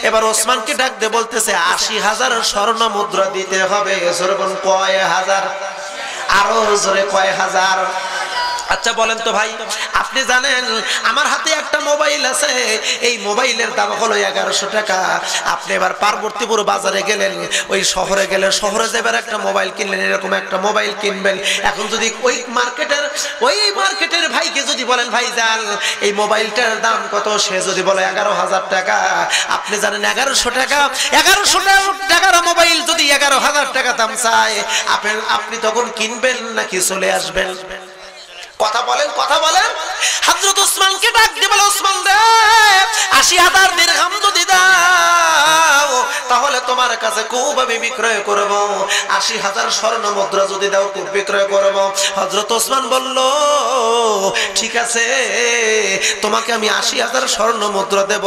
এবার ওসমানকে ডাক দিয়ে বলতেছে, 80,000 স্বর্ণ মুদ্রা দিতে হবে। সরবন কয় হাজার? আরো জোরে কয় হাজার? আচ্ছা বলেন তো ভাই, আপনি জানেন আমার হাতে একটা মোবাইল আছে, এই মোবাইলের দাম হলো 1100 টাকা। আপনি এবার পার্বতীপুর বাজারে গেলেন, ওই শহরে গেলেন, শহরে যাবার একটা মোবাইল কিনলেন, এরকম একটা মোবাইল কিনবেন। এখন যদি ওই মার্কেটের ভাইকে যদি বলেন, ভাই যান এই মোবাইলটার দাম কত, সে যদি বলে 11,000 টাকা, আপনি জানেন 1100 টাকা, 1100 টাকার মোবাইল যদি 11,000 টাকা দাম চায়, আপনি তখন কিনবেন নাকি চলে আসবেন? কথা বলেন, কথা বলেন। হযরত ওসমানকে ডাক দিয়ে বলে, ওসমান রে, 80,000 দিরহাম যদি দাও তাহলে তোমার কাছে কূপ আমি বিক্রয় করব। 80,000 স্বর্ণ মুদ্রা যদি দাও কূপ বিক্রয় করব। হযরত ওসমান বলল, ঠিক আছে, তোমাকে আমি 80,000 স্বর্ণ মুদ্রা দেব।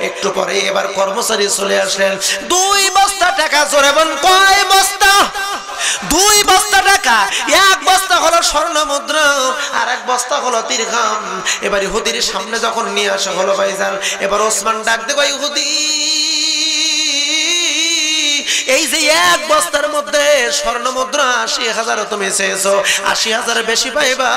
একটু পরে এবার কর্মচারী চলে আসলেন, 2 বস্তা টাকা। জোরে বলেন, কয় বস্তা? 2 বস্তা টাকা। 1 বস্তা হলো স্বর্ণ মুদ্রা, আর 1 বস্তা হলো দিরহাম। এবার ইহুদির সামনে যখন নিয়ে আসা হলো ভাইজান, এবার ওসমান ডাক দেয়, ইহুদি এই যে 1 বস্তার মধ্যে স্বর্ণ মুদ্রা 80,000 তুমি চেয়েছো, 80,000 বেশি পাইবা,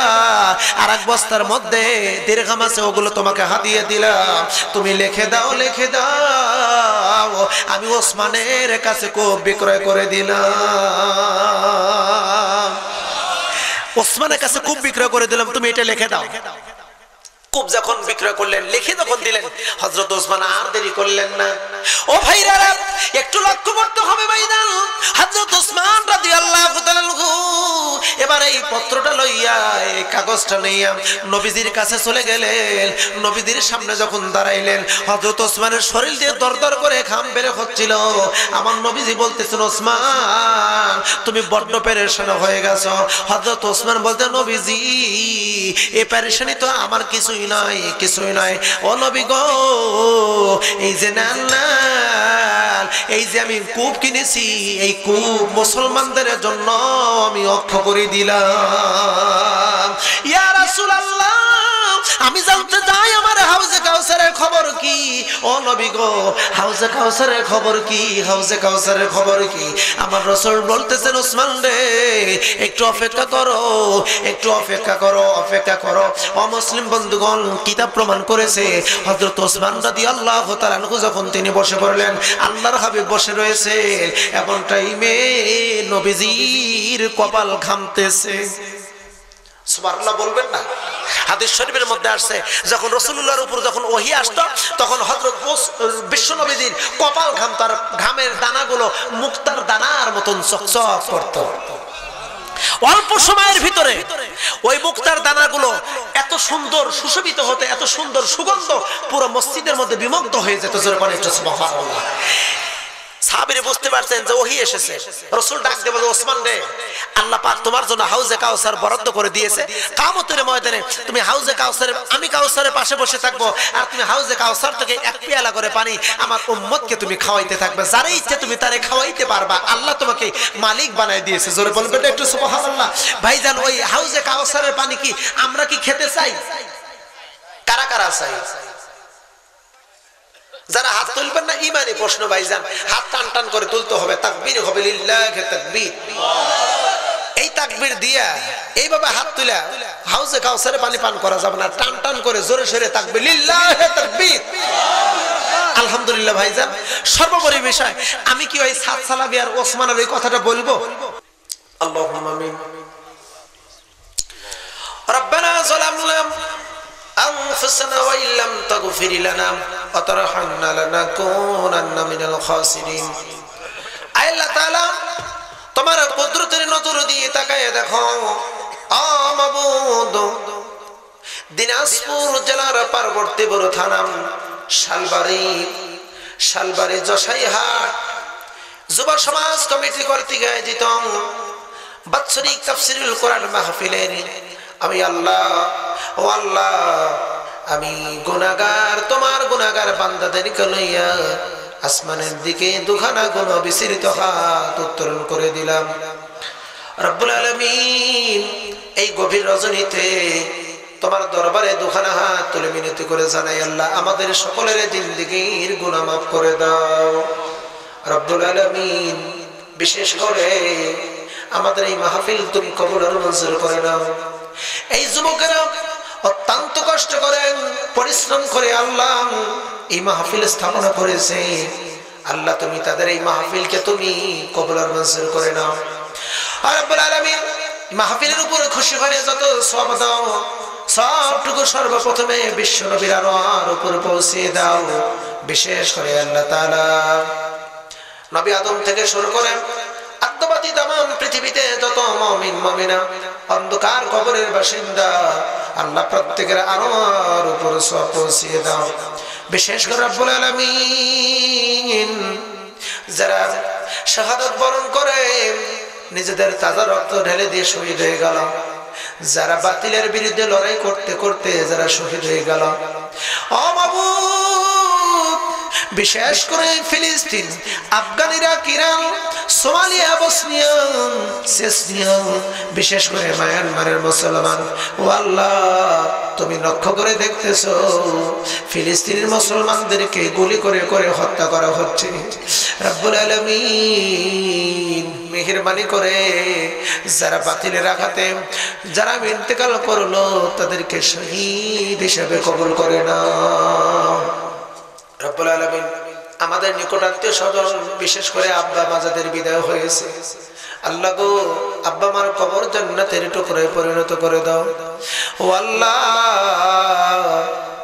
আর 1 বস্তার মধ্যে দিরহাম আছে, ওগুলো তোমাকে হাতিয়ে দিলাম, তুমি লিখে দাও, লিখে দাও, আমি ওসমানের কাছে কূপ বিক্রয় করে দিলাম। ওসমানের কাছে কূপ বিক্রয় করে দিলাম, তুমি এটা লিখে দাও। কূপ যখন বিক্রয় করলেন, লিখে যখন দিলেন, হযরত ওসমান আর দেরি করলেন না। ও ভাইরা, একটু লক্ষ্য করতে হবে ভাইজান। হযরত ওসমান রাদিয়াল্লাহু তাআলা এবার এই পত্রটা লইয়া, এই কাগজটা নিয়ে নবীজির কাছে চলে গেলেন। নবীজির সামনে যখন দাঁড়াইলেন, হযরত ওসমানের শরীর দিয়ে দরদর করে ঘাম বের হচ্ছিল। আমার নবীজি বলতেছেন, ওসমান তুমি বড্ড পেরেশান হয়ে গেছো। হযরত ওসমান বলতে, নবীজি এই পেরেশানি তো আমার কিছুই নয়, কিছুই নয়। ও নবী গো, এই যে এই যে আমি কূপ কিনেছি, এই কূপ মুসলমানদের জন্য আমি অক্ষ করে দিলাম। ইয়া রাসূলুল্লাহ, আমি জানতে চাই আমার হাউজে কাউসারের খবর কি? ও নবী গো, হাউজে কাউসারের খবর কি? হাউজে কাউসারের খবর কি? আমার রাসূল বলতেছেন, ওসমান রে, একটু অপেক্ষা করো, একটু অপেক্ষা করো, অপেক্ষা করো। অমুসলিম বন্ধুগণ, কিতাব প্রমাণ করেছে হযরত ওসমান রাদিয়াল্লাহু তাআলা যখন তিনি বসে পড়লেন, আল্লাহর হাবিব বসে রয়েছে, এমন টাইমে নবীজির কপাল ঘামতেছে। সুবহানাল্লাহ বলবেন না? হাদিস শরীফের মধ্যে আসছে যখন রাসূলুল্লাহর উপর যখন ওহী আসতো তখন হযরত বিশ্বনবীর কপাল ঘামতো, আর ঘামের দানাগুলো মুক্তার দানার মতন চকচক করতো। অল্প সময়ের ভিতরে ওই মুক্তার দানাগুলো এত সুন্দর সুশোভিত হতে, এত সুন্দর সুগন্ধ পুরো মসজিদের মধ্যে বিমুগ্ধ হয়ে যেত। জোরে বলেন সুবহানাল্লাহ। সাহাবীরা বুঝতে পারছেন যে ওহী এসেছে। রাসূল ডাক দিয়ে বলে, ওসমান রে, আল্লাহ পাক তোমার জন্য হাউজে কাউসার বরাদ্দ করে দিয়েছে। কিয়ামতের ময়দানে তুমি হাউজে কাউসারে, আমি কাউসারের পাশে বসে থাকবো, আর তুমি হাউজে কাউসার থেকে এক পেয়ালা করে পানি আমার উম্মতকে তুমি খাওয়াইতে থাকবে। যারে ইচ্ছে তুমি তারে খাওয়াইতে পারবা। আল্লাহ তোমাকে মালিক বানায় দিয়েছে। জোরে বলবেন একটু সুবহানাল্লাহ। ভাইজান, ওই হাউজে কাউসারের পানি কি আমরা কি খেতে চাই? কারা কারা চাই? যারা হাত তুলবেন না ইমানি প্রশ্ন ভাইজান, হাত টান টান করে তুলতে হবে। তাকবীর হবে, লিল্লাহি তাকবীর। এই তাকবীর দিয়া এইভাবে হাত তুলা হাউজে কাউসারে পানি পান করা যাবে না। টান টান করে জোরে সোরে তাকবীর, লিল্লাহি তাকবীর। আলহামদুলিল্লাহ ভাইজান, সর্বোপরি বিষয় আমি কি ওই সাত সালাবি আর ওসমানের ওই কথাটা বলবো? আল্লাহুম্মা আমিন। রব্বানা যালামনা أنفسنا وإن لم تغفر لنا وترحمنا لنكونن من الخاسرين। আল্লাহ তাআলা তোমার কুদরতের নজর দিয়ে তাকায় দেখো, ও মাবুদ, দিনাজপুর জেলার পার্বতীপুর থানা শালবাড়ি জসাইহাট যুব সমাজ কমিটি কর্তৃক আয়োজিত বাৎসরিক তাফসীরুল কোরআন মাহফিলের আমি আল্লাহ, ও আল্লাহ, আমি গুনাহগার, তোমার গুনাহগার বান্দাদেরকে লইয়া আসমানের দিকে দুখানা গুণ বিস্তৃত হাত উত্তোলন করে দিলাম। রব্বুল আলামিন, এই গভীর রজনীতে তোমার দরবারে দুখানা হাত তুলে মিনতি করে জানাই, আল্লাহ আমাদের সকলের জিন্দেগীর গুনাহ মাফ করে দাও। রব্বুল আলামিন, বিশেষ করে আমাদের এই মাহফিল তুমি কবুল আর মঞ্জুর করে নাও। এই যুবকেরা অত্যন্ত কষ্ট করেন, পরিশ্রম করে আল্লাহ এই মাহফিল স্থাপনা করেছে। আল্লাহ তুমি তাদের এই মাহফিলকে তুমি কবুল আর মঞ্জুর করে নাও। আর রব্বুল আলামিন, মাহফিলের উপর খুশি হয়ে যত সওয়াব দাও সবটুকু সর্বপ্রথমে বিশ্ব নবীর আরওয়ার উপর পৌঁছে দাও। বিশেষ করে আল্লাহ তাআলা নবী আদম থেকে শুরু করে আত্মবাদী তামাম পৃথিবীতে যত মুমিন মুমিনা অন্ধকার কবরের বাসিন্দা, আল্লাহ প্রত্যেকের আরওয়ার উপর সওয়াব পৌঁছে দাও। বিশেষ করে রব্বুল আলামিন, যারা শাহাদাত বরণ করে নিজেদের তাজা রক্ত ঢেলে দিয়ে শহীদ হয়ে গেল, যারা বাতিলের বিরুদ্ধে লড়াই করতে করতে যারা শহীদ হয়ে গেল, ও মাবুদ, বিশেষ করে ফিলিস্তিন, Afghan, Iraq, Iran, Somalia, Bosnia, Chechnya, বিশেষ করে মায়ানমারের মুসলমান, ও আল্লাহ তুমি লক্ষ্য করে দেখতেছো ফিলিস্তিনের মুসলমানদেরকে গুলি করে করে হত্যা করা হচ্ছে। রব্বুল আলামিন, মেহেরবানি করে যারা বাতিলের আঘাতে যারা ইন্তেকাল করলো তাদেরকে শহীদ হিসেবে কবুল করে নাও। রব্বুল আলামিন, আমাদের নিকটাত্মীয় স্বজন বিশেষ করে আব্বা মাজাদের বিদায় হয়েছে, আল্লাহ গো আব্বা মার কবর জান্নাতের টুকরায় পরিণত করে দাও। ও আল্লাহ,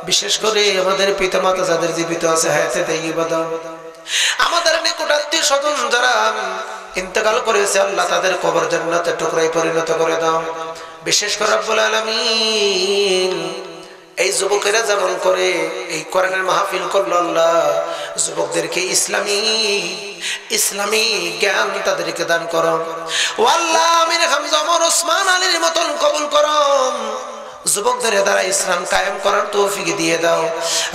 বিশেষ করে আমাদের পিতামাতা যাদের জীবিত আছে হায়াতে তাইয়্যিবা দাও। আমাদের নিকটাত্মীয় স্বজন যারা ইন্তেকাল করেছে আল্লাহ তাদের কবর জান্নাতের টুকরায় পরিণত করে দাও। বিশেষ করে রব্বুল আলামিন, এই যুবকেরা যেমন করে এই কোরআনের মাহফিল করলো, আল্লাহ যুবকদেরকে ইসলামী জ্ঞান তাদেরকে দান করো। ও আল্লাহ, আমির হামজা, ওমর, ওসমান আলীর মতন কবুল করো। যুবকদের দ্বারা ইসলাম কায়েম করার তৌফিক দিয়ে দাও।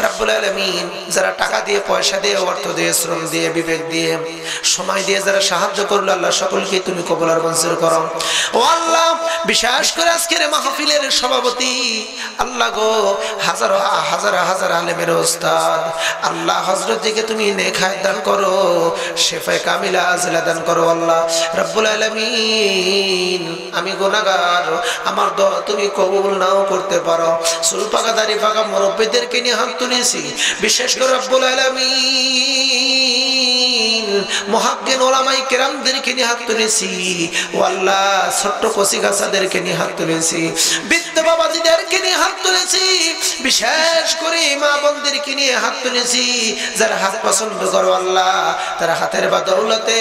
রব্বুল আলামিন, যারা টাকা দিয়ে, পয়সা দিয়ে, অর্থ দিয়ে, শ্রম দিয়ে, বিবেক দিয়ে, সময় দিয়ে যারা সাহায্য করলো, আল্লাহ সকলকে তুমি কবুল আর মঞ্জুর করো। ও আল্লাহ, বিশেষ করে আজকের মাহফিলের সভাপতি, আল্লাহ গো হাজার হাজার হাজার আলেমের ওস্তাদ, আল্লাহ হযরত দিকে তুমি নেক হায়াত দান করো, শিফায়ে কামিলা আজলা দান করো। আল্লাহ রব্বুল আলামিন, আমি গুনাহগার, আমার দোয়া তুমি কবুল নাও করতে পারো। চুল পাকা দাড়ি পাকা মুরব্বিদেরকে নিয়ে হাত তুলেছি, বিশেষ করে রব্বুল আলামিন মুহাক্কিন উলামায়ে কেরামদেরকে নিয়ে হাত তুলেছি ও আল্লাহ, ছোট্ট কচি গাছাদেরকে নিয়ে হাত তুলেছি, বৃদ্ধ বাবাজিদেরকে নিয়ে হাত তুলেছি, বিশেষ করে মা বোনদেরকে নিয়ে হাত তুলেছি। যারা হাত পছন্দ করো আল্লাহ, তারা হাতের বদৌলতে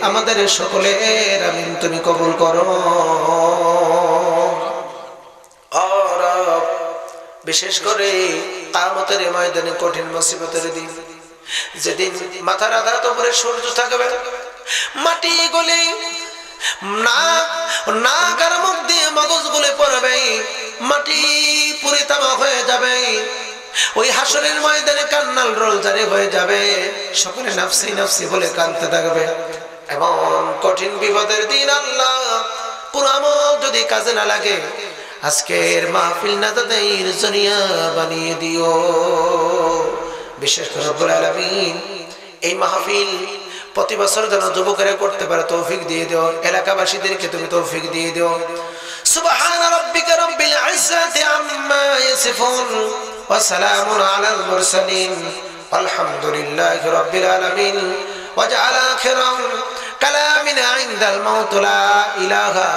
আমাদের সকলের আমিন তুমি কবুল করো। বিশেষ করে কিয়ামতের ময়দানে কঠিন মুসিবতের দিন, যেদিন মাথার আঘাত উপরে সূর্য থাকবে, মাটি গলে নাক আর মুখ দিয়ে মগজ গলে পড়বে, মাটি পুরে তামা হয়ে যাবে, ওই হাসরের ময়দানে কান্নাল রোল জারি হয়ে যাবে, সকলে নাফসি নাফসি বলে কাঁদতে থাকবে। এমন কঠিন বিপদের দিন আল্লাহ কোন আমল যদি কাজে না লাগে, আজকের মাহফিল নাজাতের জরিয়া বানিয়ে দিও। বিশেষ করে রব্বুল আলামিন এই মাহফিল প্রতি বছর যেন যুবকেরা করতে পারে তৌফিক দিয়ে দিও, এলাকাবাসীদেরকে তুমি তৌফিক দিয়ে দিও। সুবহান রাব্বিকা রাব্বিল ইজ্জাতি আম্মা ইয়াসিফুন ওয়া সালামুন আলাল মুরসালিন আলহামদুলিল্লাহি রাব্বিল আলামিন ওয়া জাআলা আখিরাম কালামিনা ইনদাল মাউত লা ইলাহা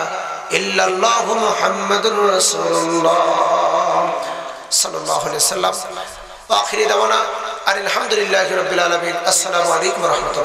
ইল্লাল্লাহু মুহাম্মাদুর রাসূলুল্লাহ সাল্লাল্লাহু আলাইহি ওয়াসাল্লাম। ওয়া আখিরি দাওয়ানা আলহামদুলিল্লাহি রাব্বিল আলামিন। আসসালামু আলাইকুম ওয়া রাহমাতুল্লাহ।